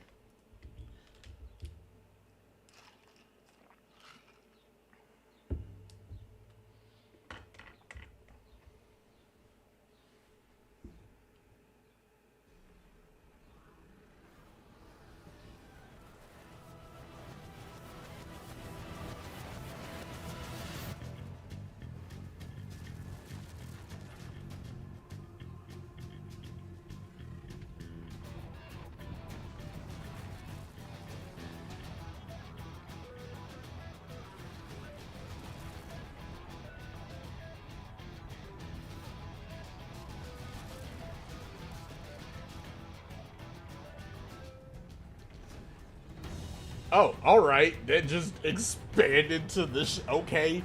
Oh, alright. That just expanded to this. Okay.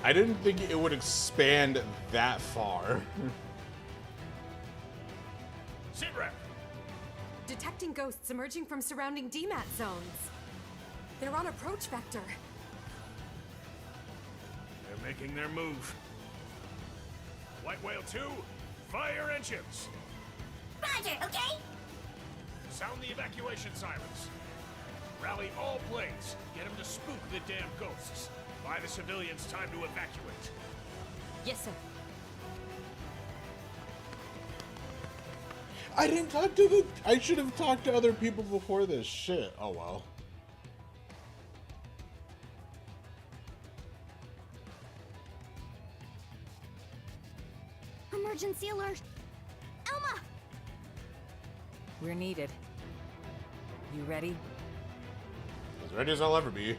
I didn't think it would expand that far.
Sit rep.
Detecting ghosts emerging from surrounding DMAT zones. They're on approach vector.
They're making their move. White Whale 2, fire engines.
Roger, okay?
Sound the evacuation sirens. Rally all planes. Get them to spook the damn ghosts. Buy the civilians time to evacuate.
Yes, sir.
I didn't talk to the... I should have talked to other people before this shit. Oh well.
Emergency alert! Elma!
We're needed. You ready?
As ready as I'll ever be.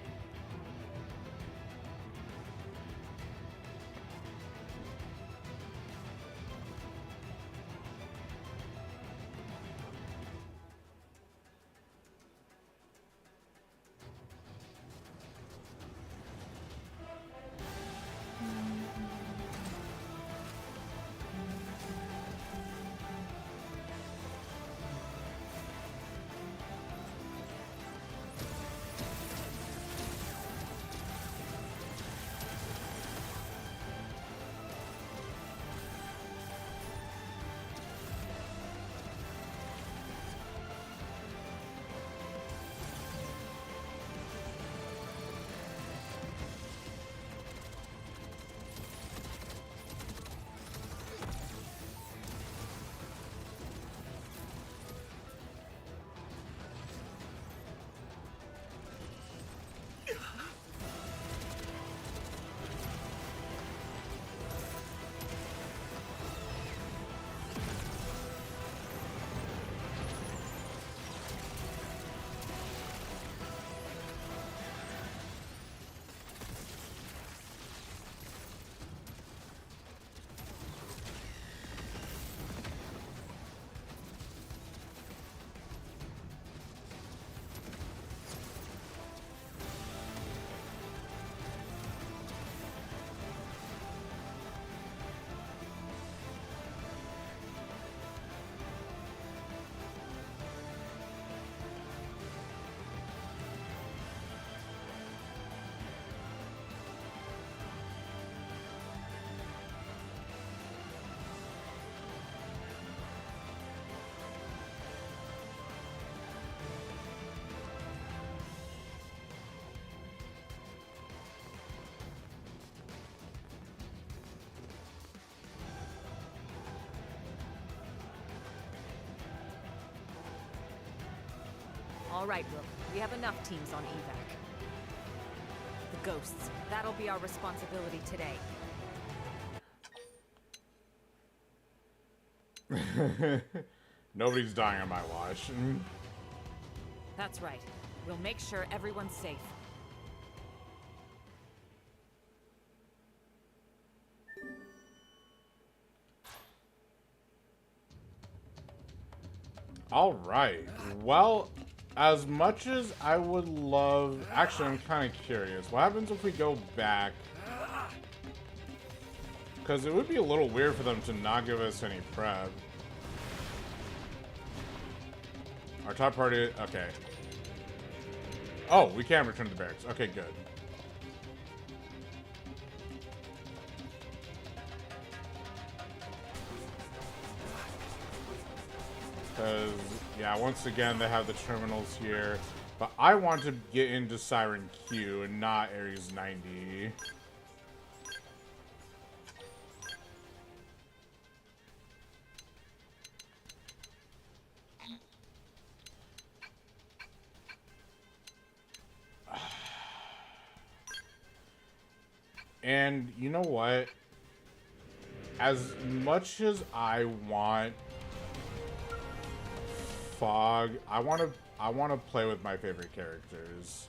All right, Rook. We have enough teams on evac. The ghosts. That'll be our responsibility today.
Nobody's dying on my watch.
That's right. We'll make sure everyone's safe.
All right. Well, as much as I would love... Actually, I'm kind of curious. What happens if we go back? Because it would be a little weird for them to not give us any prep. Our top party... Okay. Oh, we can return to the barracks. Okay, good. Because, yeah, once again, they have the terminals here. But I want to get into Siren Q and not Ares 90. And you know what? As much as I want Fog, I want to play with my favorite characters.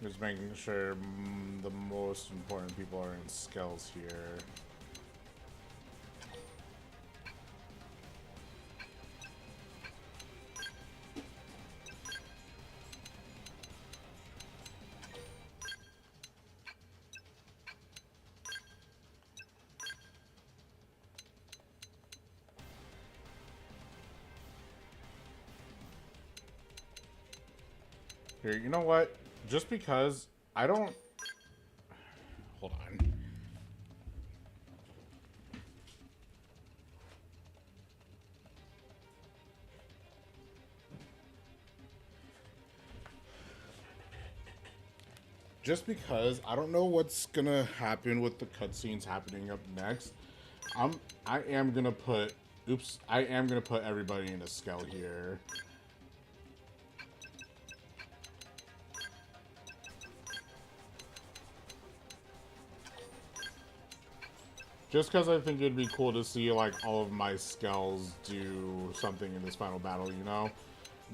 Just making sure the most important people are in Skells here. Here, you know what? Just because I don't... Hold on. Just because I don't know what's gonna happen with the cutscenes happening up next. I am gonna put everybody in a Skell here. Just because I think it'd be cool to see, like, all of my Skells do something in this final battle, you know?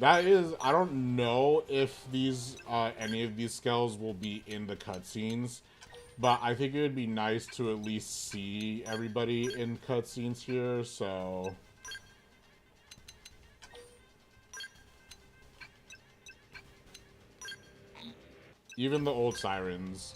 That is, I don't know if these, any of these Skells will be in the cutscenes, but I think it would be nice to at least see everybody in cutscenes here, so... Even the old Sirens.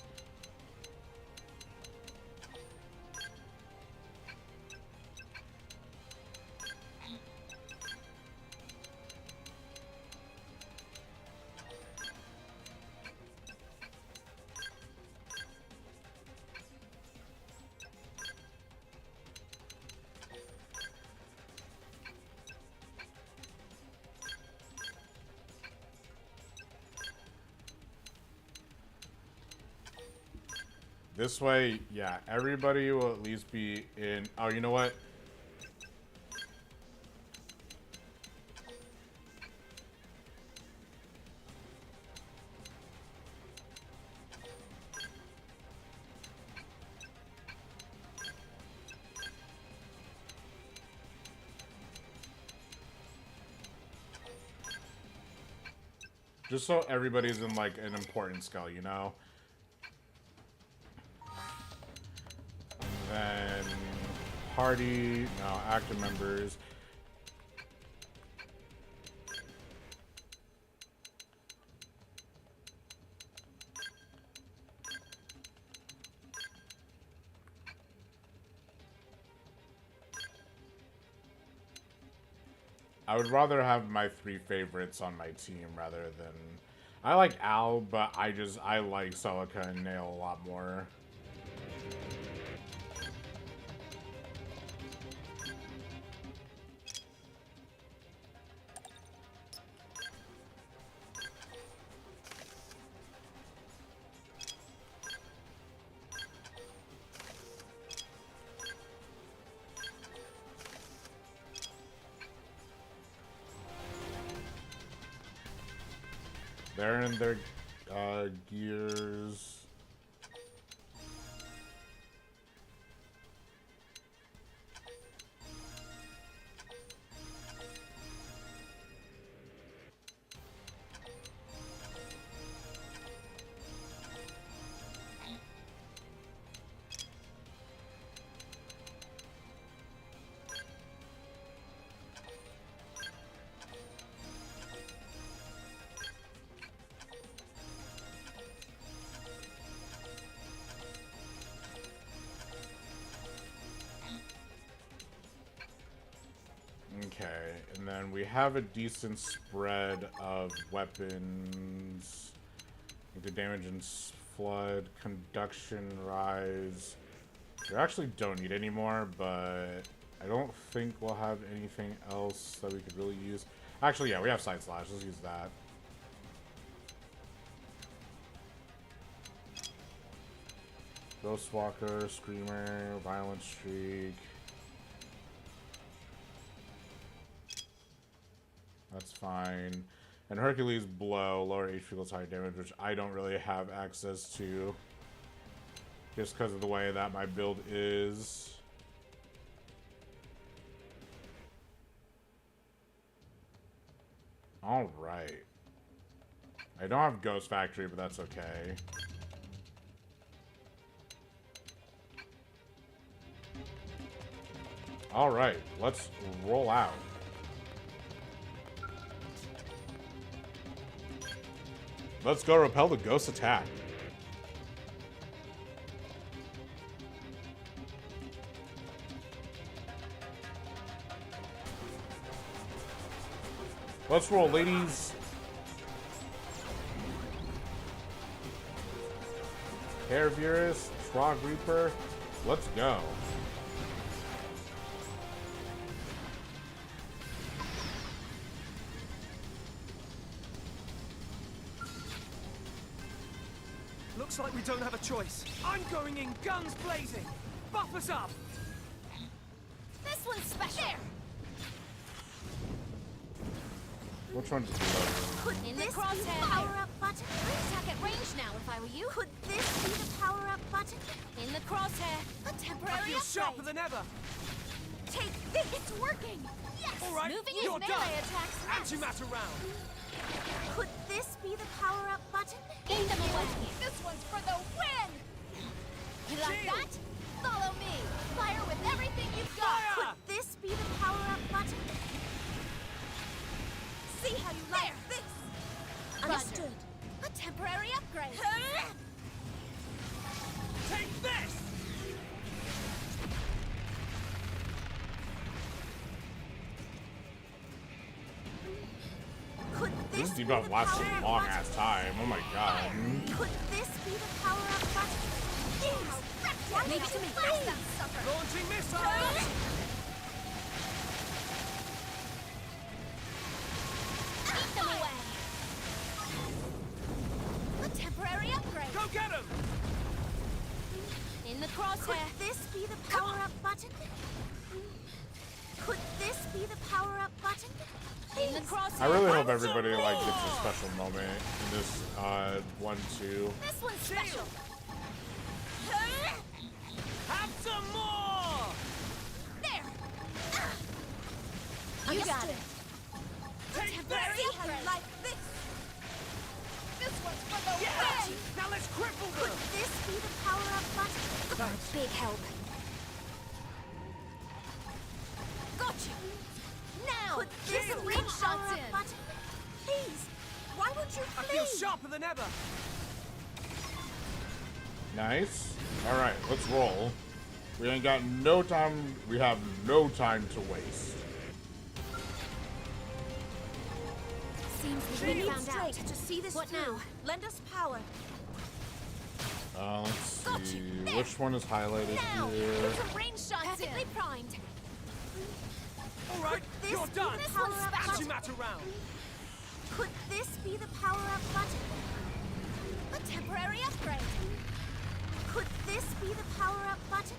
This way, yeah, everybody will at least be in... Oh, you know what? Just so everybody's in, like, an important skull, you know? Then party, no, active members. I would rather have my 3 favorites on my team rather than... I like Al, but I like Celica and Nail a lot more. They're in their gears. Okay, and then we have a decent spread of weapons. The damage and flood, conduction, rise. We actually don't need any more, but I don't think we'll have anything else that we could really use. Actually, yeah, we have side slash. Let's use that. Ghostwalker, Screamer, Violent Streak. That's fine. And Hercules Blow, lower HP equals higher damage, which I don't really have access to. Just because of the way that my build is. Alright. I don't have Ghost Factory, but that's okay. Alright, let's roll out. Let's go repel the ghost attack. Let's roll, ladies. Caravirus, Frog Reaper, let's go.
Looks like we don't have a choice. I'm going in guns blazing. Buff us up.
This one's special.
Which one's below?
Could
In
this
the
be the
crosshair.
power-up button?
Attack at range now if I were you.
Could this be the power-up button?
In the crosshair. A
I
temporary
feel sharper than ever.
Take this. It's working. Yes.
All right,
Moving
you're
his
done.
melee attacks next.
Antimatter round.
Could this be the power-up button?
Get them away. This one's for the win. You like that? Follow me. Fire with everything you've got.
Fire!
Could this be the power-up button?
See how you like this. Understood. A temporary upgrade.
Take this.
Could
This
this be
debuff
the
lasts a
power-up
long
button?
ass time. Oh my god.
Could this be the power-up button?
Leave it to me. Blast that sucker.
Launching missiles.
Eat them away. A temporary upgrade.
Go get him.
In the
Could
crosshair.
this be the power-up button? Could this be the power-up button?
In the crosshair.
I really hope everybody like gets a special moment in this 1-2.
This one's special.
Have some more.
There. You got it.
Take
Temporary
this.
upgrade. Like this. This one's for the
Yeah.
win.
Now let's cripple
Could
them.
this be the power-up button?
Big help. Got you. Now.
Could this
Shield.
be
Ring
the
shots
power-up
in.
button? Please, why won't you
I
flee?
feel sharper than ever.
Nice. Alright, let's roll. We ain't got no time. We have no time to waste.
Seems we
Shield.
found out to see this
What
through.
now?
Lend us power.
Let's
Got
see.
you. There.
Which one is highlighted
Now.
here?
Put some range shots perfectly primed.
All right,
This
you're
be
done.
the power-up button.
Antimatter round.
Could this be the power-up button?
A temporary upgrade.
Could this be the power-up button?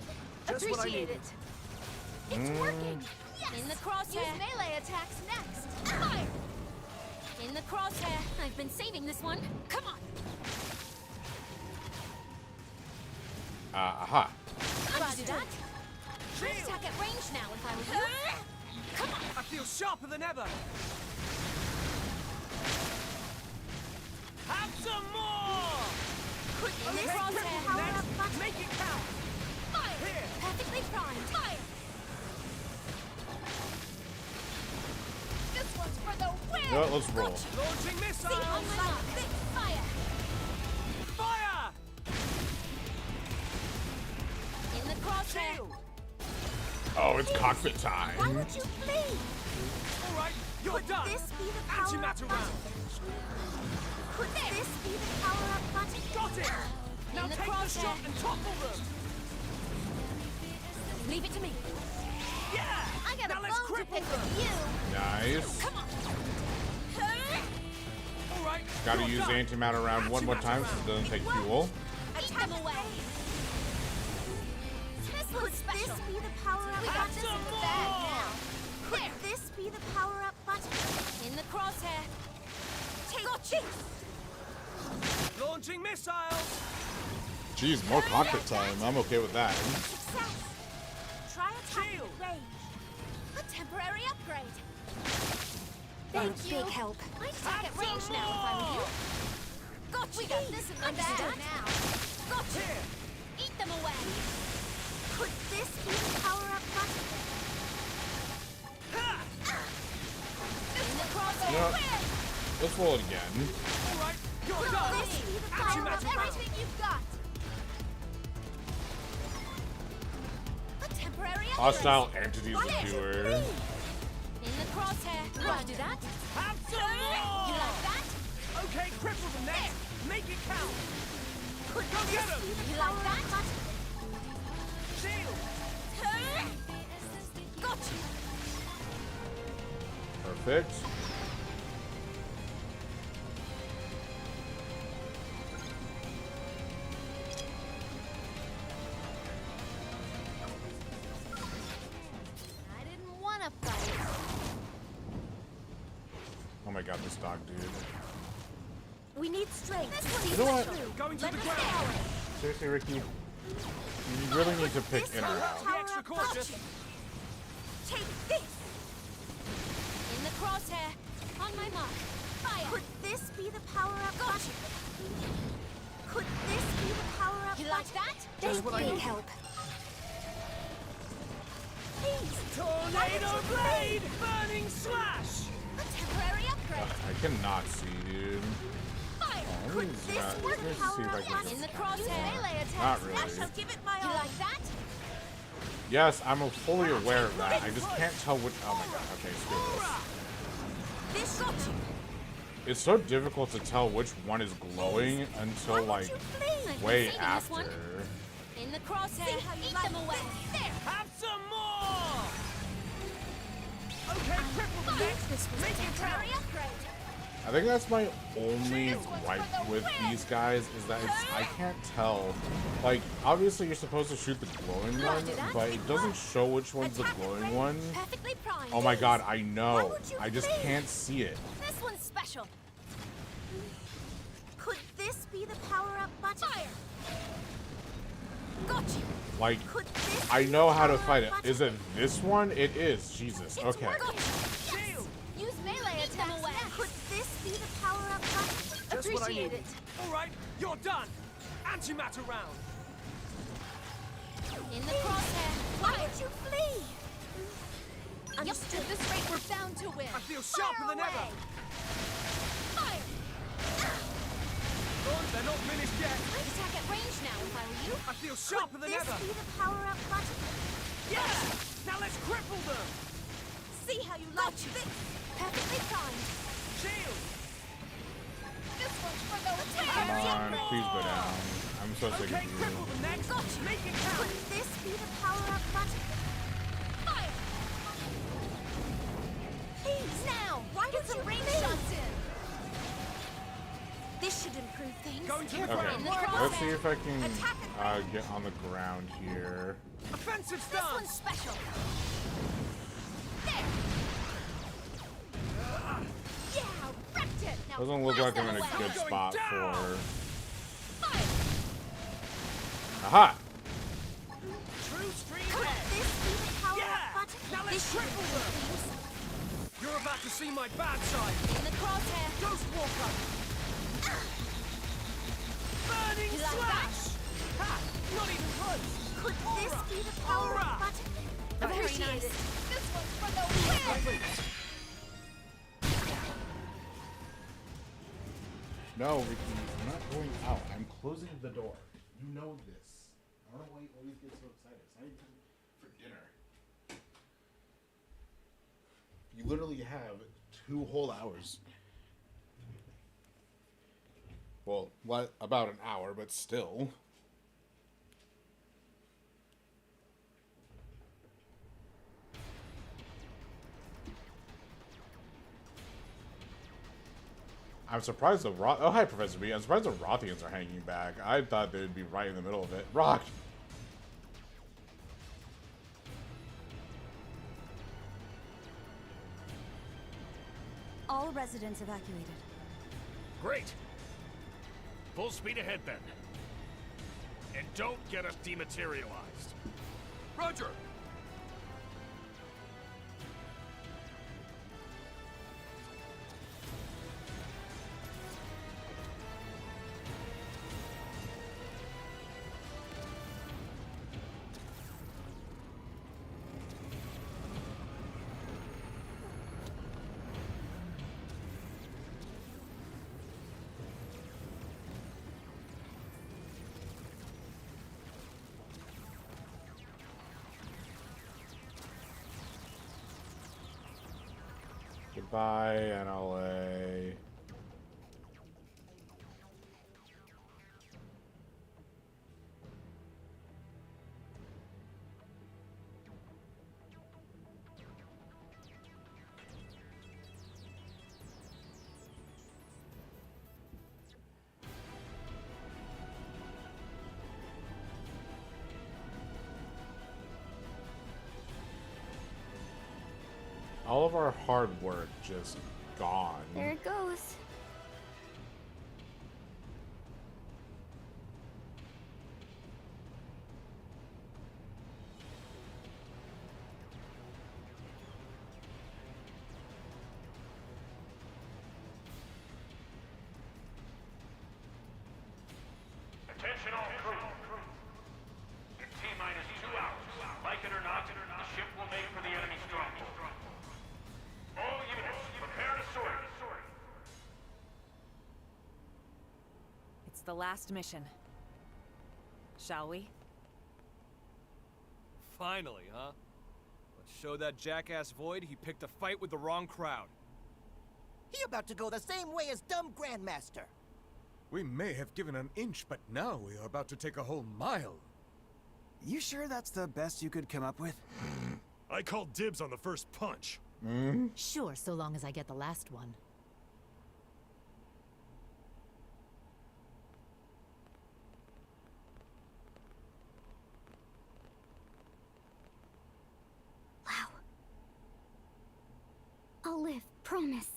Just what I
Appreciate
needed.
it. It's working. Yes. In the crosshair. Use melee attacks next. Fire. In the
crosshair. I've been saving this one. Come on.
Aha.
Roger that. I'd attack at range now if I were you. Come on.
I feel sharper than ever. Have some more!
In the crosshair. Power up button.
Make it count!
Fire!
Here.
Perfectly primed. Fire! This one's for the win!
Yeah, let's roll.
Launching missiles!
See on my mark. Fire!
Fire!
In the crosshair.
Shield!
Oh, it's cockpit time.
Why would you flee?
All right, you're
Could
done.
this be the power up
Antimatter
button?
round.
Could this be the power up button?
Got it. Now
In the
take the
crosshair.
shot and topple them.
Leave it to me.
Yeah.
I got
Now
a
let's
bone to
cripple
pick
them.
with you.
Nice.
Come on.
All right.
Gotta
you're
use
done.
antimatter round one more time so it doesn't take fuel.
Eat them away. This one's special. Could this be the power up button?
some
in the
more.
bag now. Could this be the power up button? In the crosshair. Take this.
Launching missiles.
Jeez, more cockpit time. I'm okay with that.
Success. Try attack
Shield.
at range. A temporary upgrade. Thank you. Big help. I'd attack at range now if I were you. Gotcha. We got this in the bag now. Gotcha.
Here.
Eat them away. Could this be the power up button? In the crosshair.
Yeah. Let's roll it again.
All right. You're
Could
done.
this be the power up
Antimatter round.
everything you've got? A temporary upgrade.
Hostile entities
Why don't you
viewer.
flee? In the crosshair. Wanna do that?
Have some
You
more.
like that?
Okay, cripple them next. Make it count.
Could
Go
this
get 'em.
be the power up button?
Shield.
Gotcha.
Perfect.
I didn't want to fight.
Oh my god, this dog, dude.
We need strength. This
You know what?
Going to
Let
the
us
ground.
power.
Seriously, Ricky, you really need to pick in or out.
Be extra cautious.
Take this. In the crosshair. On my mark. Fire. Could this be the power up button? Could this be the power up button? You like that?
Just what I need.
help. Please.
Tornado blade. Burning slash.
A temporary upgrade.
I cannot see, dude.
Fire.
Oh,
Could
this is
this
not-
be the
let's
power
see if I
up
can-
button? In the crosshair. Melee attacks.
Not really.
I shall give it my all. You like that?
Yes, I'm fully aware of that. I just can't tell which. Oh my god. Okay, screw this.
This got you.
It's so difficult to tell which one is glowing until like way after.
In the crosshair. See how you eat them away. There.
Have some more. Okay, cripple them next.
This was a temporary upgrade.
I think that's my only gripe with these guys is that I can't tell. Like, obviously you're supposed to shoot the glowing one, but it doesn't show which one's the glowing one.
Perfectly primed.
Oh my god, I know. I just can't see it.
This one's special. Could this be the power up button? Fire. Got you.
Like,
Could this
I
be
know
the
how to
power
fight
up
it.
button?
Is it this one? It is. Jesus.
It's
Okay.
working. Yes. Use melee attacks. Away. Could this be the power up button?
Just what I
Appreciate
needed.
it.
All right, you're done. Antimatter round.
In the crosshair. Why did you flee? Understood. At this rate, we're bound to win.
I feel sharper than ever.
Fire.
They're not finished yet.
I'd attack at range now if I were you.
I feel sharper than ever.
Could this be the power up button?
Yeah! Now let's cripple them.
See how you like this. Perfectly timed.
Shield.
This one's for the
Come on, please go down. I'm so sick
Okay,
of you.
cripple them next. Make it count.
Could this be the power up button? Fire! Please, now! Why did some range shots in? This should improve things.
Going to the
Okay,
ground.
let's see if I can get on the ground here.
Offensive
This
stance.
one's special. There! Yeah, wrecked it!
Doesn't look like I'm in a good spot for... Aha!
True stream Now let's triple them! You're about to see my bad side!
In the crosshair!
Ghost Walker! Burning slash! Ha! Not even close!
Could this be the power of button?
Very nice. This one's for the win!
No, Ricky, I'm not going out. I'm closing the door. You know this. I don't know why you always get so excited. It's not even for dinner. You literally have 2 whole hours. Well, what, about an hour, but still. I'm surprised the oh hi Professor B. I'm surprised the Rothians are hanging back. I thought they would be right in the middle of it. Rock.
All residents evacuated.
Great. Full speed ahead then. And don't get us dematerialized.
Roger!
Goodbye, NLA. All of our hard work just gone.
There it goes.
Attention all crew. In T-minus 2 hours, like it or not, the ship will make for the enemy stronghold. All units, prepare to sort.
It's the last mission. Shall we?
Finally, huh? Let's show that jackass Void he picked a fight with the wrong crowd.
He about to go the same way as dumb Grandmaster.
We may have given an inch, but now we are about to take a whole mile.
You sure that's the best you could come up with?
I called dibs on the first punch.
Sure, so long as I get the last one.
Wow. I'll live, promise.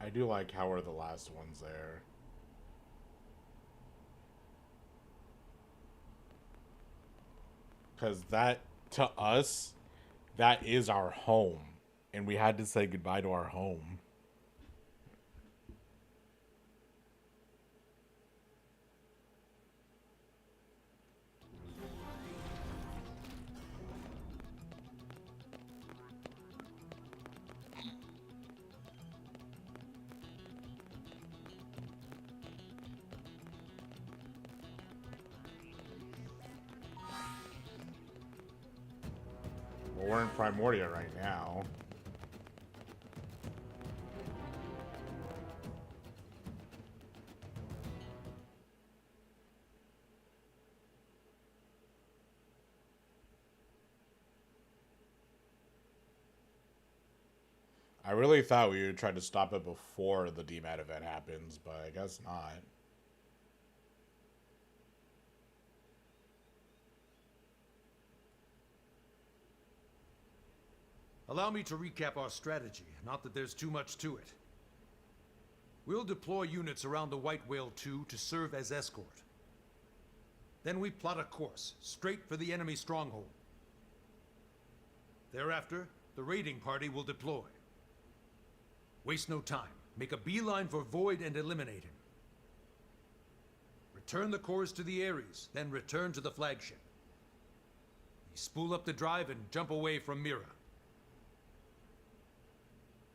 I do like how we're the last ones there. Because that, to us, that is our home. And we had to say goodbye to our home. Well, we're in Primordia right now. I really thought we would try to stop it before the DMAT event happens, but I guess not.
Allow me to recap our strategy, not that there's too much to it. We'll deploy units around the White Whale 2 to serve as escort. Then we plot a course, straight for the enemy stronghold. Thereafter, the raiding party will deploy. Waste no time. Make a beeline for Void and eliminate him. Return the cores to the Ares, then return to the flagship. We spool up the drive and jump away from Mira.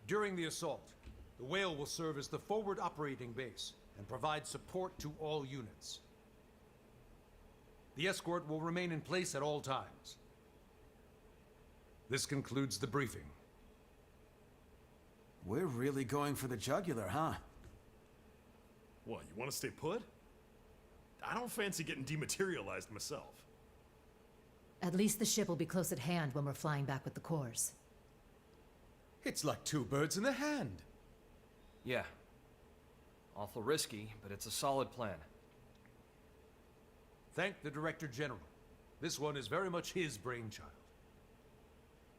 During the assault, the Whale will serve as the forward operating base and provide support to all units. The escort will remain in place at all times. This concludes the briefing.
We're really going for the jugular, huh?
What, you want to stay put? I don't fancy getting dematerialized myself.
At least the ship will be close at hand when we're flying back with the cores.
It's like 2 birds in the hand.
Yeah. Awful risky, but it's a solid plan.
Thank the Director General. This one is very much his brainchild.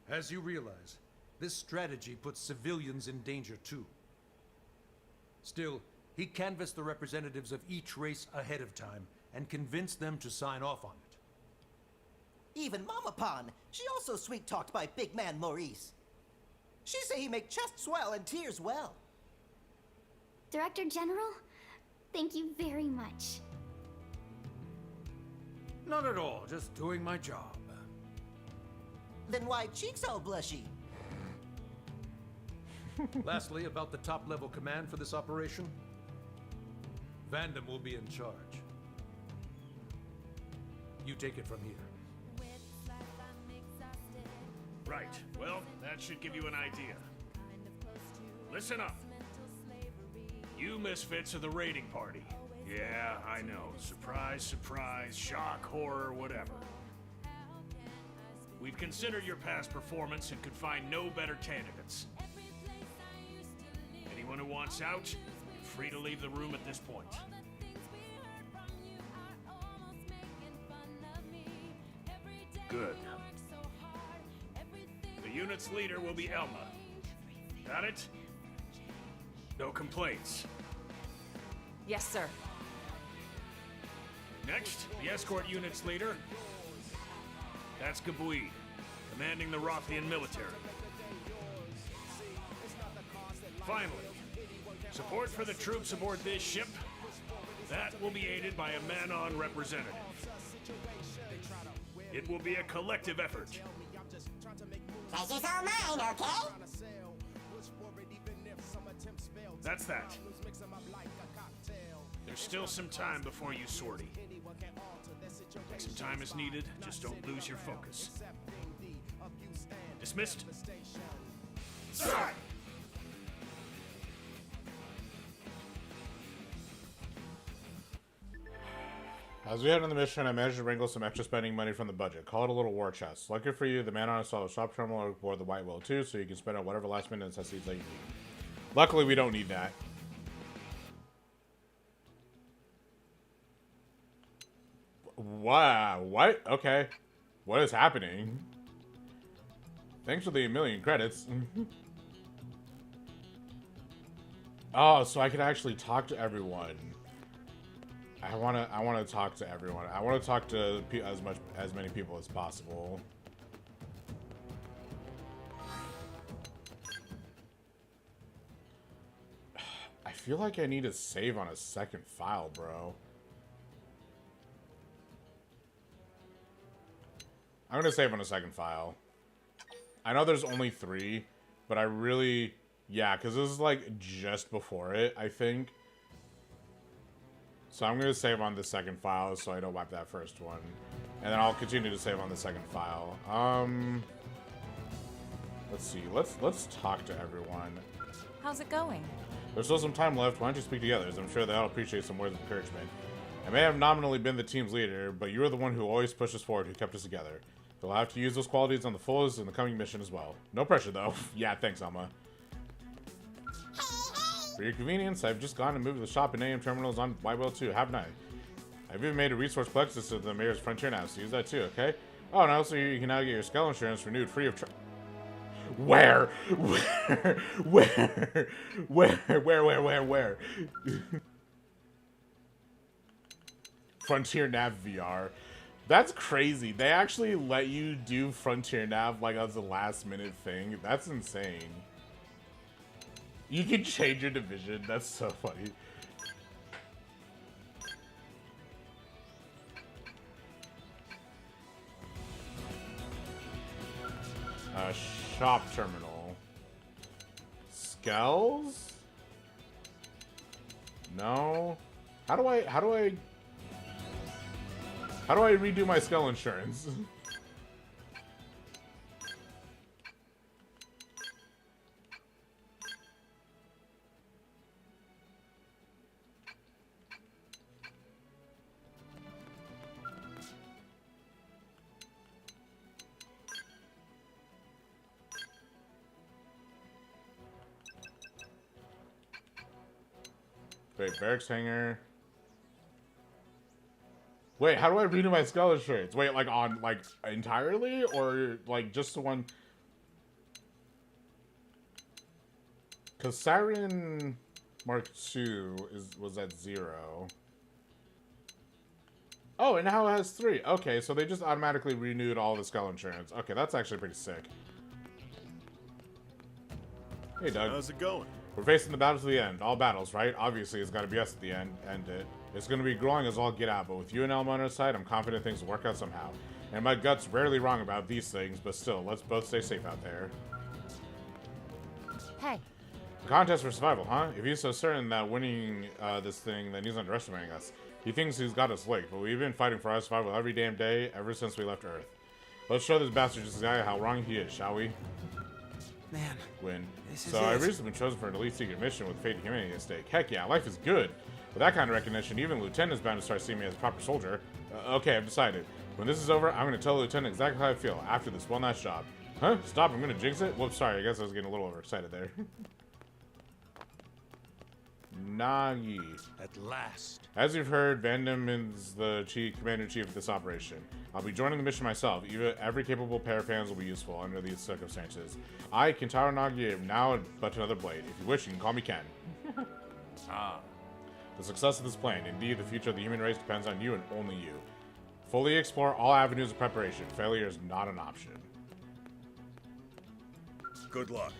As you realize, this strategy puts civilians in danger too. Still, he canvassed the representatives of each race ahead of time and convinced them to sign off on it.
Even Mama Pon, she also sweet-talked by big man Maurice. She say he make chest swell and tears well.
Director General, thank you very much.
Not at all, just doing my job.
Then why cheeks all blushy?
Lastly, about the top-level command for this operation. Vandam will be in charge. You take it from here.
Right. Well, that should give you an idea. Listen up. You misfits are the raiding party. Yeah, I know. Surprise, surprise, shock, horror, whatever. We've considered your past performance and could find no better candidates. Anyone who wants out, you're free to leave the room at this point. Good. The unit's leader will be Elma. Got it? No complaints.
Yes, sir.
Next, the escort unit's leader. That's Gabuid, commanding the Rothian military. Finally, support for the troops aboard this ship. That will be aided by a Manon representative. It will be a collective effort.
Pleasure's all mine, okay?
That's that. There's still some time before you sortie. Take some time as needed, just don't lose your focus. Dismissed? Sir!
As we head on the mission, I managed to wrangle some extra spending money from the budget. Call it a little war chest. Lucky for you, the man on installed a shop terminal aboard the White Whale too, so you can spend on whatever last minute necessities that you need. Luckily, we don't need that. Wow, what? Okay. What is happening? Thanks for the million credits. Oh, so I can actually talk to everyone. I wanna talk to everyone. I wanna talk to as many people as possible. I feel like I need to save on a second file, bro. I'm gonna save on a second file. I know there's only 3, but I really, yeah, because this is like just before it, I think. So I'm going to save on the second file so I don't wipe that first one. And then I'll continue to save on the second file. Let's see. Let's talk to everyone.
How's it going?
There's still some time left. Why don't you speak together? As I'm sure they'll appreciate some words of encouragement. I may have nominally been the team's leader, but you were the one who always pushed us forward, who kept us together. You'll have to use those qualities on the fullest in the coming mission as well. No pressure, though. Yeah, thanks, Alma. For your convenience, I've just gone and moved the shop and AM terminals on White Whale 2. Have a night. I've even made a resource plexus of the Mayor's Frontier now, so use that too, okay? Oh, and also you can now get your skull insurance renewed free of charge. Where? Where? Frontier Nav VR. That's crazy. They actually let you do Frontier Nav like as a last minute thing. That's insane. You can change your division. That's so funny. Shop terminal. Skells? No. How do I redo my Skell insurance? Wait, barracks hangar. Wait, how do I redo my Skell insurance? Wait, like on, like, entirely? Or, like, just the one? Because Siren Mark II was at 0. Oh, and now it has 3. Okay, so they just automatically renewed all the Skell insurance. Okay, that's actually pretty sick. Hey, Doug.
How's it going?
We're facing the battle to the end. All battles, right? Obviously, it's got to be us at the end. It's going to be growing as all get out, but with you and Elmo on our side, I'm confident things will work out somehow. And my gut's rarely wrong about these things, but still, let's both stay safe out there.
Hey.
Contest for survival, huh? If he's so certain that winning this thing, then he's underestimating us. He thinks he's got us licked, but we've been fighting for our survival every damn day ever since we left Earth. Let's show this bastard just guy how wrong he is, shall we?
Man.
Win.
This
So I've recently been chosen for an elite secret mission with fate and humanity at stake. Heck yeah, life is good. With that kind of recognition, even the lieutenant's bound to start seeing me as a proper soldier. Okay, I've decided. When this is over, I'm going to tell the lieutenant exactly how I feel after this well-nice job. Huh? Stop, I'm going to jinx it? Whoops, sorry, I guess I was getting a little overexcited there. Nagi.
At last.
As you've heard, Vandam is the commander-in-chief of this operation. I'll be joining the mission myself. Every capable pair of hands will be useful under these circumstances. I, Kentaro Nagi, am now but another blade. If you wish, you can call me Ken. The success of this plan, indeed the future of the human race, depends on you and only you. Fully explore all avenues of preparation. Failure is not an option.
Good luck.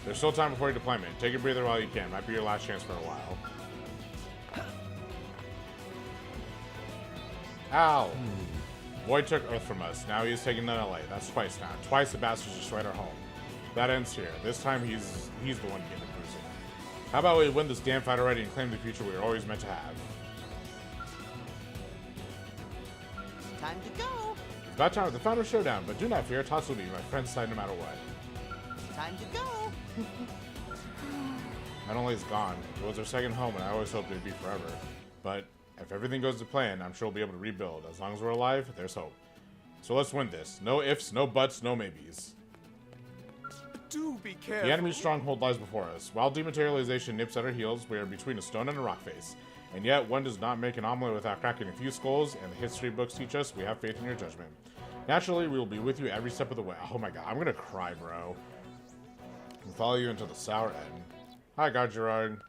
There's still time before your deployment. Take a breather while you can. Might be your last chance for a while. Ow! Void took Earth from us. Now he's taking down LA. That's twice now. Twice the bastards destroyed our home. That ends here. This time he's the one getting the cruising. How about we win this damn fight already and claim the future we were always meant to have?
Time to go.
It's about time for the final showdown, but do not fear, Tots will be my friend's side no matter what.
Time to go.
Not only is gone, it was our second home and I always hoped it would be forever. But if everything goes to plan, I'm sure we'll be able to rebuild. As long as we're alive, there's hope. So let's win this. No ifs, no buts, no maybes.
Do be careful.
The enemy's stronghold lies before us. While dematerialization nips at our heels, we are between a stone and a rock face. And yet, one does not make an omelet without cracking a few skulls, and the history books teach us we have faith in your judgment. Naturally, we will be with you every step of the way. Oh my god, I'm gonna cry, bro. We'll follow you until the sour end. Hi, God Gerard.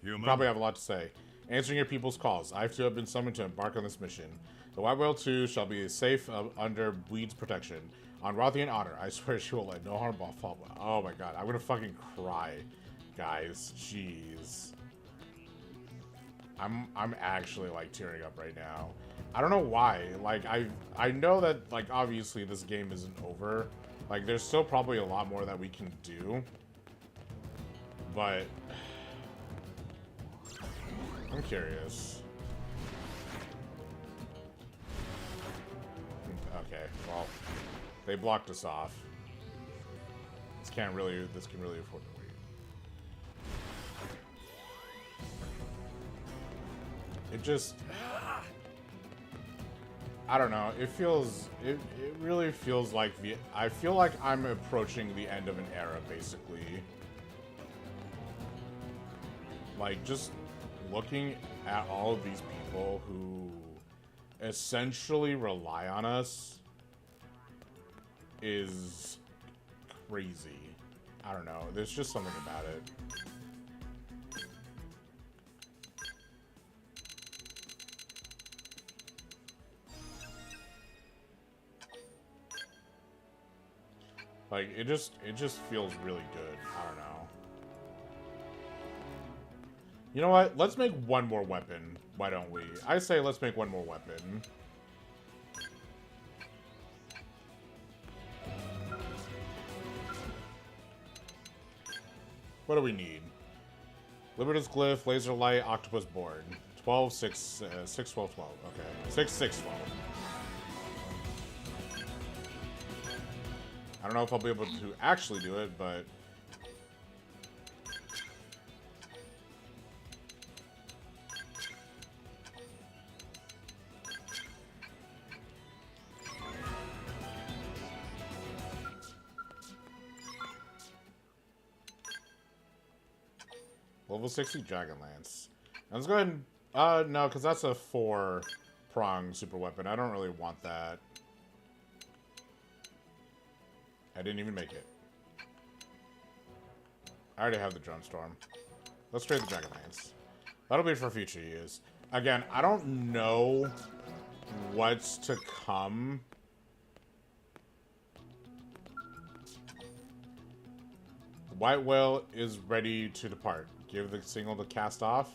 You probably have a lot to say. Answering your people's calls. I too have been summoned to embark on this mission. The White Whale 2 shall be safe under Weed's protection. On Rothian honor, I swear she will let no harm befall. Oh my god, I'm gonna fucking cry, guys. Jeez. I'm actually like tearing up right now. I don't know why. Like I know that like obviously this game isn't over. Like there's still probably a lot more that we can do. But I'm curious. Okay, well, they blocked us off. This can really afford to wait. It just, I don't know. It really feels like I feel like I'm approaching the end of an era, basically. Like, just looking at all of these people who essentially rely on us is crazy. I don't know. There's just something about it. Like, it just feels really good. I don't know. You know what? Let's make one more weapon. Why don't we? I say let's make one more weapon. What do we need? Libertas Glyph, Laser Light, Octopus Board. 12, 6, 6, 12, 12. Okay. 6, 6, 12. I don't know if I'll be able to actually do it, but... Level 60 Dragon Lance. Let's go ahead and... no, because that's a 4-prong super weapon. I don't really want that. I didn't even make it. I already have the Drumstorm. Let's trade the Dragon Lance. That'll be for future use. Again, I don't know what's to come. The White Whale is ready to depart. Give the signal to cast off.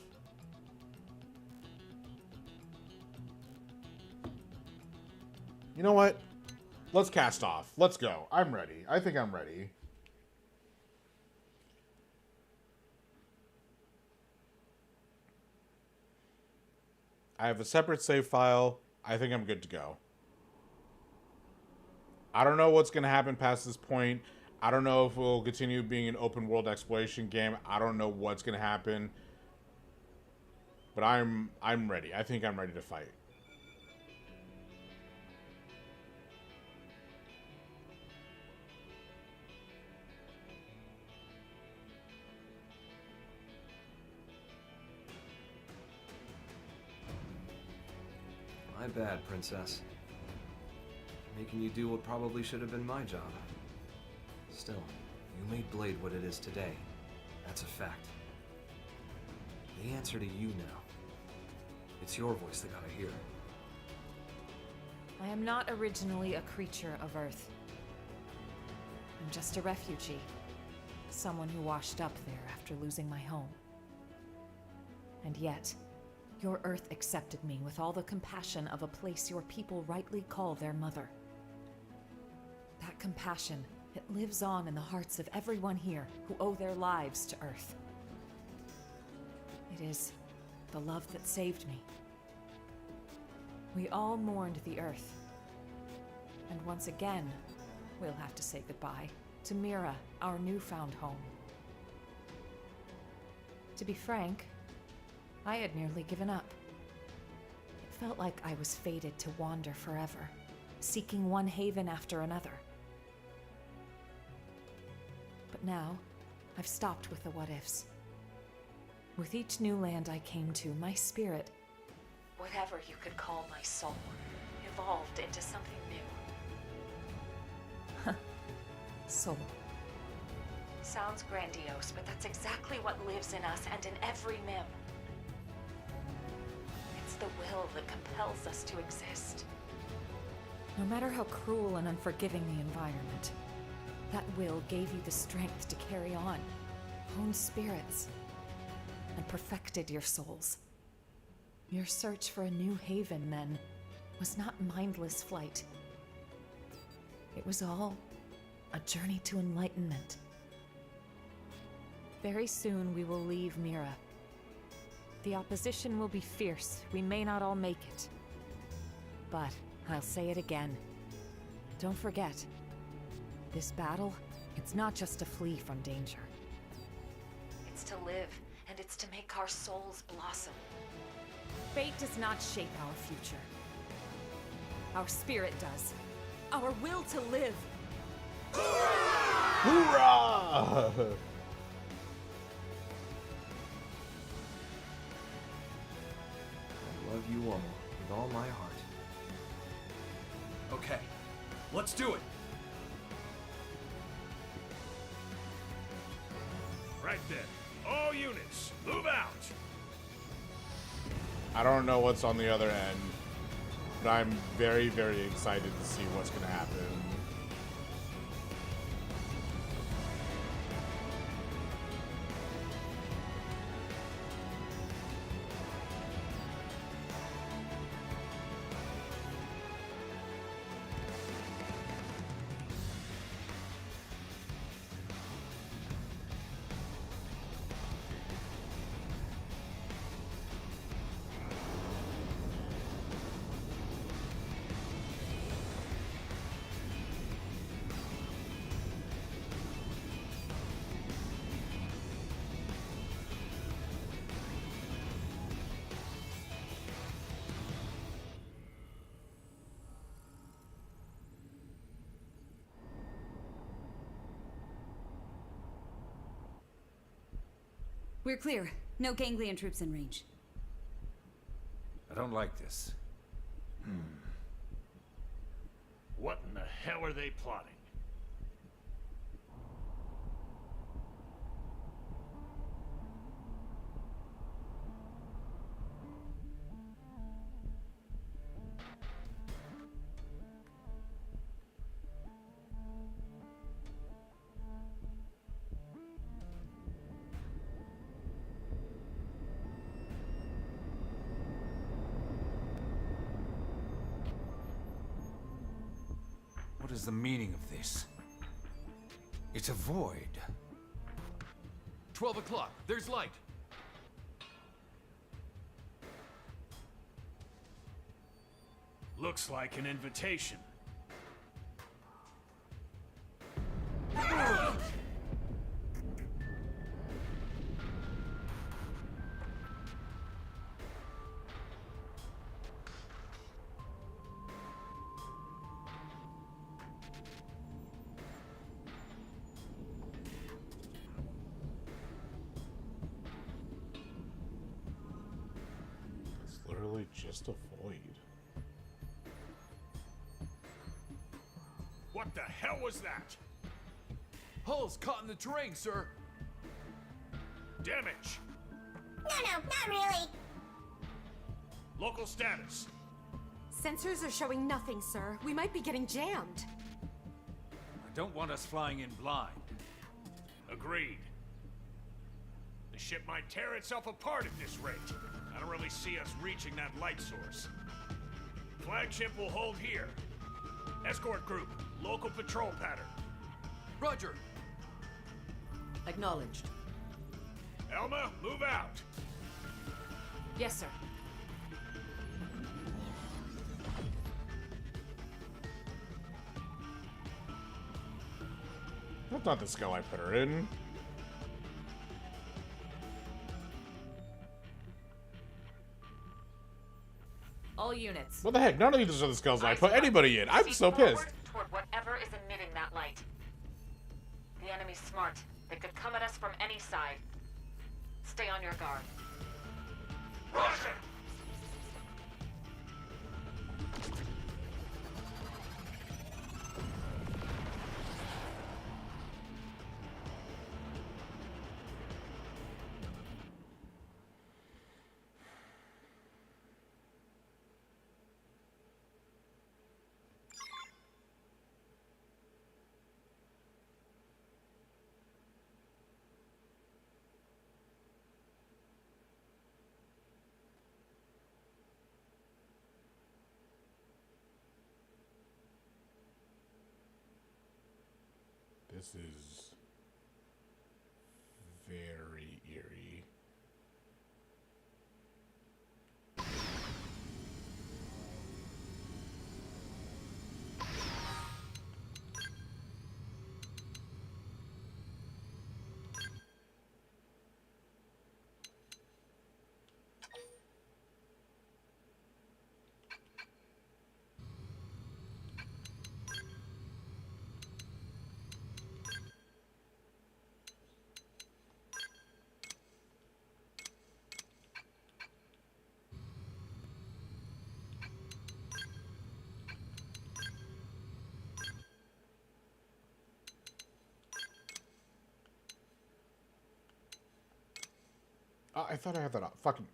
You know what? Let's cast off. Let's go. I'm ready. I think I'm ready. I have a separate save file. I think I'm good to go. I don't know what's going to happen past this point. I don't know if we'll continue being an open world exploration game. I don't know what's going to happen. But I'm ready. I think I'm ready to fight.
My bad, Princess. Making you do what probably should have been my job. Still, you made Blade what it is today. That's a fact. The answer to you now. It's your voice they gotta hear.
I am not originally a creature of Earth. I'm just a refugee. Someone who washed up there after losing my home. And yet, your Earth accepted me with all the compassion of a place your people rightly call their mother. That compassion, it lives on in the hearts of everyone here who owe their lives to Earth. It is the love that saved me. We all mourned the Earth. And once again, we'll have to say goodbye to Mira, our newfound home. To be frank, I had nearly given up. It felt like I was fated to wander forever, seeking one haven after another. But now, I've stopped with the what-ifs. With each new land I came to, my spirit, whatever you could call my soul, evolved into something new. Soul. Sounds grandiose, but that's exactly what lives in us and in every Mim. It's the will that compels us to exist. No matter how cruel and unforgiving the environment, that will gave you the strength to carry on, honed spirits, and perfected your souls. Your search for a new haven, then, was not mindless flight. It was all a journey to enlightenment. Very soon we will leave Mira. The opposition will be fierce. We may not all make it. But I'll say it again. Don't forget, this battle, it's not just to flee from danger. It's to live, and it's to make our souls blossom. Fate does not shape our future. Our spirit does. Our will to live.
Hoorah!
I love you all with all my heart.
Okay, let's do it.
Right then. All units, move out!
I don't know what's on the other end, but I'm very, very excited to see what's going to happen.
We're clear. No ganglion troops in range.
I don't like this.
What in the hell are they plotting?
What is the meaning of this? It's a void.
12 o'clock. There's light.
Looks like an invitation.
It's literally just a void.
What the hell was that?
Hull's caught in the terrain, sir.
Damage.
No, not really.
Local status.
Sensors are showing nothing, sir. We might be getting jammed.
I don't want us flying in blind.
Agreed. The ship might tear itself apart at this rate. I don't really see us reaching that light source. Flagship will hold here. Escort group, local patrol pattern.
Roger.
Acknowledged.
Elma, move out.
Yes, sir.
That's not the skull I put her in.
All units.
What the heck? None of these are the skulls I put anybody in. I'm
Proceed
so
forward
pissed.
toward whatever is emitting that light. The enemy's smart. They could come at us from any side. Stay on your guard.
Russian!
This is very eerie. I thought I had that up. Fucking.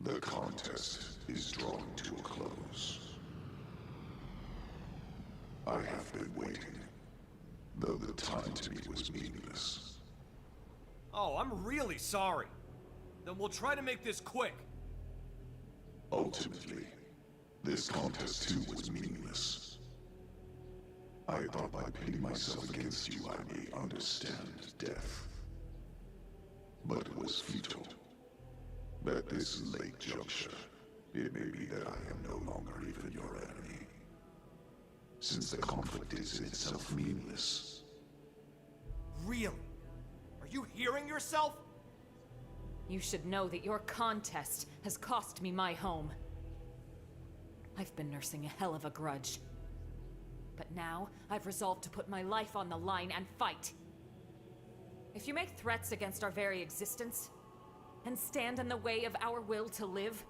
The contest is drawing to a close. I have been waiting, though the time to me was meaningless.
Oh, I'm really sorry. Then we'll try to make this quick.
Ultimately, this contest too was meaningless. I thought by pitting myself against you I may understand death. But it was futile. At this late juncture, it may be that I am no longer even your enemy. Since the conflict is in itself meaningless.
Really? Are you hearing yourself?
You should know that your contest has cost me my home. I've been nursing a hell of a grudge. But now, I've resolved to put my life on the line and fight. If you make threats against our very existence, and stand in the way of our will to live,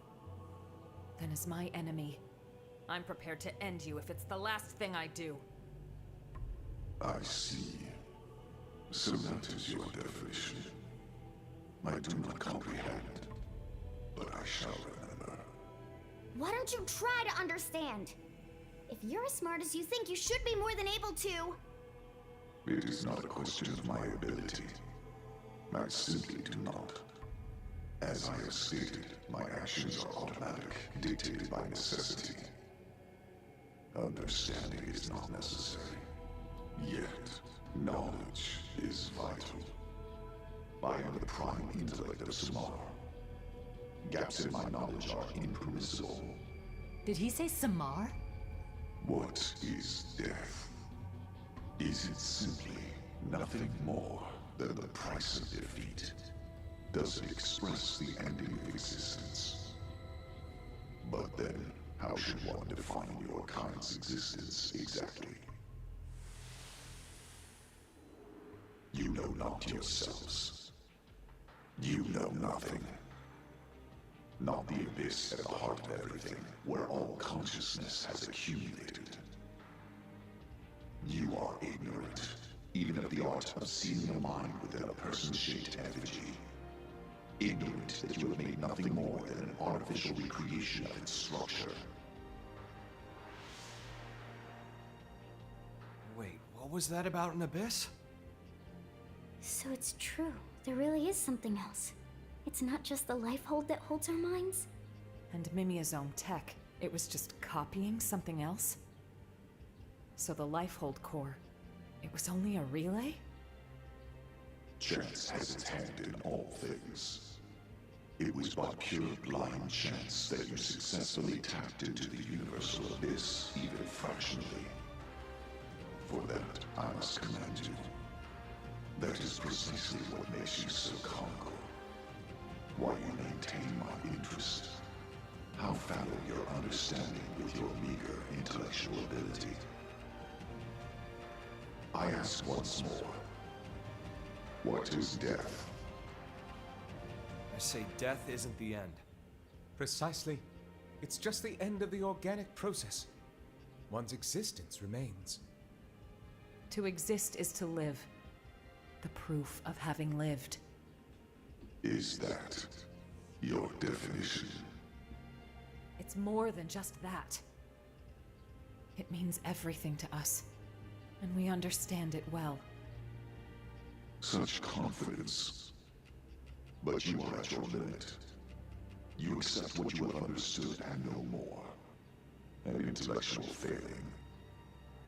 then as my enemy, I'm prepared to end you if it's the last thing I do.
I see. So that is your definition. I do not comprehend, but I shall remember.
Why don't you try to understand? If you're as smart as you think, you should be more than able to.
It is not a question of my ability. I simply do not. As I have stated, my actions are automatic, dictated by necessity. Understanding is not necessary. Yet, knowledge is vital. I am the prime intellect of Samar. Gaps in my knowledge are impermissible.
Did he say Samar?
What is death? Is it simply nothing more than the price of defeat? Does it express the ending of existence? But then, how should one define your kind's existence exactly? You know not yourselves. You know nothing. Not the abyss at the heart of everything, where all consciousness has accumulated. You are ignorant, even of the art of seeing a mind within a person-shaped effigy. Ignorant that you have made nothing more than an artificial recreation of its structure.
Wait, what was that about an abyss?
So it's true. There really is something else. It's not just the life hold that holds our minds.
And Mimeosome tech, it was just copying something else? So the Lifehold core, it was only a relay?
Chance has its hand in all things. It was by pure blind chance that you successfully tapped into the universal abyss, even fractionally. For that, I must commend you. That is precisely what makes you so comical. Why you maintain my interest. How fallow your understanding with your meager intellectual ability. I ask once more. What is death?
I say death isn't the end.
Precisely. It's just the end of the organic process. One's existence remains.
To exist is to live. The proof of having lived.
Is that your definition?
It's more than just that. It means everything to us, and we understand it well.
Such confidence. But you are at your limit. You accept what you have understood and no more. An intellectual failing.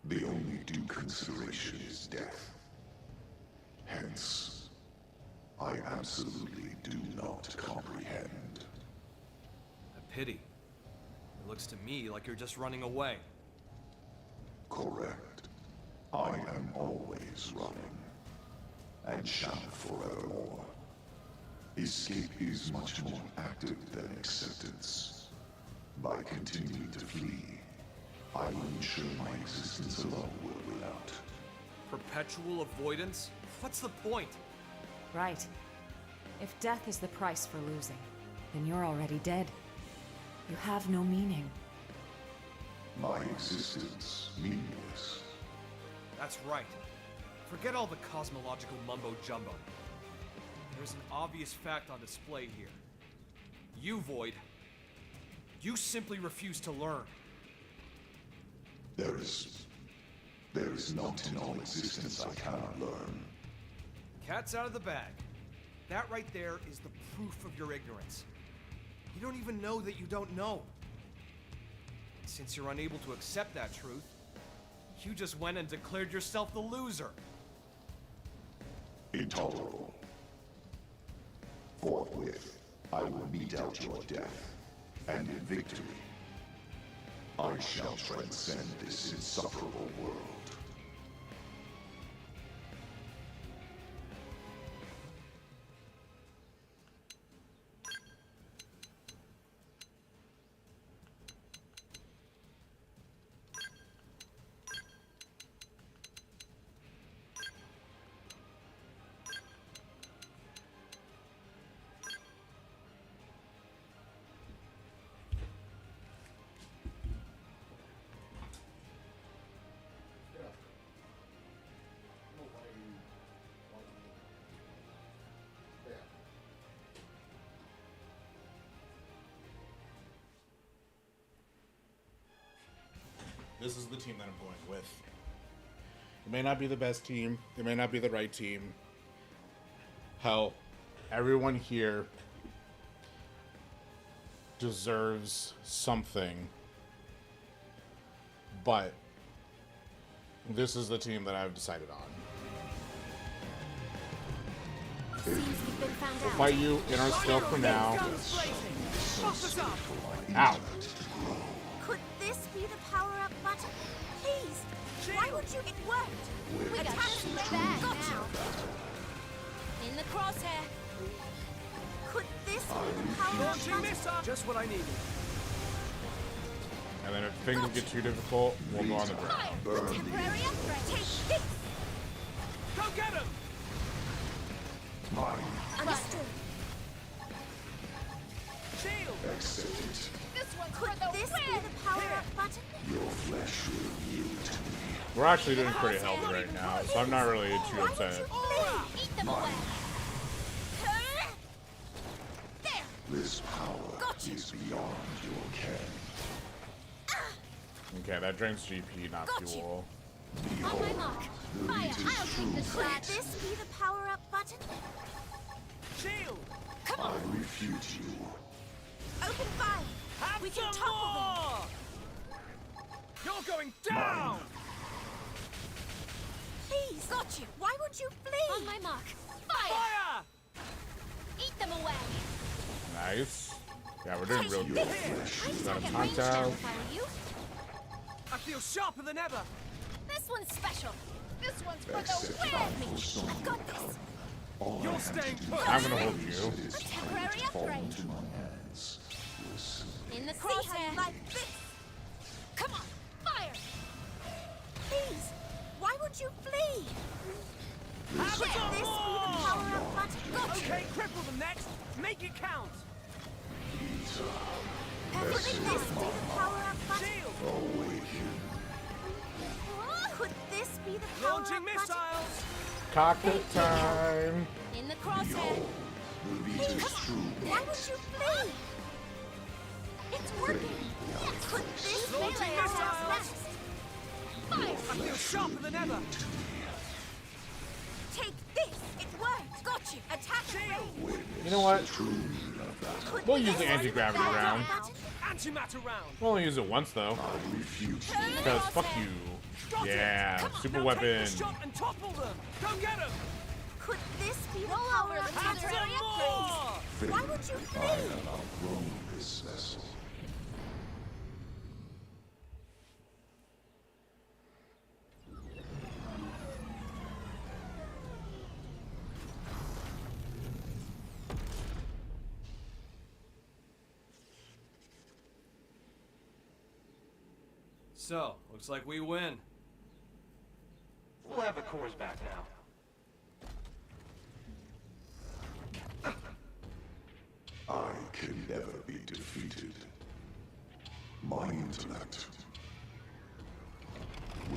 The only due consideration is death. Hence, I absolutely do not comprehend.
A pity. It looks to me like you're just running away.
Correct. I am always running, and shall forevermore. Escape is much more active than acceptance. By continuing to flee, I will ensure my existence alone will win out.
Perpetual avoidance? What's the point?
Right. If death is the price for losing, then you're already dead. You have no meaning.
My existence meaningless.
That's right. Forget all the cosmological mumbo-jumbo. There's an obvious fact on display here. You, Void, you simply refuse to learn.
There is not in all existence I cannot learn.
Cat's out of the bag. That right there is the proof of your ignorance. You don't even know that you don't know. And since you're unable to accept that truth, you just went and declared yourself the loser.
Intolerable. Forthwith, I will mete out your death, and in victory, I shall transcend this insufferable world.
This is the team that I'm going with. It may not be the best team. It may not be the right team. Hell, everyone here deserves something. But this is the team that I've decided on. We'll fight you in our stealth for now. Ow.
Could this be the power-up button? Please! Why would you? It worked! We attacked you bad now! In the crosshair! Could this be the power-up button?
Just what I needed.
And then if things get too difficult, we'll go on the ground.
Temporary upgrade! Take this!
Go get him!
Understood.
Shield!
Accept it.
Could this be the power-up button?
Your flesh will yield to me.
We're actually doing pretty healthy right now, so I'm not really too upset.
Eat them away! There!
This power is beyond your ken.
Okay, that drains GP, not fuel.
On my mark! Fire! I'll take the shot! Could this be the power-up button?
Shield!
Come
I
on!
refute you.
Open fire! We can topple them!
You're going down!
Please! Got you! Why would you flee? On my mark! Fire!
Fire!
Eat them away!
Nice. Yeah, we're doing real good.
Got
Got a punch out.
I feel sharper than ever!
This one's special! This one's for the win! I've got this!
You're staying put!
I'm gonna hold you.
A temporary upgrade! In the crosshair! Like this! Come on! Fire! Please! Why would you flee?
Have
Should this be the power-up button? Got you!
Okay, cripple them next! Make it count!
Could this be the power-up button?
Shield!
Could this be the
Launching
power-up button?
missiles!
Cockpit time.
In the crosshair! Please, come on! Why would you flee? It's working! Could this be
Launching
the power-up
missiles!
button? Fire!
I feel sharper than ever!
Take this! It worked! Got you! Attack range!
You know know what?
The true meaning of that.
We'll use the anti-gravity round.
Antimatter round.
We'll only use it once though.
I refuse.
Because fuck you. Yeah, super weapon.
Shot and topple them. Go get them.
Could this be the power of Tatsuya, please? Why would you
I
flee?
have outgrown this vessel.
So, looks like we win.
We'll have the cores back now.
I can never be defeated. My intellect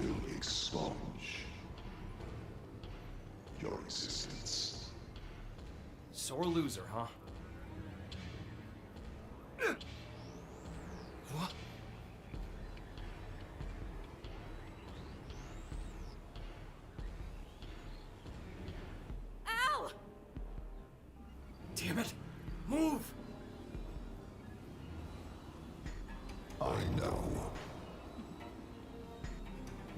will expunge your existence.
Sore loser, huh? What?
Ow!
Damn it! Move!
I know.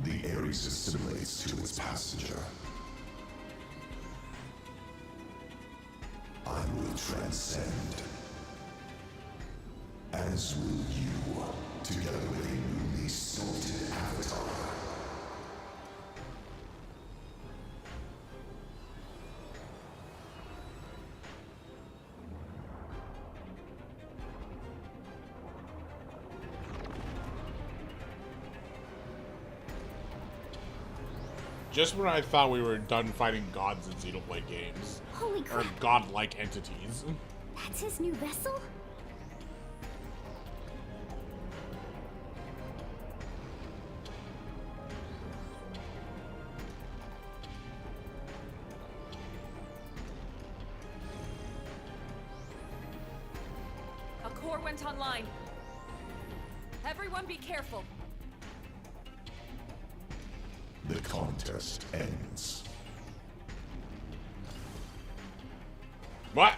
The Ares assimilates to its passenger. I will transcend. As will you, together with a newly sorted avatar.
Just when I thought we were done fighting gods in Xenoblade games.
Holy
Or
crap.
godlike entities.
That's his new vessel?
A core went online. Everyone be careful.
The contest ends.
What?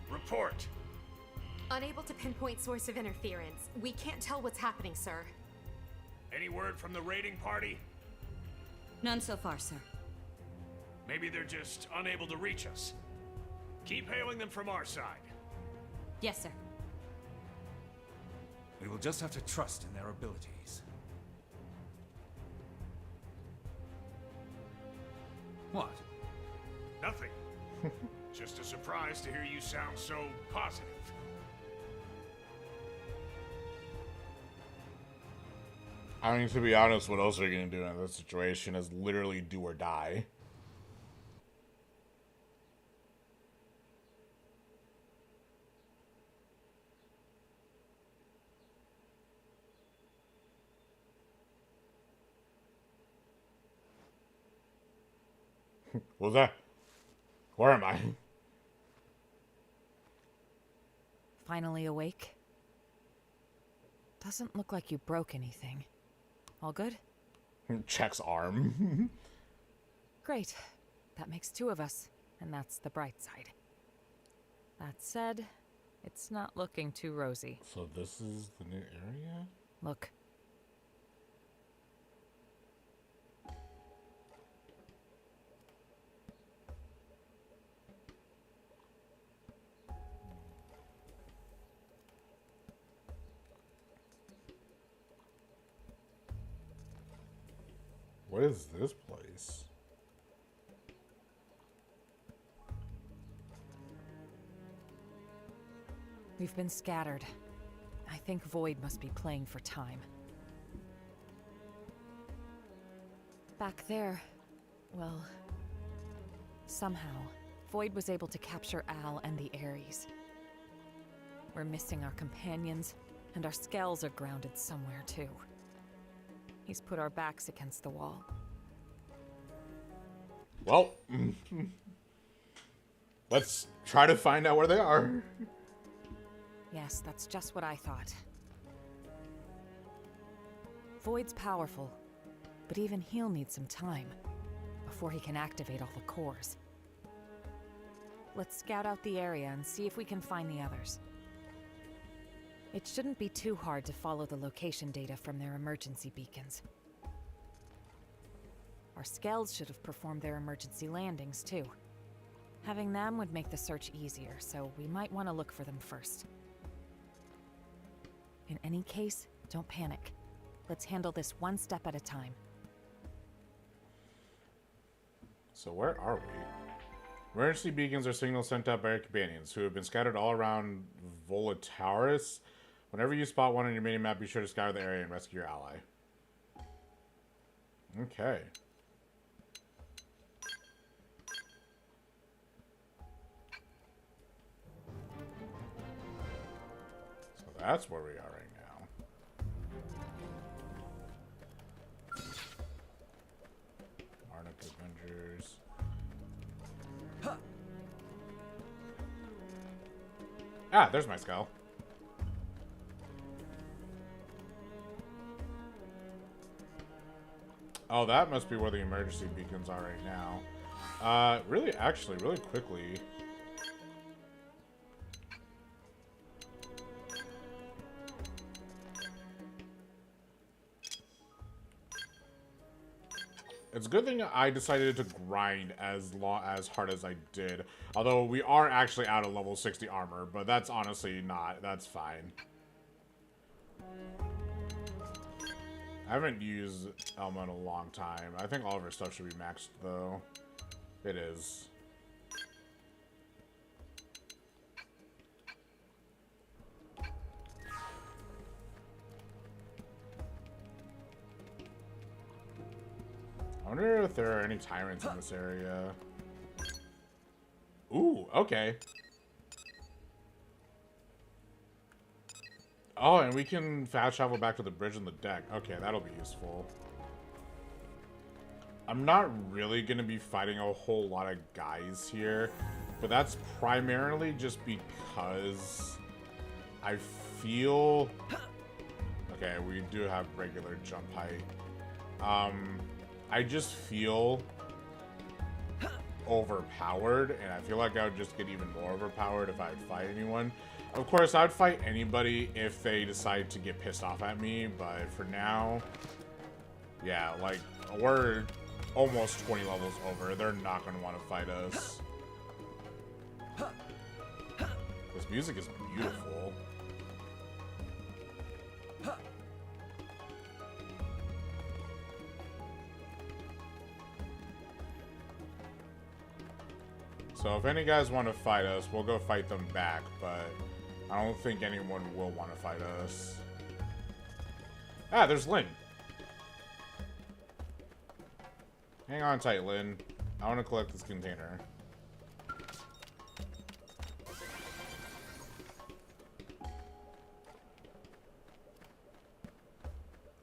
Report.
Unable to pinpoint source of interference. We can't tell what's happening, sir.
Any word from the raiding party?
None so far, sir.
Maybe they're just unable to reach us. Keep hailing them from our side.
Yes, sir.
We will just have to trust in their abilities. What?
Nothing. Just a surprise to hear you sound so positive.
I mean, to be honest, what else are you gonna do in this situation is literally do or die. What was that? Where am I?
Finally awake? Doesn't look like you broke anything. All good?
Checks arm.
Great. That makes two of us, and that's the bright side. That said, it's not looking too rosy.
So this is the new area?
Look.
What is this place?
We've been scattered. I think Void must be playing for time. Back there, well, somehow, Void was able to capture Al and the Ares. We're missing our companions, and our skells are grounded somewhere too. He's put our backs against the wall.
Well, let's try to find out where they are.
Yes, that's just what I thought. Void's powerful, but even he'll need some time before he can activate all the cores. Let's scout out the area and see if we can find the others. It shouldn't be too hard to follow the location data from their emergency beacons. Our skells should have performed their emergency landings too. Having them would make the search easier, so we might want to look for them first. In any case, don't panic. Let's handle this one step at a time.
So where are we? Emergency beacons are signals sent out by our companions, who have been scattered all around Volataurus. Whenever you spot one on your minimap, be sure to scour the area and rescue your ally. Okay. So that's where we are right now. Arctic Avengers. Ah, there's my skull. Oh, that must be where the emergency beacons are right now. Really quickly. It's a good thing I decided to grind as hard as I did. Although we are actually out of level 60 armor, but that's honestly that's fine. I haven't used Elma in a long time. I think all of her stuff should be maxed, though. It is. I wonder if there are any tyrants in this area. Ooh, okay. Oh, and we can fast travel back to the bridge and the deck. Okay, that'll be useful. I'm not really going to be fighting a whole lot of guys here, but that's primarily just because I feel... Okay, we do have regular jump height. I just feel overpowered, and I feel like I would just get even more overpowered if I would fight anyone. Of course, I would fight anybody if they decide to get pissed off at me, but for now, yeah, like, we're almost 20 levels over. They're not going to want to fight us. This music is beautiful. So if any guys want to fight us, we'll go fight them back, but I don't think anyone will want to fight us. Ah, there's Lynn. Hang on tight, Lynn. I want to collect this container.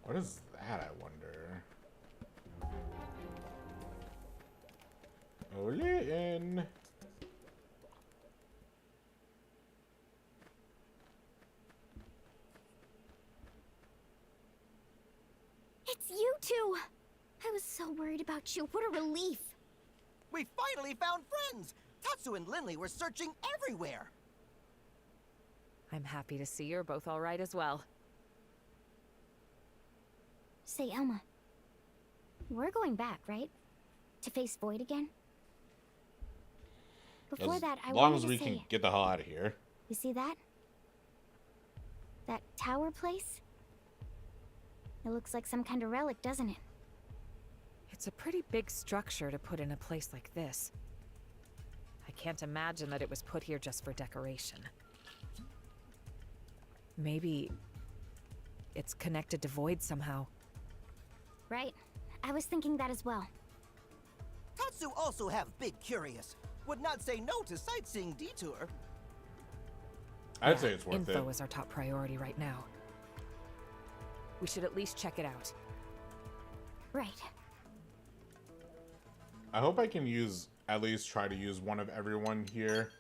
What is that, I wonder? Oh, Lynn.
It's you two! I was so worried about you. What a relief.
We finally found friends! Tatsu and Linley were searching everywhere!
I'm happy to see you're both all right as well.
Say, Elma. We're going back, right? To face Void again? Before that, I wanted to say...
As long as we can get the hell out of here.
You see that? That tower place? It looks like some kind of relic, doesn't it?
It's a pretty big structure to put in a place like this. I can't imagine that it was put here just for decoration. Maybe it's connected to Void somehow.
Right. I was thinking that as well.
Tatsu also have big curious. Would not say no to sightseeing detour.
I'd say it's worth it.
Info is our top priority right now. We should at least check it out.
Right.
I hope I can use, at least try to use one of everyone here.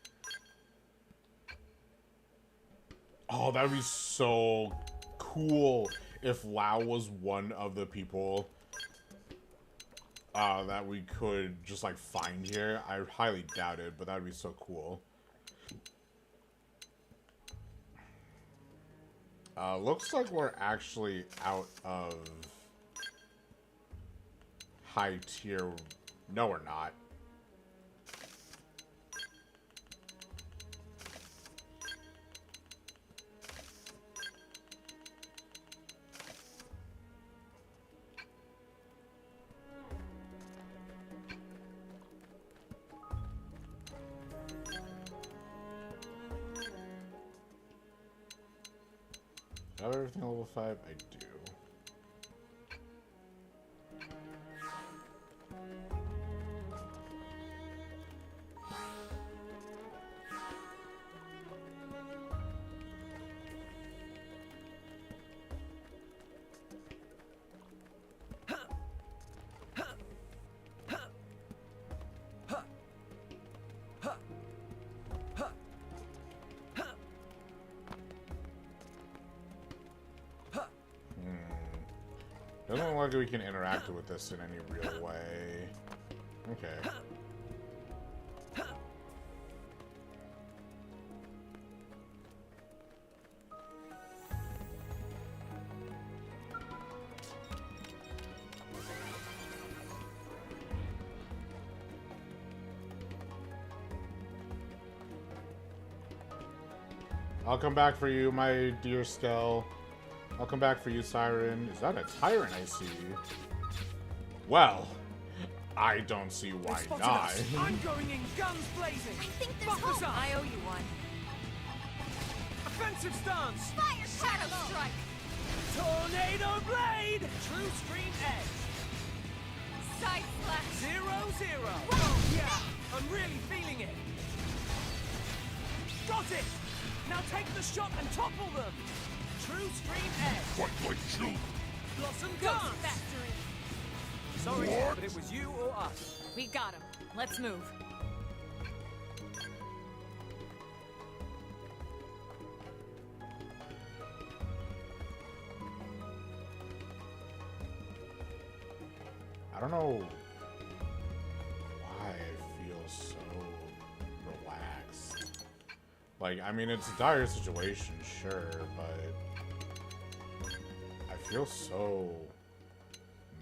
Oh, that would be so cool if Lao was one of the people that we could just like find here. I highly doubt it, but that would be so cool. Looks like we're actually out of high tier. No, we're not. Do I have everything level 5? I do. Doesn't look like we can interact with this in any real way. Okay. I'll come back for you, my dear Skell. I'll come back for you, Siren. Is that a tyrant I see? Well, I don't see why not.
I'm going in guns blazing.
I think there's hope.
I owe you one. Offensive stance.
Fire Shadow Strike.
Tornado blade. True stream edge.
Side slash.
0-0.
Whoa,
yeah, I'm really feeling it. Got it. Now take the shot and topple them. True stream edge.
Fight like two.
Blossom
Ghost
dance.
Factory.
Sorry, but it was you or us.
We got him. Let's move.
I don't know why I feel so relaxed. Like, I mean, it's a dire situation, sure, but I feel so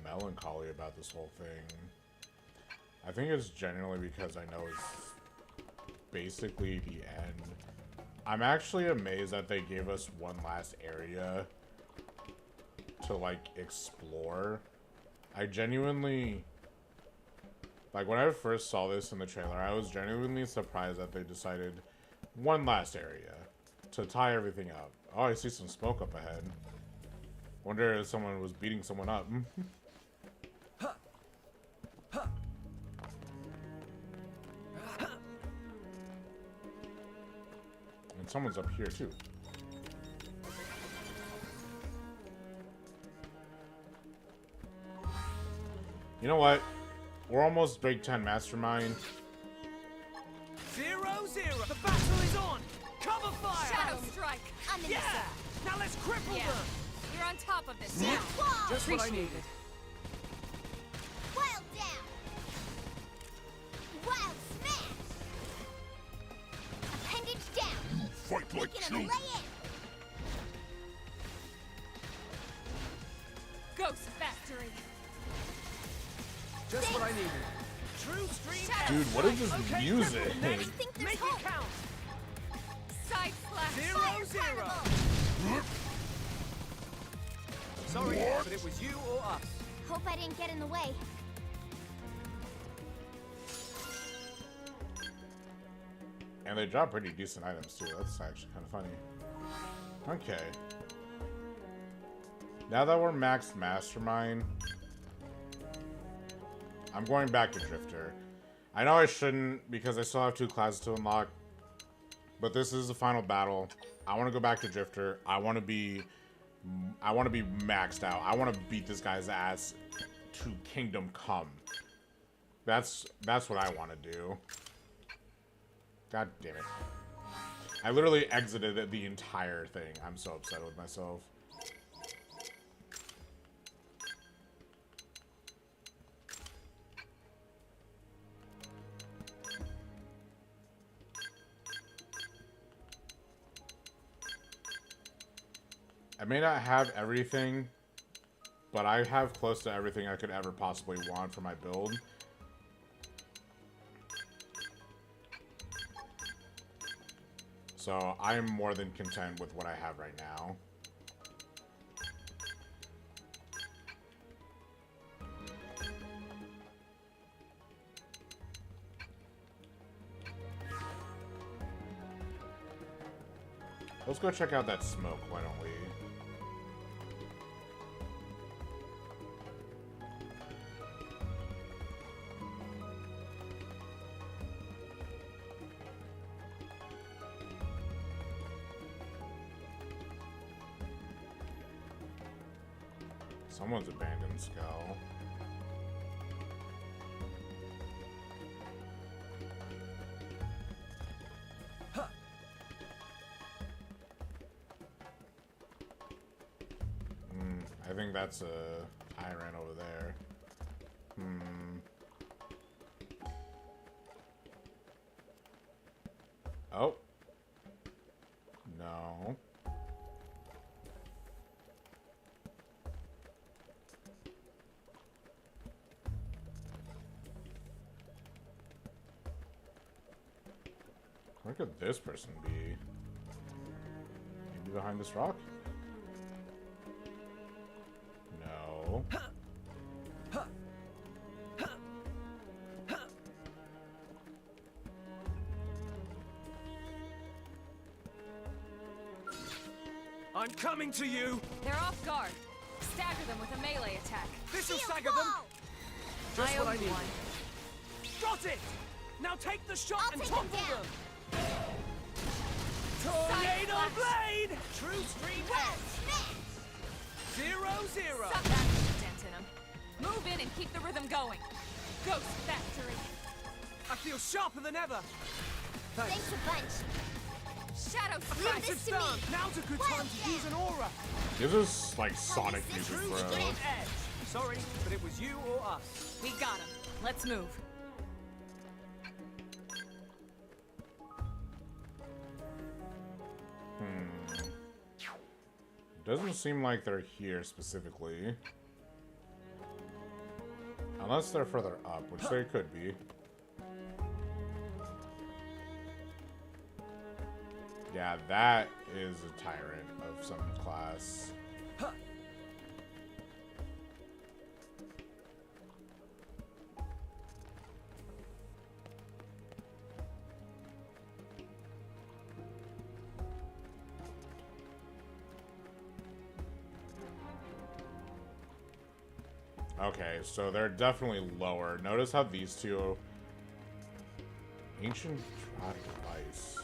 melancholy about this whole thing. I think it's genuinely because I know it's basically the end. I'm actually amazed that they gave us one last area to, like, explore. I genuinely... Like, when I first saw this in the trailer, I was genuinely surprised that they decided one last area to tie everything up. Oh, I see some smoke up ahead. Wonder if someone was beating someone up. And someone's up here too. You know what? We're almost Break 10 Mastermind.
0-0. The battle is on. Cover fire.
Shadow Strike. I'm in
Yeah.
the
Now let's cripple them.
We're on top of this now.
Just what I needed.
Wild down. Wild smash. Appendage down.
Fight like
Making
two.
him lay in. Ghost Factory.
Just what I needed. True stream edge.
Dude, what is this music?
I think there's
Make
hope.
it count.
Side slash.
0-0. Sorry, but it was you or us.
Hope I didn't get in the way.
And they drop pretty decent items too. That's actually kind of funny. Okay. Now that we're maxed Mastermind, I'm going back to Drifter. I know I shouldn't because I still have 2 classes to unlock, but this is the final battle. I want to go back to Drifter. I want to be maxed out. I want to beat this guy's ass to Kingdom Come. That's what I want to do. God damn it. I literally exited the entire thing. I'm so upset with myself. I may not have everything, but I have close to everything I could ever possibly want for my build. So I'm more than content with what I have right now. Let's go check out that smoke, why don't we? Someone's abandoned skull. I think that's a tyrant over there. Oh. No. Where could this person be? Maybe behind this rock? No.
I'm coming to you!
They're off guard. Stagger them with a melee attack.
This'll stagger them! Just what I need. Got it! Now take the shot and topple them! Tornado Blade! True Stream Edge! 0-0!
Stop that dent in them. Move in and keep the rhythm going. Ghost Factory!
I feel sharper than ever!
Thanks a bunch.
Shadow
Strike!
Leave this to me.
Now's a good time to use an aura!
This is like Sonic music,
True
bro.
Stream Edge! Sorry, but it was you or us.
We got him. Let's move.
Doesn't seem like they're here specifically. Unless they're further up, which they could be. Yeah, that is a tyrant of some class. Okay, so they're definitely lower. Notice how these two... Ancient device.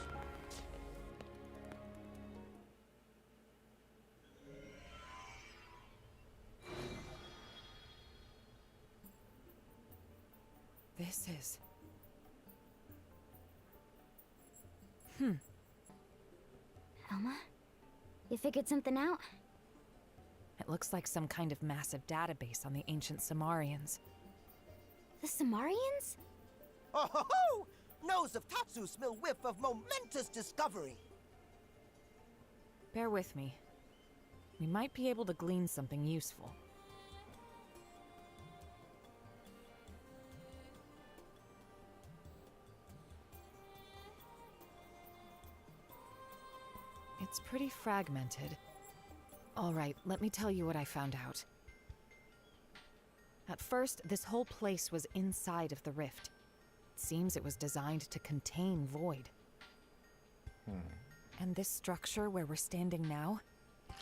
This is...
Elma? You figured something out?
It looks like some kind of massive database on the ancient Samarians.
The Samarians?
Oh ho ho! Nose of Tatsu smell whiff of momentous discovery.
Bear with me. We might be able to glean something useful. It's pretty fragmented. All right, let me tell you what I found out. At first, this whole place was inside of the rift. It seems it was designed to contain Void. And this structure where we're standing now,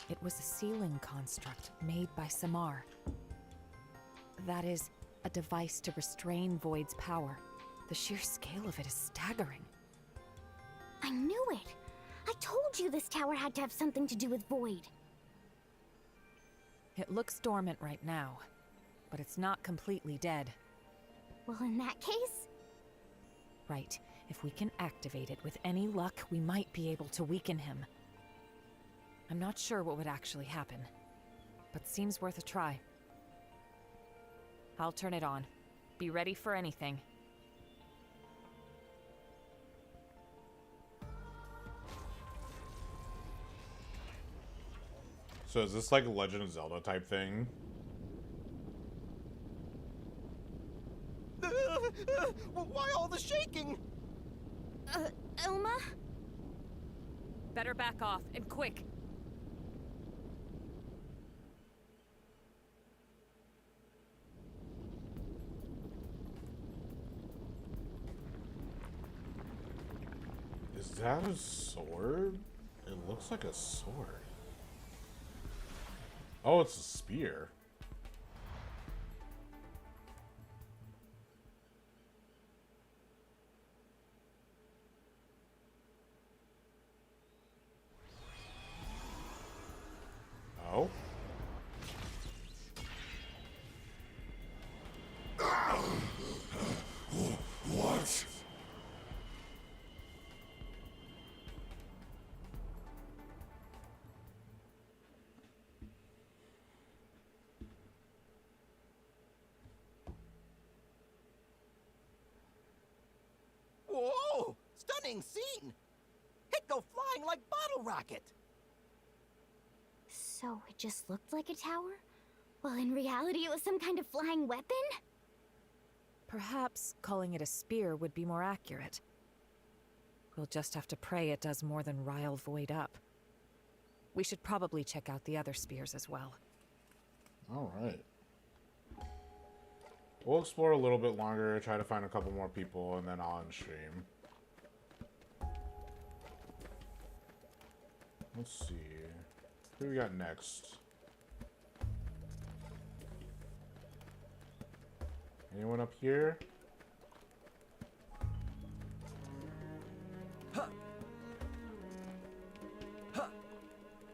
it was a sealing construct made by Samar. That is, a device to restrain Void's power. The sheer scale of it is staggering.
I knew it! I told you this tower had to have something to do with Void.
It looks dormant right now, but it's not completely dead.
Well, in that case...
Right. If we can activate it with any luck, we might be able to weaken him. I'm not sure what would actually happen, but seems worth a try. I'll turn it on. Be ready for anything.
So is this like a Legend of Zelda type thing?
Why all the shaking?
Elma?
Better back off, and quick!
Is that a sword? It looks like a sword. Oh, it's a spear. Oh?
What?
Whoa! Stunning scene! It go flying like bottle rocket!
So it just looked like a tower? Well, in reality, it was some kind of flying weapon?
Perhaps calling it a spear would be more accurate. We'll just have to pray it does more than rile Void up. We should probably check out the other spears as well.
Alright. We'll explore a little bit longer, try to find a couple more people, and then I'll end stream. Let's see. Who we got next? Anyone up here?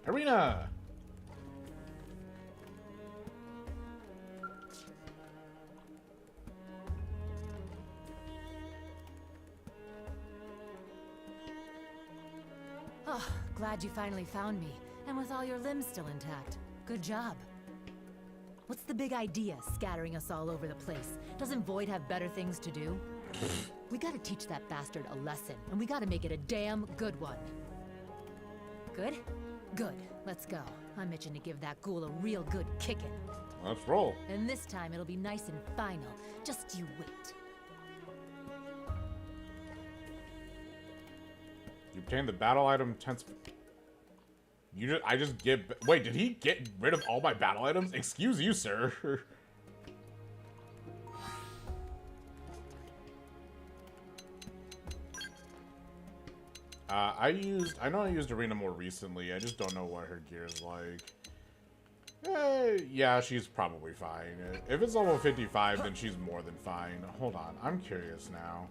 Arena!
Oh, glad you finally found me, and with all your limbs still intact. Good job. What's the big idea, scattering us all over the place? Doesn't Void have better things to do? We gotta teach that bastard a lesson, and we gotta make it a damn good one. Good? Good. Let's go. I'm itching to give that ghoul a real good kicking.
Let's roll.
And this time it'll be nice and final. Just you wait.
You obtained the battle item tense. I just get. Wait, did he get rid of all my battle items? Excuse you, sir. I know I used Arena more recently. I just don't know what her gear is like. Yeah, she's probably fine. If it's level 55, then she's more than fine. Hold on, I'm curious now.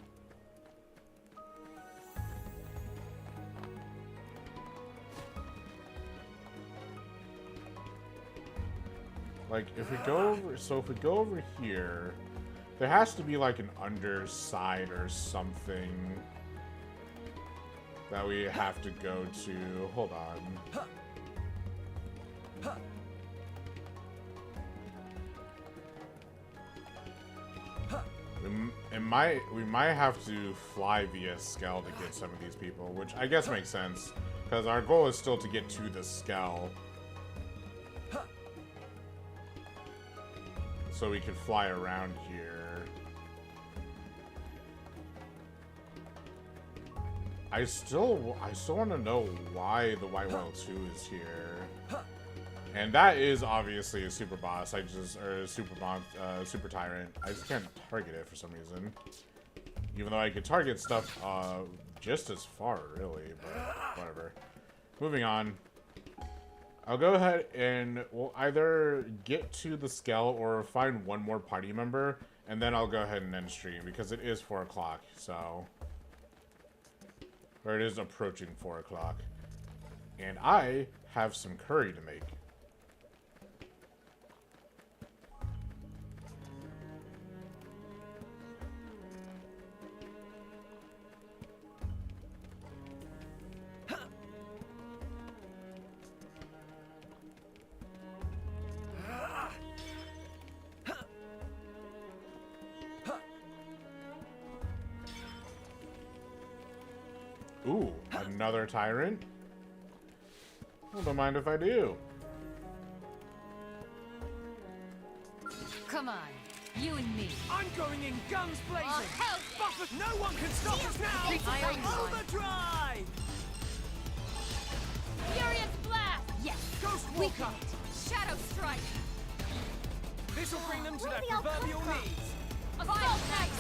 Like, if we go over, if we go over here, there has to be like an underside or something that we have to go to. Hold on. We might have to fly via Skell to get some of these people, which I guess makes sense, because our goal is still to get to the Skell. So we could fly around here. I still want to know why the White Whale 2 is here. And that is obviously a super boss. Or a super tyrant. I just can't target it for some reason. Even though I could target stuff just as far, really, but whatever. Moving on. I'll go ahead and we'll either get to the Skell or find one more party member, and then I'll go ahead and end stream, because it is 4 o'clock, so... Or it is approaching 4 o'clock. And I have some curry to make. Ooh, another tyrant? Well, don't mind if I do.
Come on, you and me.
I'm going in guns blazing.
Oh, hell.
Buffett, no one can stop us now.
Iron One.
Overdrive.
Furious blast! Yes!
Ghost
Weaken
Walker.
it! Shadow strike!
This'll bring them to
Where
their
do they all come
proverbial
from?
knees.
Assault knife!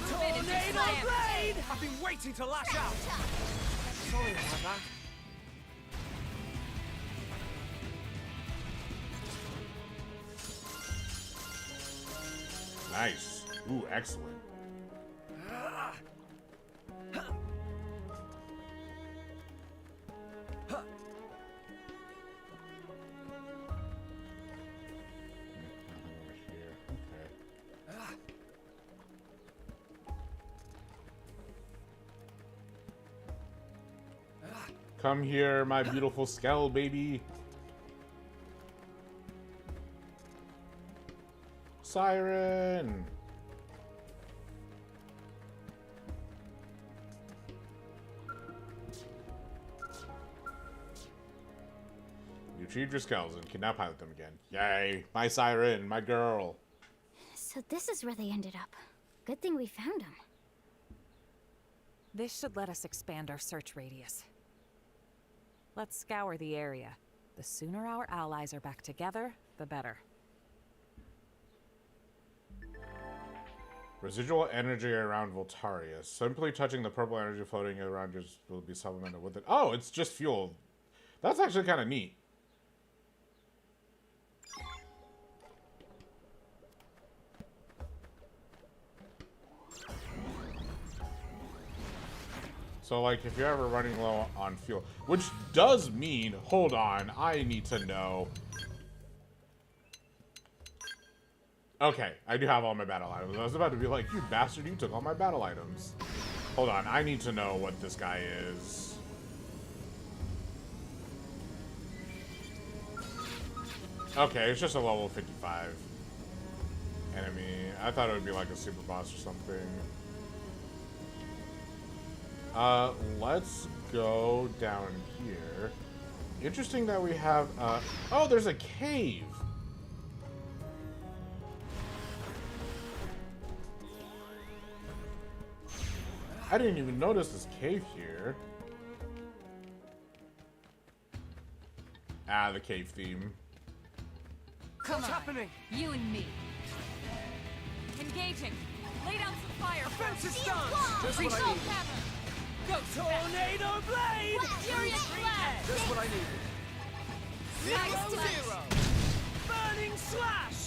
Tornado blade! I've been waiting to lash out. Sorry about that.
Nice. Ooh, excellent. Come here, my beautiful Skell baby. Siren! You retrieved your skulls and can now pilot them again. Yay! My Siren, my girl.
So this is where they ended up. Good thing we found them.
This should let us expand our search radius. Let's scour the area. The sooner our allies are back together, the better.
Residual energy around Voltaria. Simply touching the purple energy floating around you will be supplemented with it. Oh, it's just fuel. That's actually kind of neat. So, like, if you're ever running low on fuel, which does mean, hold on, I need to know. Okay, I do have all my battle items. I was about to be like, you bastard, you took all my battle items. Hold on, I need to know what this guy is. Okay, it's just a level 55 enemy. I thought it would be like a super boss or something. Let's go down here. Interesting that we have, oh, there's a cave. I didn't even notice this cave here. Ah, the cave theme.
Come
What's
on,
happening?
you and me.
Engaging! Lay down some fire!
Offensive stance! Just what I
Assault
needed.
hammer! Go
Tornado blade!
Furious blast!
Just what I needed.
Nice
Zero! Burning slash!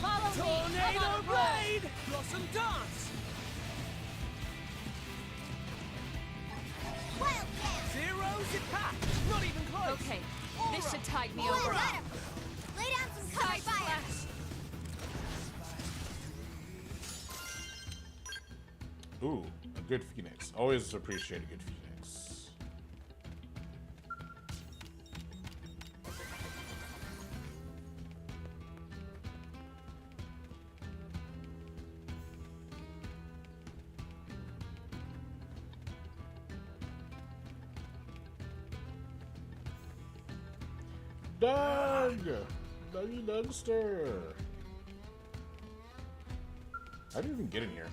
Follow me! I'm
Tornado
on a roll.
blade! Blossom dance! Zero's it pack! Not even close!
Okay, this
Aura.
should tide me
Aura.
over.
Lay down some cover
Side
fire.
splash!
Ooh, a good phoenix. Always appreciate a good phoenix. Doug! Dougie Dugster! How did you even get in here?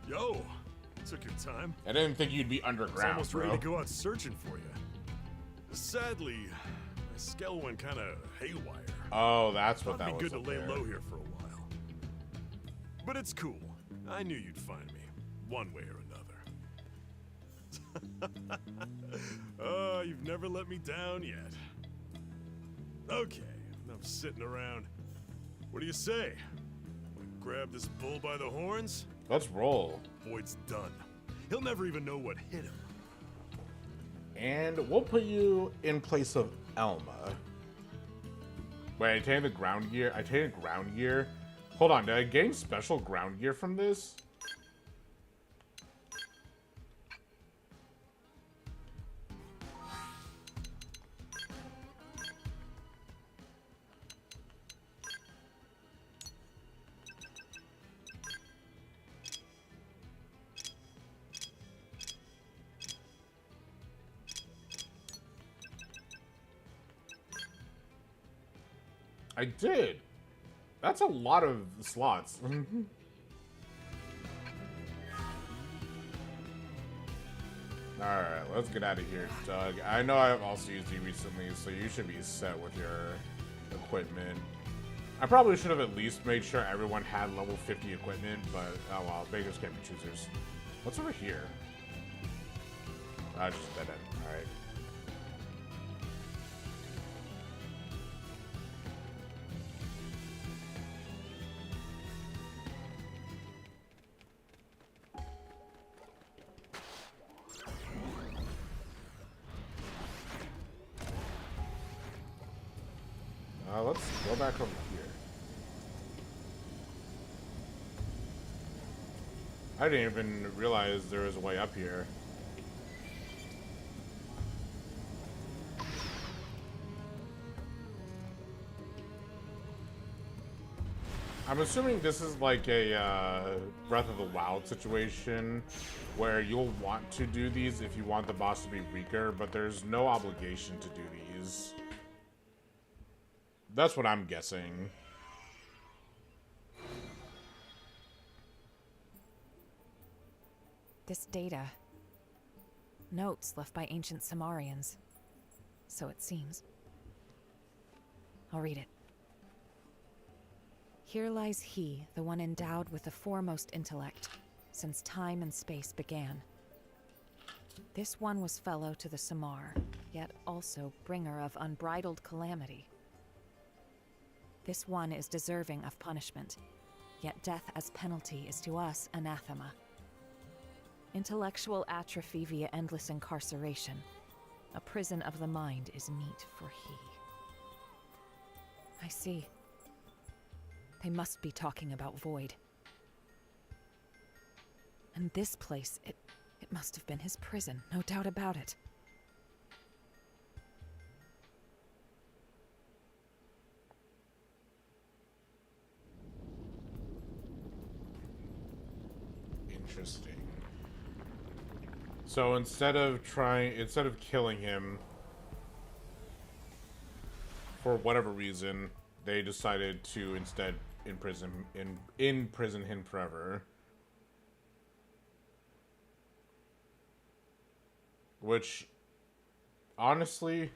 Yo, took your time.
I didn't think you'd be
I was
underground,
almost
bro.
ready to go out searching for you. Sadly, my scale went kind of haywire.
Oh, that's what
Thought
that
it'd
was.
be good to lay
up there.
low here for a while. But it's cool. I knew you'd find me, one way or another. Oh, you've never let me down yet. Okay, enough sitting around. What do you say? Wanna grab this bull by the horns?
Let's roll.
Void's done. He'll never even know what hit him.
And we'll put you in place of Elma. Wait, I take the ground gear. I take ground gear. Hold on, did I gain special ground gear from this? I did. That's a lot of slots. Alright, let's get out of here, Doug. I know I've also used you recently, so you should be set with your equipment. I probably should have at least made sure everyone had level 50 equipment, but oh well, beggars can't be choosers. What's over here? Just a dead end. Alright. Let's go back over here. I didn't even realize there was a way up here. I'm assuming this is like a Breath of the Wild situation where you'll want to do these if you want the boss to be weaker, but there's no obligation to do these. That's what I'm guessing.
This data. Notes left by ancient Samarians. So it seems. I'll read it. Here lies he, the one endowed with the foremost intellect, since time and space began. This one was fellow to the Samar, yet also bringer of unbridled calamity. This one is deserving of punishment, yet death as penalty is to us anathema. Intellectual atrophy via endless incarceration. A prison of the mind is meet for he. I see. They must be talking about Void. And this place, it must have been his prison, no doubt about it.
Interesting. So instead of killing him for whatever reason, they decided to instead imprison him forever. Which, honestly,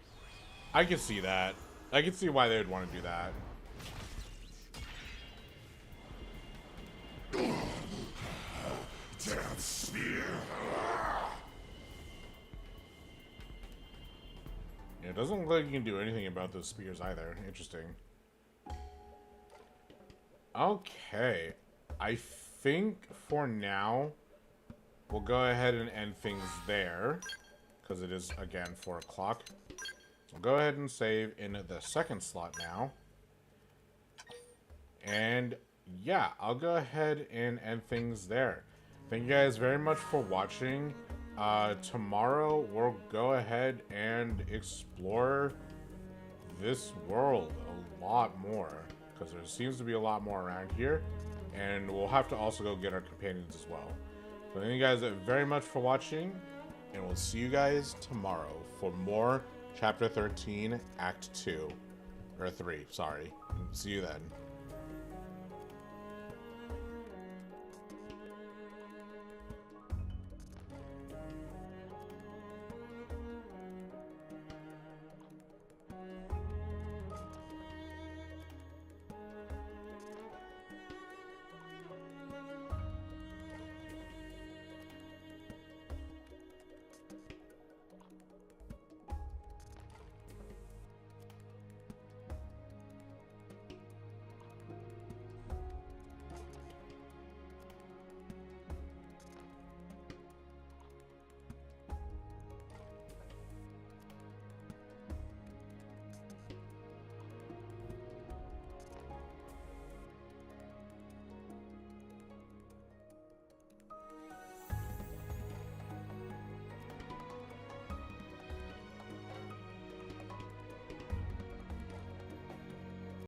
I can see that. I can see why they would want to do that.
Death Spear.
Yeah, it doesn't look like you can do anything about those spears either. Interesting. Okay. I think for now, we'll go ahead and end things there. Because it is, again, 4 o'clock. We'll go ahead and save in the second slot now. And yeah, I'll go ahead and end things there. Thank you guys very much for watching. Tomorrow, we'll go ahead and explore this world a lot more. Because there seems to be a lot more around here. And we'll have to also go get our companions as well. So thank you guys very much for watching. And we'll see you guys tomorrow for more Chapter 13, Act 2. Or 3, sorry. See you then.